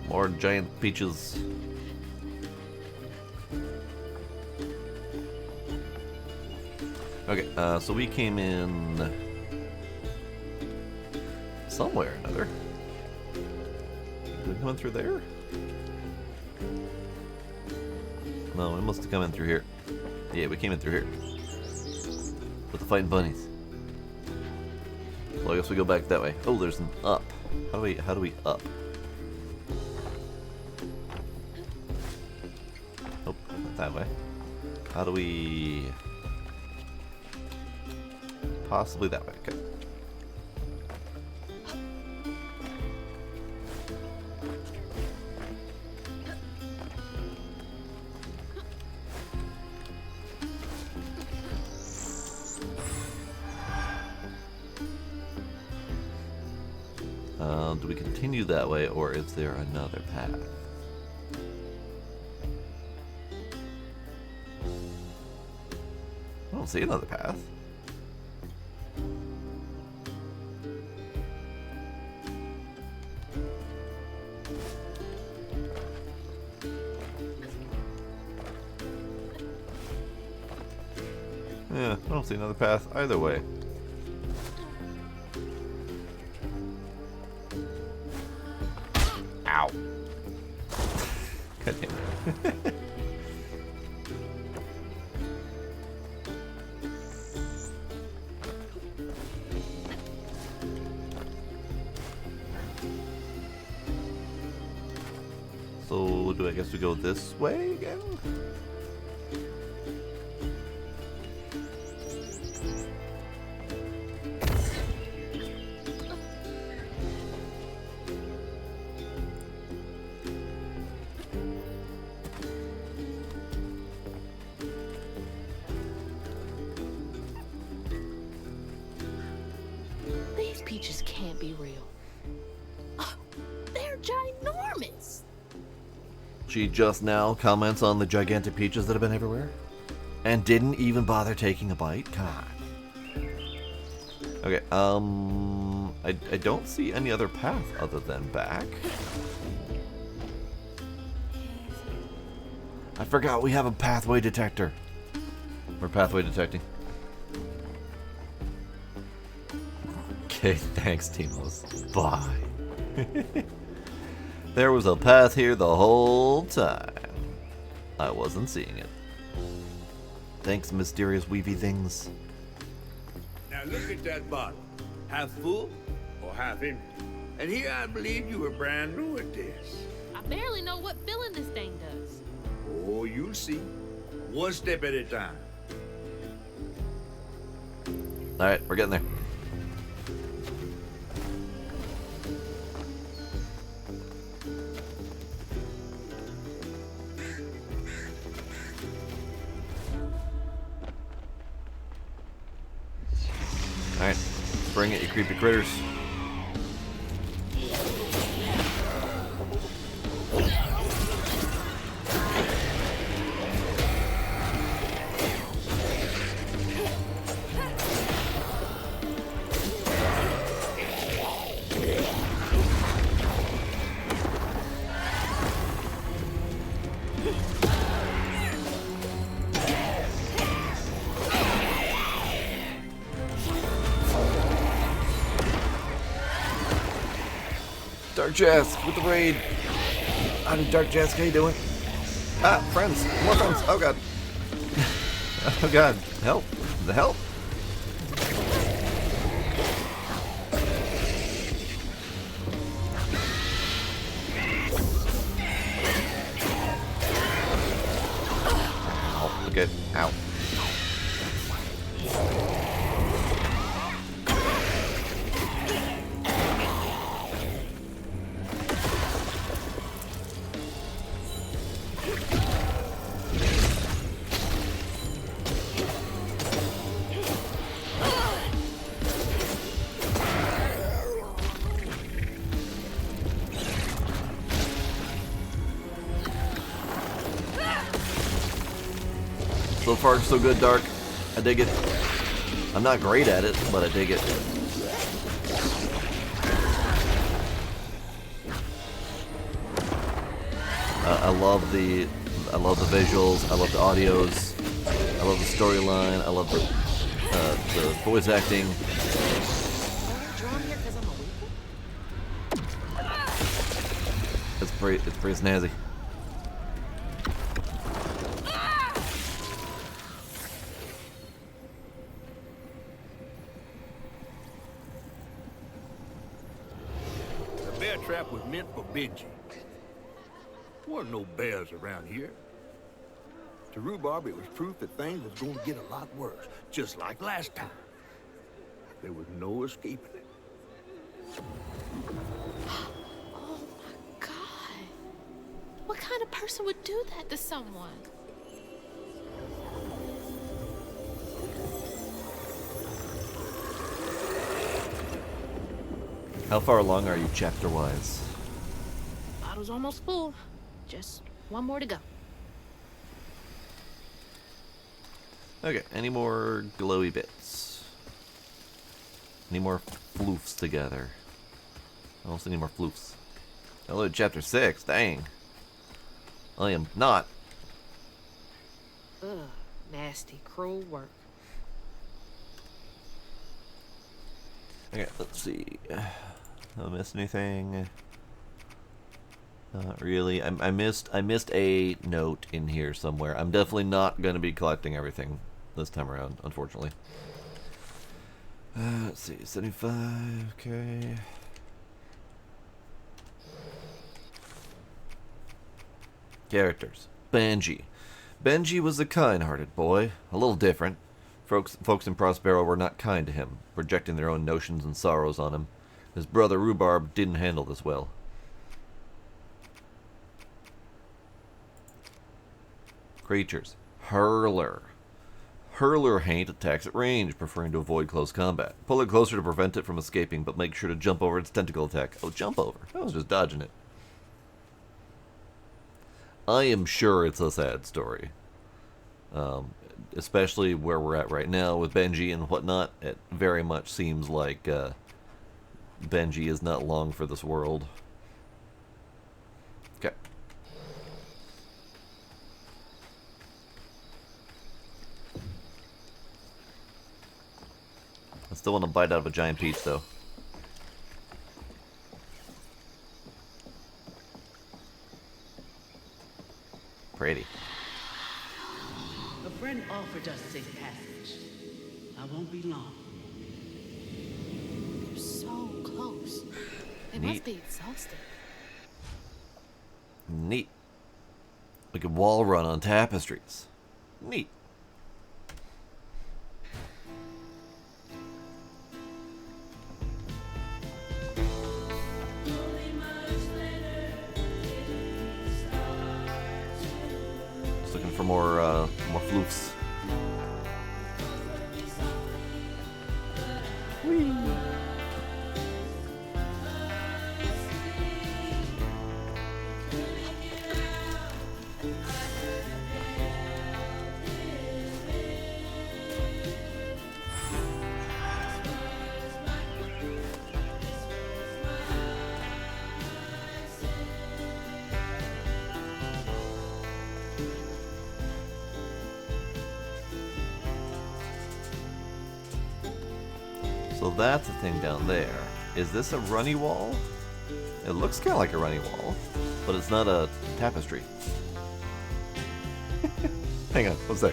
A: More giant peaches. Okay, so we came in somewhere or another. Did we come in through there? No, we must have come in through here. Yeah, we came in through here. With the fighting bunnies. Well, I guess we go back that way. Oh, there's an up. How do we up? Nope, not that way. How do we... possibly that way, okay. Do we continue that way, or is there another path? I don't see another path. don't see another path either way. Ow. God damn it. So, do I guess we go this way again?
C: These peaches can't be real. Oh, they're ginormous.
A: She just now comments on the gigantic peaches that have been everywhere. And didn't even bother taking a bite? God. Okay, I don't see any other path other than back. I forgot we have a pathway detector. We're pathway detecting. Okay, thanks, Timos. Bye. There was a path here the whole time. I wasn't seeing it. Thanks, mysterious weavy things.
B: Now look at that bottle. Half full or half empty. And here I believe you were brand new at this.
C: I barely know what filling this thing does.
B: Oh, you'll see. One step at a time.
A: Alright, we're getting there. Alright, bring it, you creepy critters. Dark Jazz with the raid. Howdy, Dark Jazz, how you doing? Ah, friends, more friends. Oh god. Oh god, help. The help. Ow, okay, ow. So far, so good, Dark. I dig it. I'm not great at it, but I dig it. I love the visuals. I love the audios. I love the storyline. I love the voice acting. It's pretty snazzy.
B: Trap was meant for Benji. There weren't no bears around here. To Rhubarb, it was proof that things was going to get a lot worse, just like last time. There was no escaping it.
C: Oh my god. What kind of person would do that to someone?
A: How far along are you chapter-wise?
C: Bottle's almost full. Just one more to go.
A: Okay, any more glowy bits? Any more floofs together? I don't see any more floofs. Hello, chapter 6, dang. I am not.
C: Ugh, nasty, cruel work.
A: Okay, let's see. Did I miss anything? Not really. I missed a note in here somewhere. I'm definitely not going to be collecting everything this time around, unfortunately. Let's see, 75. Okay. Characters. Benji. Benji was a kind-hearted boy, a little different. Folks in Prospero were not kind to him, projecting their own notions and sorrows on him. His brother Rhubarb didn't handle this well. Creatures. Hurler. Hurler Haint attacks at range, preferring to avoid close combat. Pull it closer to prevent it from escaping, but make sure to jump over its tentacle attack. Oh, jump over. I was just dodging it. I am sure it's a sad story. Especially where we're at right now with Benji and whatnot. It very much seems like Benji is not long for this world. Okay. I still want to bite out of a giant peach, though. Pretty.
L: A friend offered us safe passage. I won't be long.
C: They're so close. They must be exhausted.
A: Neat. We could wall run on tapestries. Neat. Just looking for more floofs. Whee! So that's the thing down there. Is this a runny wall? It looks kind of like a runny wall, but it's not a tapestry. Hang on, what's there?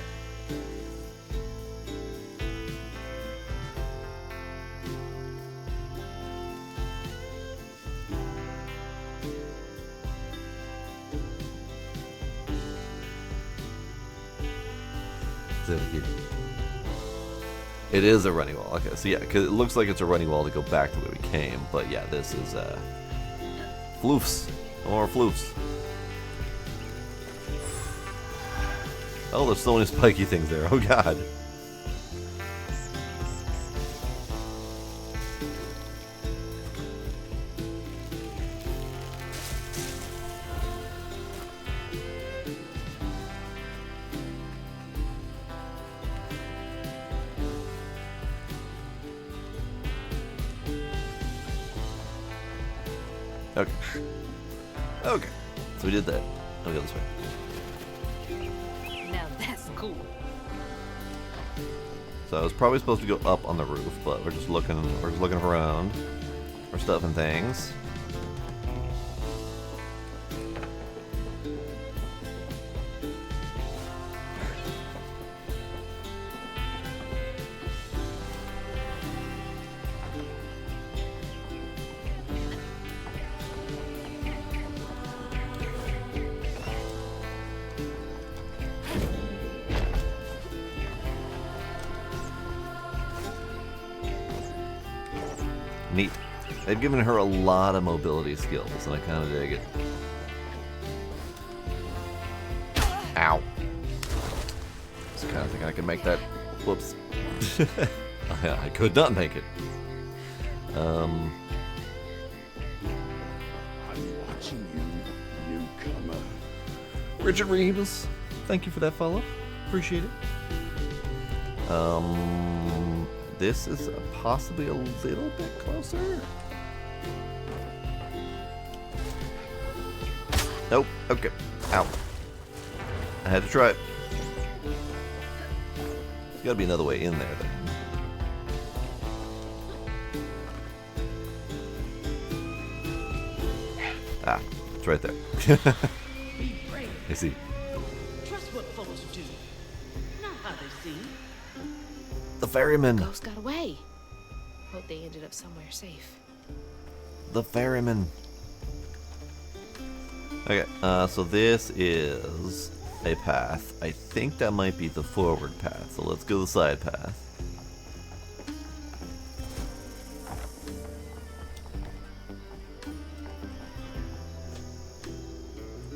A: It is a running wall. Okay, so yeah, because it looks like it's a running wall to go back the way we came. But yeah, this is floofs. More floofs. Oh, there's so many spiky things there. Oh god. Okay. Okay. So we did that. Now we go this way.
C: Now that's cool.
A: So I was probably supposed to go up on the roof, but we're just looking around for stuff and things. Neat. They've given her a lot of mobility skills, and I kind of dig it. Ow. Just kind of think I can make that. Whoops. I could not make it.
E: I'm watching you, newcomer.
A: Richard Reeves, thank you for that follow. Appreciate it. This is possibly a little bit closer. Nope. Okay. Ow. I had to try it. There's got to be another way in there, then. Ah, it's right there.
L: Be brave.
A: I see.
L: Trust what folks do, not how they seem.
A: The ferryman.
C: Ghost got away. Hope they ended up somewhere safe.
A: The ferryman. Okay, so this is a path. I think that might be the forward path, so let's go the side path.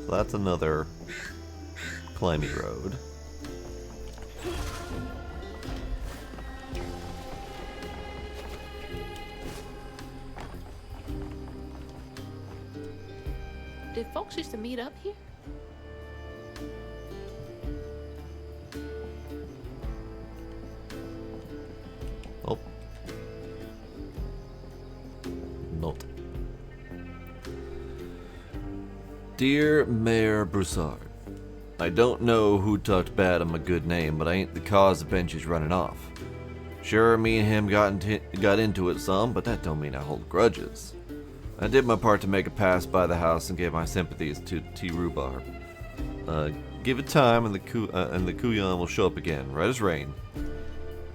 A: So that's another climby road.
C: Did folks used to meet up here?
A: Oh. Note. Dear Mayor Broussard, I don't know who talked bad on my good name, but I ain't the cause the bench is running off. Sure, me and him got into it some, but that don't mean I hold grudges. I did my part to make a pass by the house and gave my sympathies to T. Rhubarb. Give it time and the Kuyon will show up again, right as rain.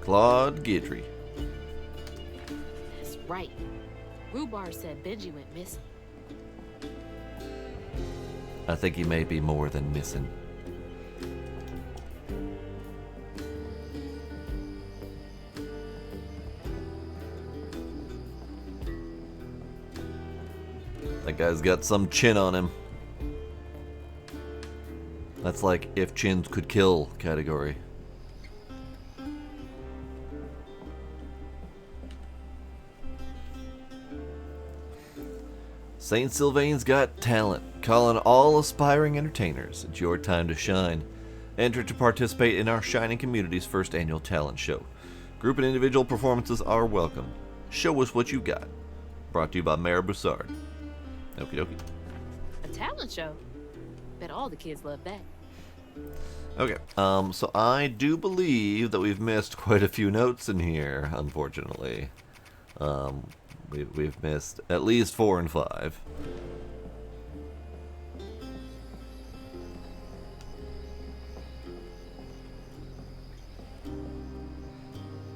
A: Claude Guidry.
C: That's right. Rhubarb said Benji went missing.
A: I think he may be more than missing. That guy's got some chin on him. That's like if chins could kill category. St. Sylvain's got talent. Calling all aspiring entertainers. It's your time to shine. Enter to participate in our Shining Community's first annual talent show. Group and individual performances are welcome. Show us what you got. Brought to you by Mayor Broussard. Okie dokie.
C: A talent show. Bet all the kids love that.
A: Okay, so I do believe that we've missed quite a few notes in here, unfortunately. We've missed at least 4 and 5.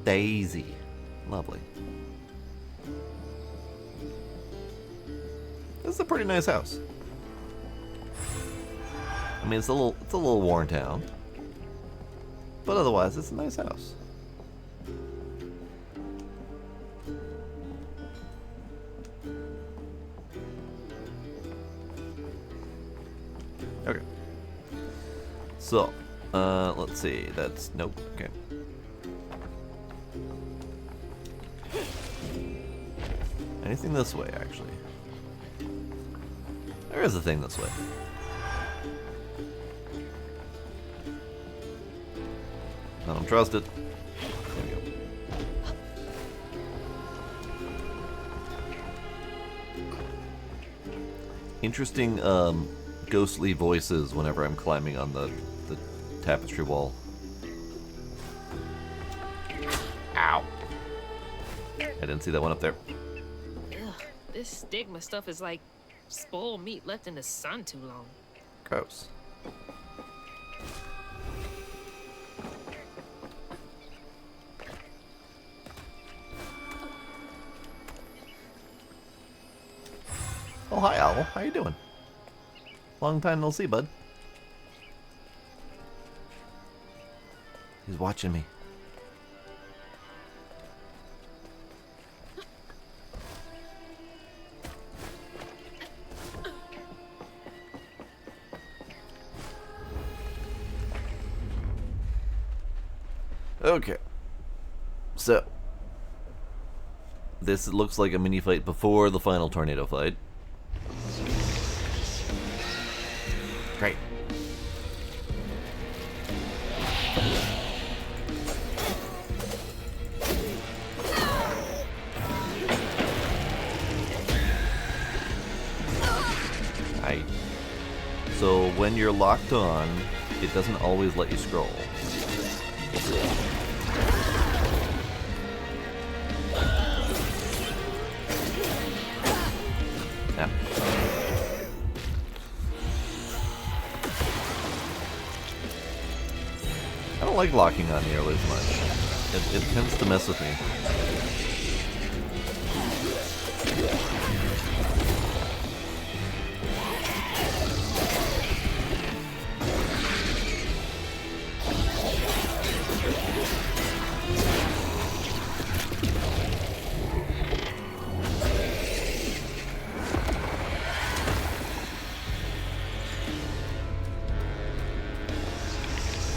A: Daisy. Lovely. This is a pretty nice house. I mean, it's a little worn down, but otherwise, it's a nice house. Okay. So, let's see. That's nope. Okay. Anything this way, actually? There is a thing this way. I don't trust it. There we go. Interesting, ghostly voices whenever I'm climbing on the tapestry wall. Ow! I didn't see that one up there.
C: Ugh, this stigma stuff is like spoiled meat left in the sun too long.
A: Gross. Oh, hi, Owl. How you doing? Long time no see, bud. He's watching me. Okay. So, this looks like a mini fight before the final tornado fight. Great. Right. So when you're locked on, it doesn't always let you scroll. Yeah. don't like locking on nearly as much. It tends to mess with me.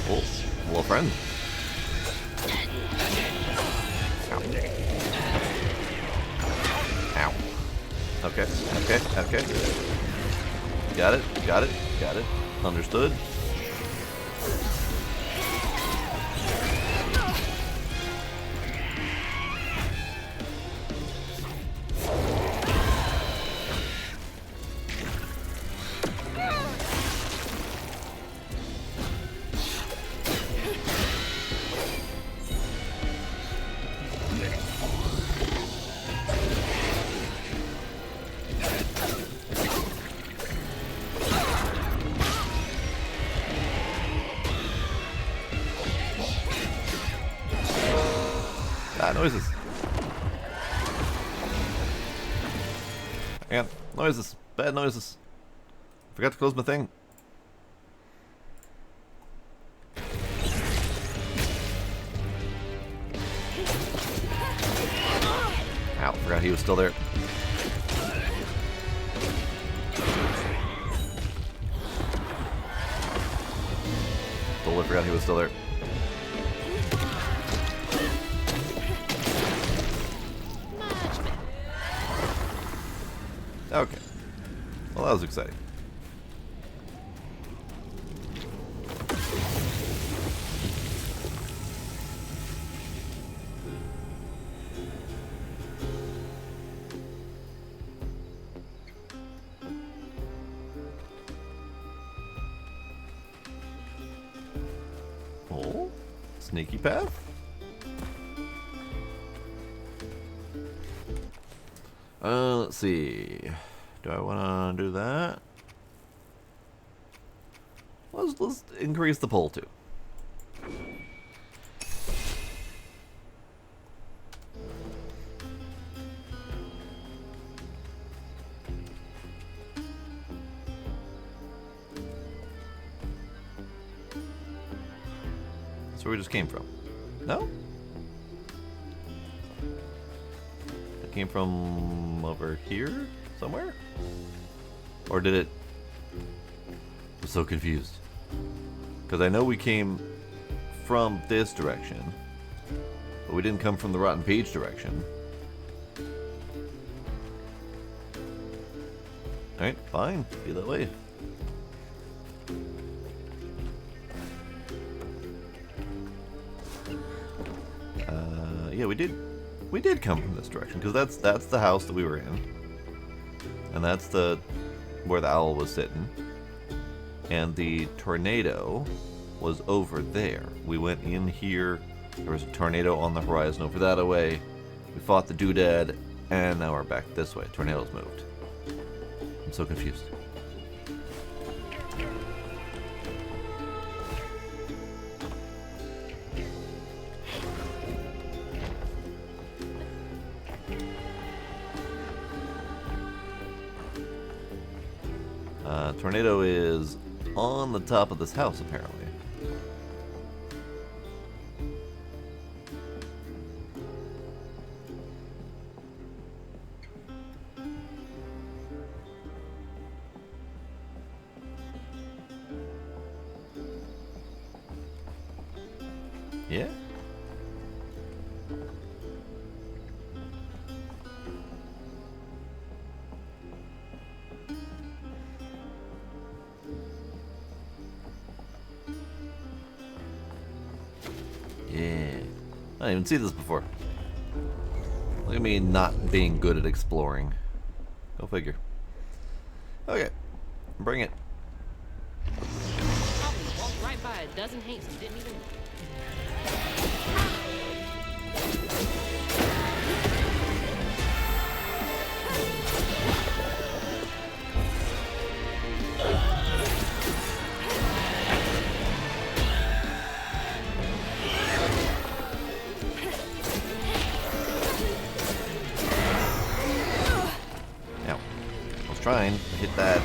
A: Oh, little friend. Ow. Okay, okay, okay. Got it, got it, got it. Understood. Ah, noises. Again, noises. Bad noises. Forgot to close my thing. Ow, forgot he was still there. Totally forgot he was still there. Okay. Well, that was exciting. Oh, sneaky path. Let's see. Do I want to do that? Let's increase the pull too. That's where we just came from. No? It came from over here somewhere? Or did it... I'm so confused. Because I know we came from this direction, but we didn't come from the Rotten Page direction. Alright, fine. Be that way. Yeah, we did come from this direction, because that's the house that we were in. And that's where the owl was sitting. And the tornado was over there. We went in here. There was a tornado on the horizon over that way. We fought the doodad, and now we're back this way. Tornado's moved. I'm so confused. Tornado is on the top of this house, apparently. Yeah? Yeah. I didn't even see this before. Look at me not being good at exploring. Go figure. Okay. Bring it.
C: Probably walked right by a dozen Hanks and didn't even...
A: trying to hit that.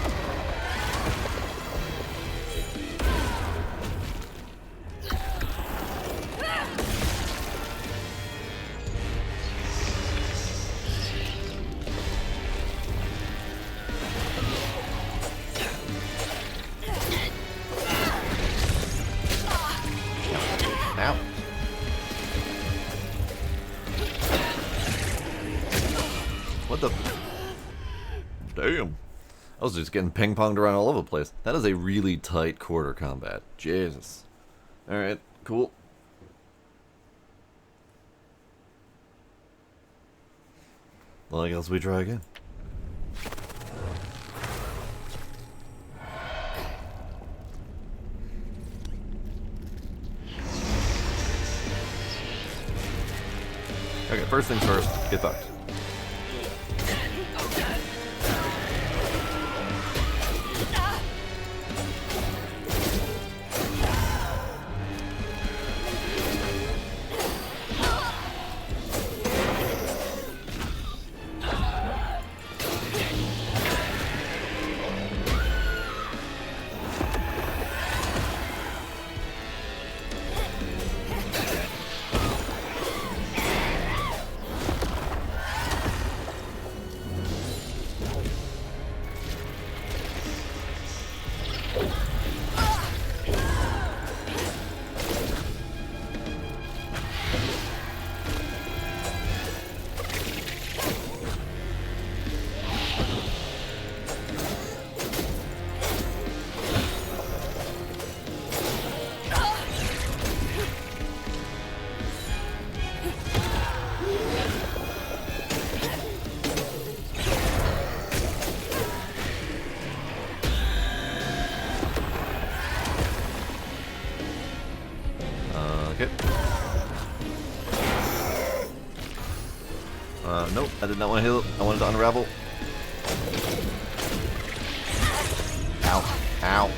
A: Ow. What the? Damn. I was just getting ping-ponged around all over the place. That is a really tight quarter combat. Jesus. Alright, cool. Well, I guess we try again. Okay, first things first, get fucked. Nope, I did not want to heal it. I wanted to unravel. Ow. Ow.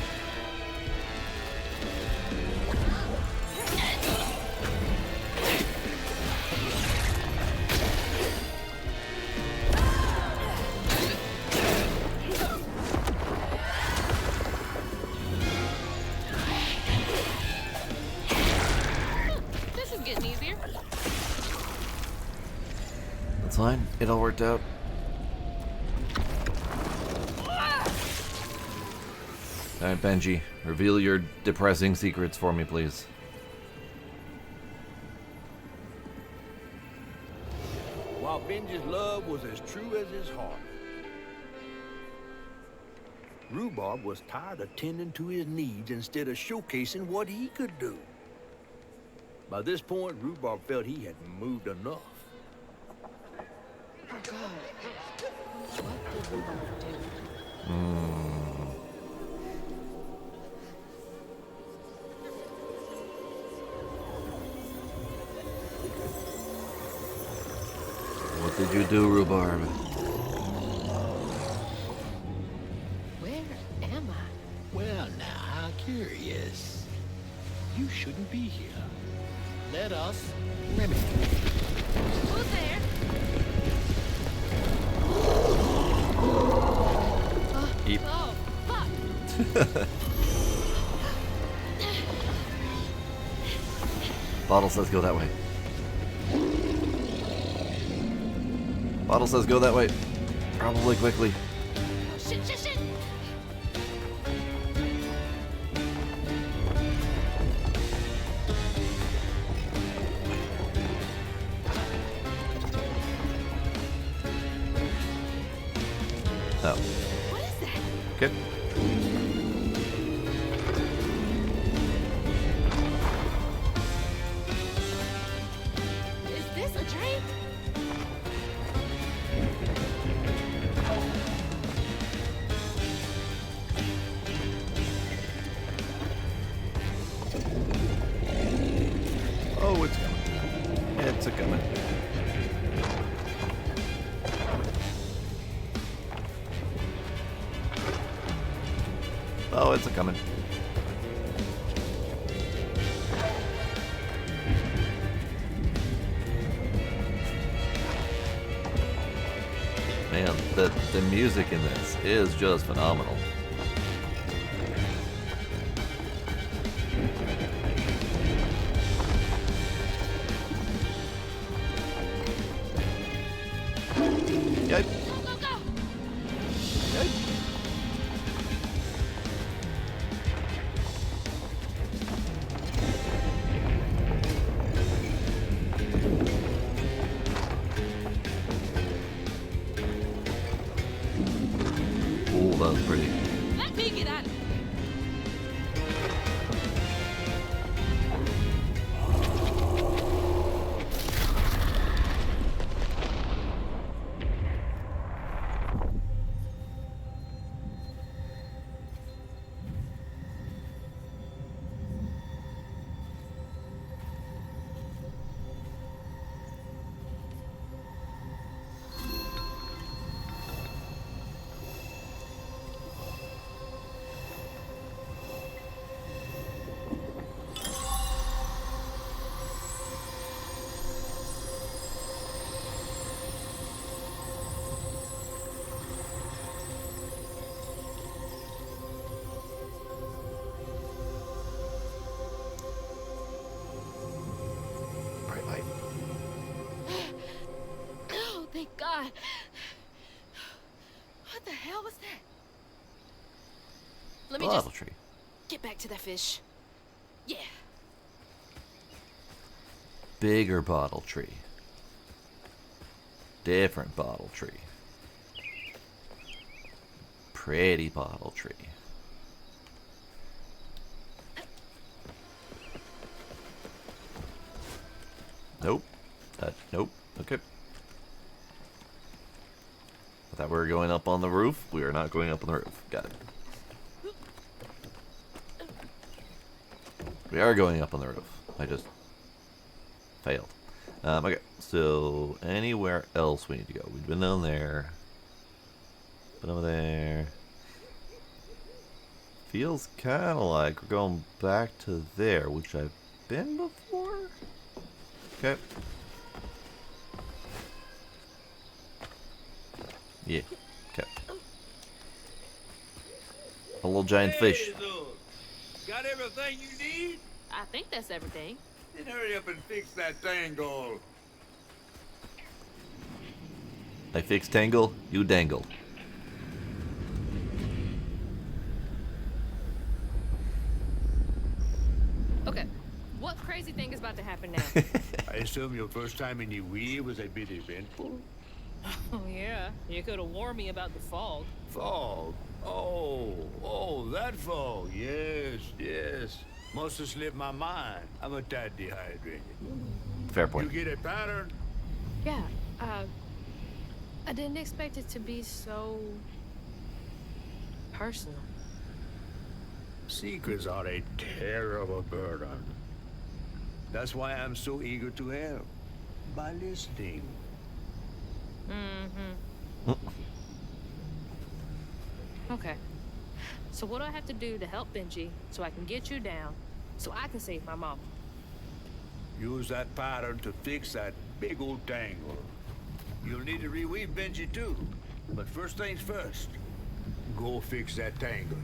C: This is getting easier.
A: That's fine. It all worked out. Alright, Benji. Reveal your depressing secrets for me, please.
B: While Benji's love was as true as his heart, Rhubarb was tired of tending to his needs instead of showcasing what he could do. By this point, Rhubarb felt he had moved enough.
D: Oh, God. What did Rhubarb do?
A: What did you do, Rhubarb?
C: Where am I?
I: Well, now, how curious. You shouldn't be here. Let us remedy.
C: Who's there?
A: Eep.
C: Oh, fuck.
A: Bottle says go that way. Bottle says go that way. Probably quickly.
C: Oh, shit, shit, shit.
A: Oh.
C: What is that?
A: Okay.
C: Is this a drain?
A: Oh, it's coming. It's a coming. Oh, it's a coming. Man, the music in this is just phenomenal. Yep.
C: Go, go, go!
A: Yep. Ooh, that was pretty.
C: Let me get out of here.
A: Bright light.
C: Oh, thank God. What the hell was that? Let me
A: Bottle
C: just
A: tree.
C: get back to that fish. Yeah.
A: Bigger bottle tree. Different bottle tree. Pretty bottle tree. Nope. Nope. Okay. I thought we were going up on the roof. We are not going up on the roof. Got it. We are going up on the roof. I just failed. Okay, so anywhere else we need to go? We've been down there. Been over there. Feels kind of like we're going back to there, which I've been before. Okay. Yeah. Okay. A little giant fish.
B: Hazel, got everything you need?
C: I think that's everything.
B: Then hurry up and fix that tangle.
A: I fix tangle, you dangle.
J: Okay, what crazy thing is about to happen now?
B: I assume your first time in Iwi was a bit eventful.
J: Oh, yeah. You could have warned me about the fog.
B: Fog? Oh, that fog. Yes, yes. Must have slipped my mind. I'm a tad dehydrated.
A: Fair point.
B: You get a pattern?
J: Yeah, I didn't expect it to be so personal.
B: Secrets are a terrible burden. That's why I'm so eager to help. By listening.
J: Mm-hmm. Okay. So what do I have to do to help Benji so I can get you down, so I can save my mom?
B: Use that pattern to fix that big old tangle. You'll need to reweave Benji too. But first things first. Go fix that tangle.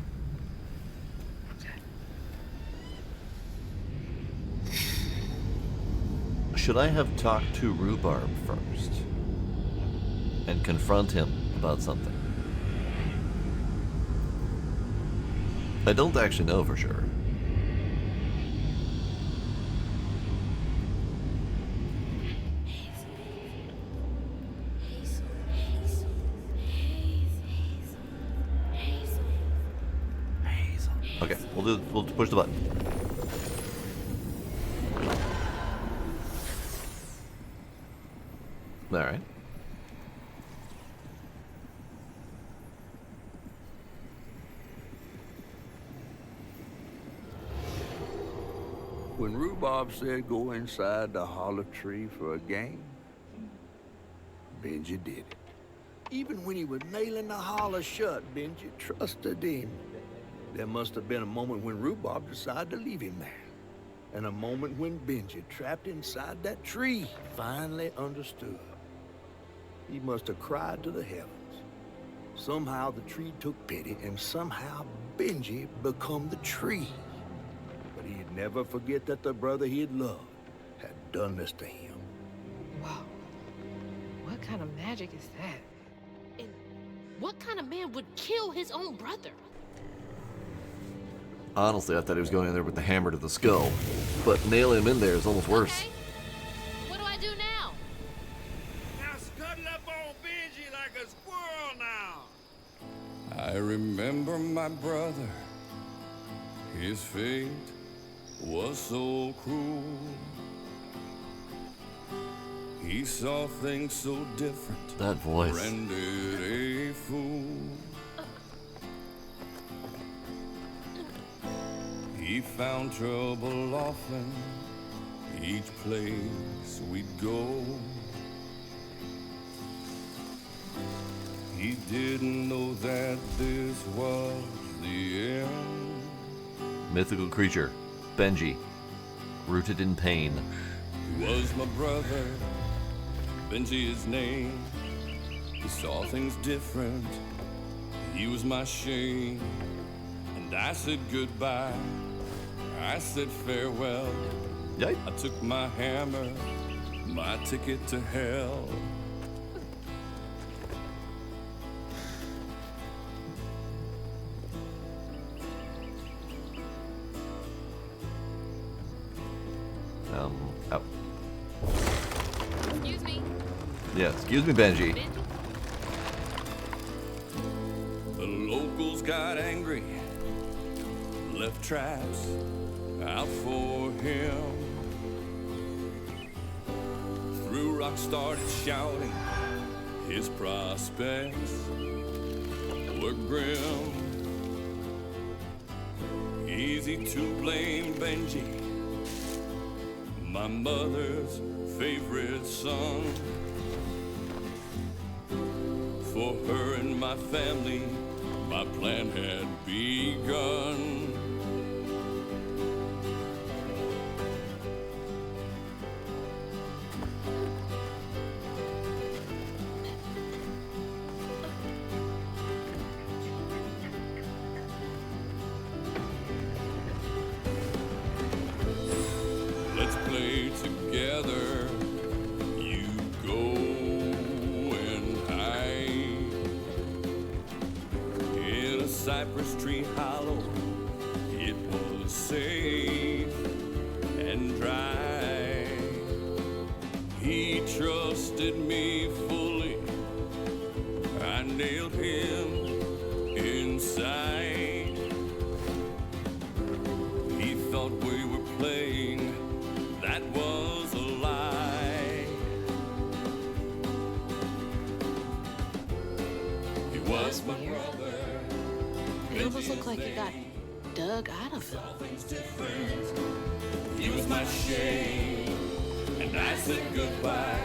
A: Should I have talked to Rhubarb first? And confront him about something? I don't actually know for sure. Okay, we'll push the button. All right.
B: When Rhubarb said go inside the hollow tree for a game, Benji did it. Even when he was nailing the hollow shut, Benji trusted him. There must have been a moment when Rhubarb decided to leave him there. And a moment when Benji, trapped inside that tree, finally understood. He must have cried to the heavens. Somehow the tree took pity, and somehow Benji become the tree. But he'd never forget that the brother he'd loved had done this to him.
J: Whoa. What kind of magic is that?
C: And what kind of man would kill his own brother?
A: Honestly, I thought he was going in there with the hammer to the skull, but nailing him in there is almost worse.
C: Okay. What do I do now?
E: Now scuttle up on Benji like a squirrel now.
N: I remember my brother. His fate was so cruel. He saw things so different.
A: That voice.
N: Rendered a fool. He found trouble often, each place we'd go. He didn't know that this was the end.
A: Mythical creature, Benji, rooted in pain.
N: He was my brother, Benji his name. He saw things different, he was my shame. And I said goodbye, I said farewell.
A: Yikes.
N: I took my hammer, my ticket to hell.
A: Out.
C: Excuse me.
A: Yeah, excuse me, Benji.
C: Benji?
N: The locals got angry, left traps out for him. Threw rocks, started shouting, his prospects were grim. Easy to blame Benji, my mother's favorite son. For her and my family, my plan had begun. Let's play together. You go and hide in a cypress tree hollow. It was safe and dry. He trusted me fully. I nailed him inside. He thought we were playing. That was a lie. He was my brother.
J: It almost looked like you got dug out of him.
N: He was my shame, and I said goodbye.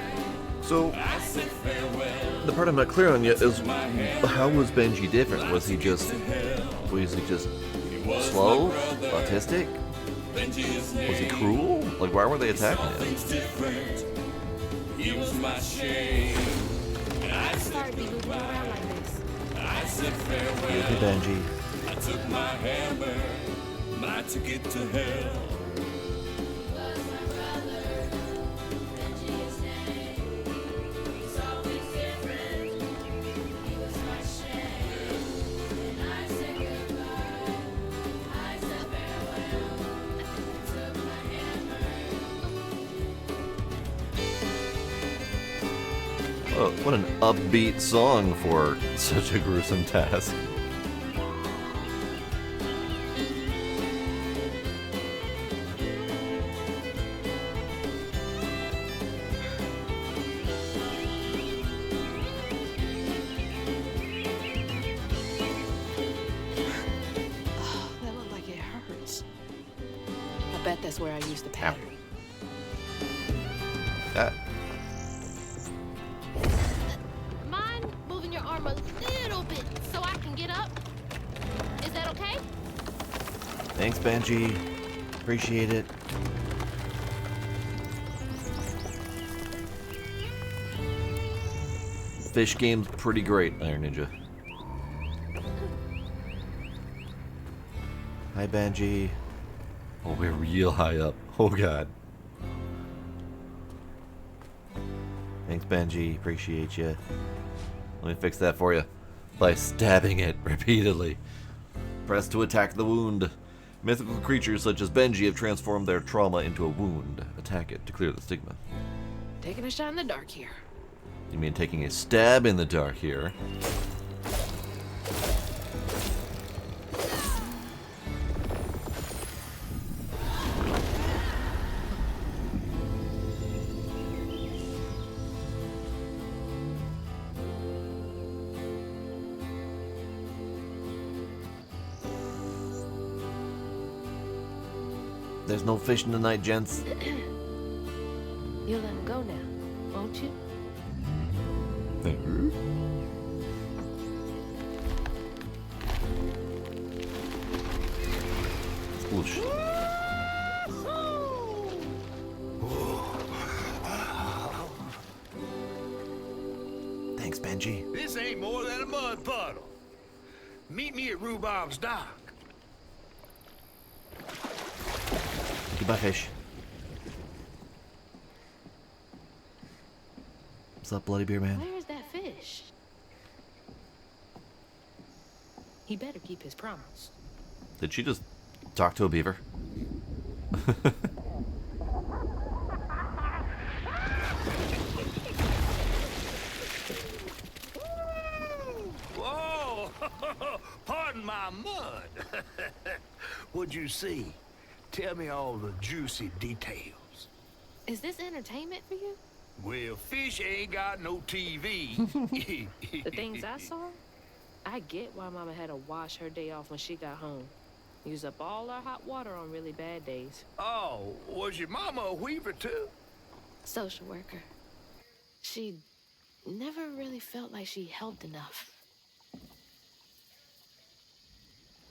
A: So,
N: I said farewell.
A: the part I'm not clear on yet is, how was Benji different? Was he just slow? Autistic? Was he cruel? Like, why were they attacking him?
N: He was my shame.
J: I started to be moving around like this.
N: I said farewell.
A: Excuse me, Benji.
N: I took my hammer, my ticket to hell.
A: Oh, what an upbeat song for such a gruesome task.
J: Oh, that looked like it hurts. I bet that's where I used the pattern.
C: Mind moving your arm a little bit so I can get up? Is that okay?
A: Thanks, Benji. Appreciate it. Fish game's pretty great, Iron Ninja. Hi, Benji. Oh, we're real high up. Oh, God. Thanks, Benji. Appreciate you. Let me fix that for you by stabbing it repeatedly. Press to attack the wound. Mythical creatures such as Benji have transformed their trauma into a wound. Attack it to clear the stigma.
C: Taking a shot in the dark here.
A: You mean taking a stab in the dark here? There's no fishing tonight, gents.
C: You'll let him go now, won't you?
A: Whoosh. Thanks, Benji.
E: This ain't more than a mud puddle. Meet me at Rhubob's dock.
A: Goodbye, fish. What's up, Bloody Beer Man?
C: Where is that fish? He better keep his promise.
A: Did she just talk to a beaver?
B: Whoa! Pardon my mud. What'd you see? Tell me all the juicy details.
C: Is this entertainment for you?
B: Well, fish ain't got no TV.
J: The things I saw, I get why Mama had to wash her day off when she got home. Use up all our hot water on really bad days.
B: Oh, was your mama a weaver too?
C: Social worker. She never really felt like she helped enough.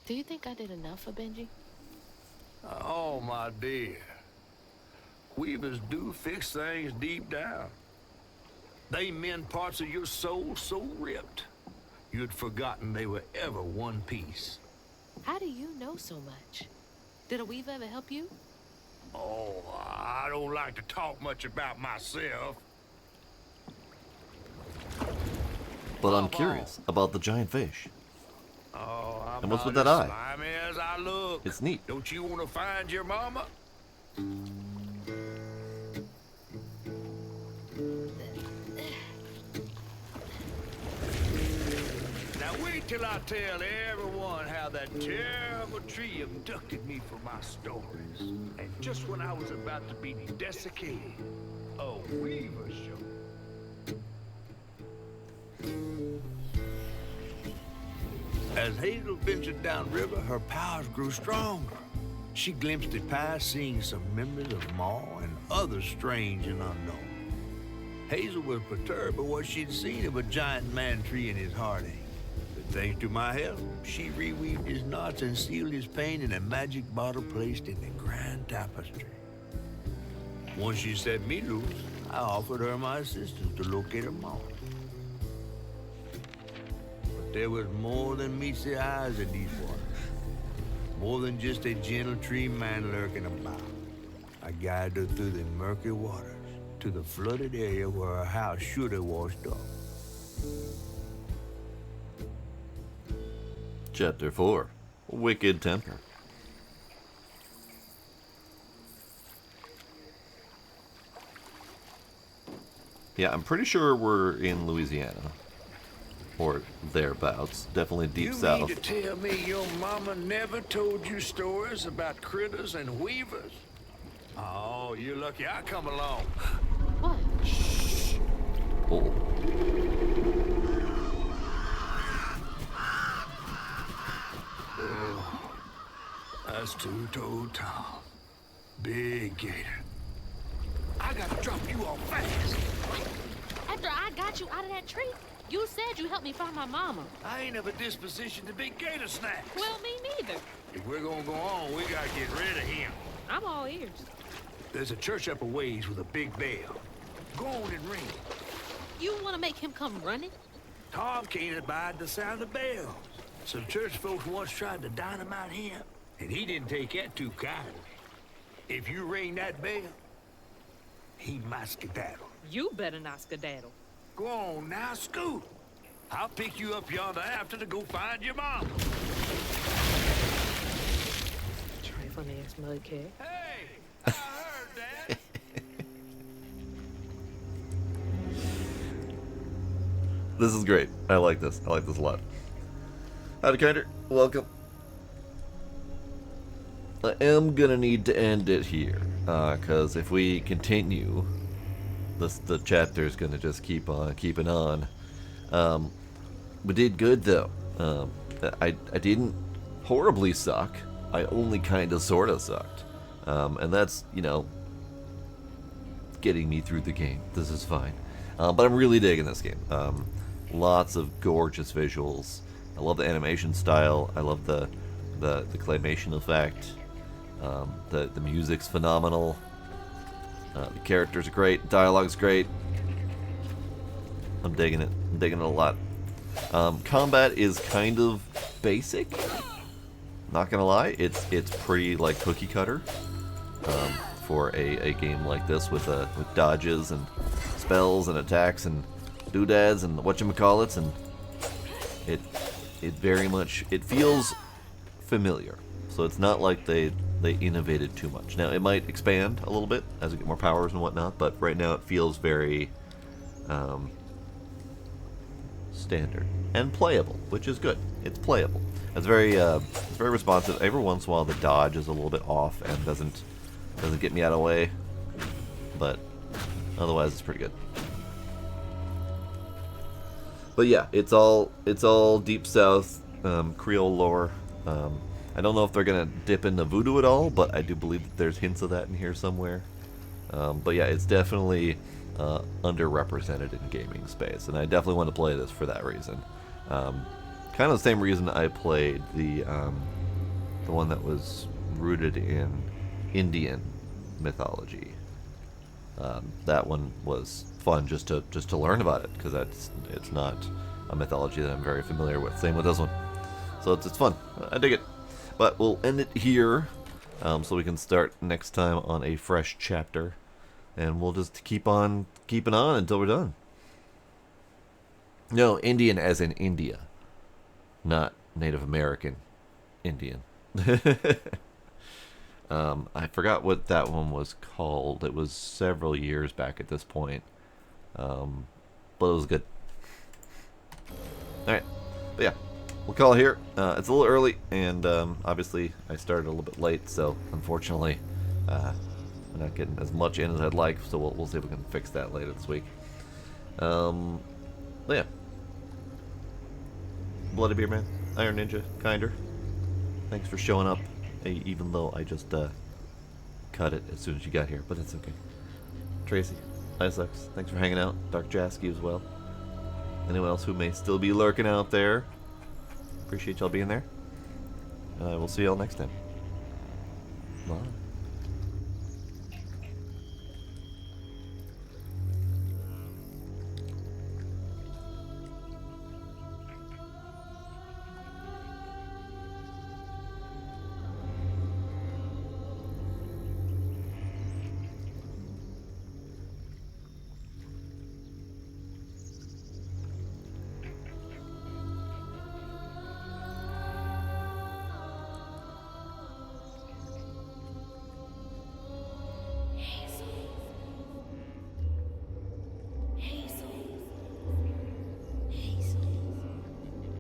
C: Do you think I did enough for Benji?
B: Oh, my dear. Weavers do fix things deep down. They mend parts of your soul so ripped, you'd forgotten they were ever one piece.
C: How do you know so much? Did a weaver ever help you?
B: Oh, I don't like to talk much about myself.
A: But I'm curious about the giant fish.
B: Oh, I'm
A: And what's
B: not
A: with that
B: as
A: eye?
B: slimy as I look.
A: It's neat.
B: Don't you want to find your mama? Now wait till I tell everyone how that terrible tree abducted me for my stories. And just when I was about to be desiccated, a weaver showed. As Hazel ventured downriver, her powers grew stronger. She glimpsed it past, seeing some memories of Ma and others strange and unknown. Hazel was perturbed by what she'd seen of a giant man tree in his heartache. But thanks to my help, she reweaved his knots and sealed his pain in a magic bottle placed in the grand tapestry. Once she set me loose, I offered her my assistance to locate her mom. But there was more than meets the eyes of these waters. More than just a gentle tree man lurking about. I guided her through the murky waters to the flooded area where her house should have washed up.
A: Chapter 4. Wicked Temper. Yeah, I'm pretty sure we're in Louisiana. Or thereabouts. Definitely deep south.
B: You mean to tell me your mama never told you stories about critters and weavers? Oh, you're lucky I come along.
C: What?
B: Shh.
A: Oh.
B: Oh, that's two-toed Tom. Big gator. I gotta drop you off fast.
C: After I got you out of that tree, you said you helped me find my mama.
B: I ain't of a disposition to be gator snacks.
C: Well, me neither.
B: If we're gonna go on, we gotta get rid of him.
C: I'm all ears.
B: There's a church up a ways with a big bell. Go on and ring it.
C: You want to make him come running?
B: Tom can't abide the sound of bells. So church folks once tried to dynamite him. And he didn't take that too kindly. If you ring that bell, he might skedaddle.
K: You better not skedaddle.
B: Go on now, scoot. I'll pick you up yonder after to go find your mom.
K: Trifling ass mudcat.
B: Hey, I heard that.
A: This is great. I like this. I like this a lot. Howdy, Kinder. Welcome. I am gonna need to end it here, because if we continue, the chapter is gonna just keep on keeping on. We did good though. I didn't horribly suck. I only kind of sort of sucked, and that's, you know, getting me through the game. This is fine, but I'm really digging this game. Lots of gorgeous visuals. I love the animation style. I love the claymation effect. The music's phenomenal. The characters are great. Dialogue's great. I'm digging it. I'm digging it a lot. Combat is kind of basic. Not gonna lie, it's pretty like cookie cutter for a game like this with dodges and spells and attacks and doodads and whatchamacallits, and it very much, it feels familiar. So it's not like they innovated too much. Now it might expand a little bit as we get more powers and whatnot, but right now it feels very standard and playable, which is good. It's playable. It's very responsive. Every once in a while the dodge is a little bit off and doesn't get me out of the way, but otherwise it's pretty good. But yeah, it's all Deep South Creole lore. I don't know if they're gonna dip into voodoo at all, but I do believe that there's hints of that in here somewhere. But yeah, it's definitely underrepresented in gaming space, and I definitely want to play this for that reason. Kind of the same reason I played the one that was rooted in Indian mythology. That one was fun just to learn about it, because it's not a mythology that I'm very familiar with. Same with this one, so it's fun. I dig it. But we'll end it here, so we can start next time on a fresh chapter, and we'll just keep on keeping on until we're done. No, Indian as in India, not Native American Indian. I forgot what that one was called. It was several years back at this point, but it was good. Alright, but yeah, we'll call it here. It's a little early, and obviously I started a little bit late, so unfortunately I'm not getting as much in as I'd like, so we'll see if we can fix that later this week. But yeah, Bloody Beer Man, Iron Ninja, Kinder, thanks for showing up, even though I just cut it as soon as you got here, but it's okay. Tracy, Isaacs, thanks for hanging out. Dark Jasky as well. Anyone else who may still be lurking out there, appreciate y'all being there. We'll see y'all next time. Bye.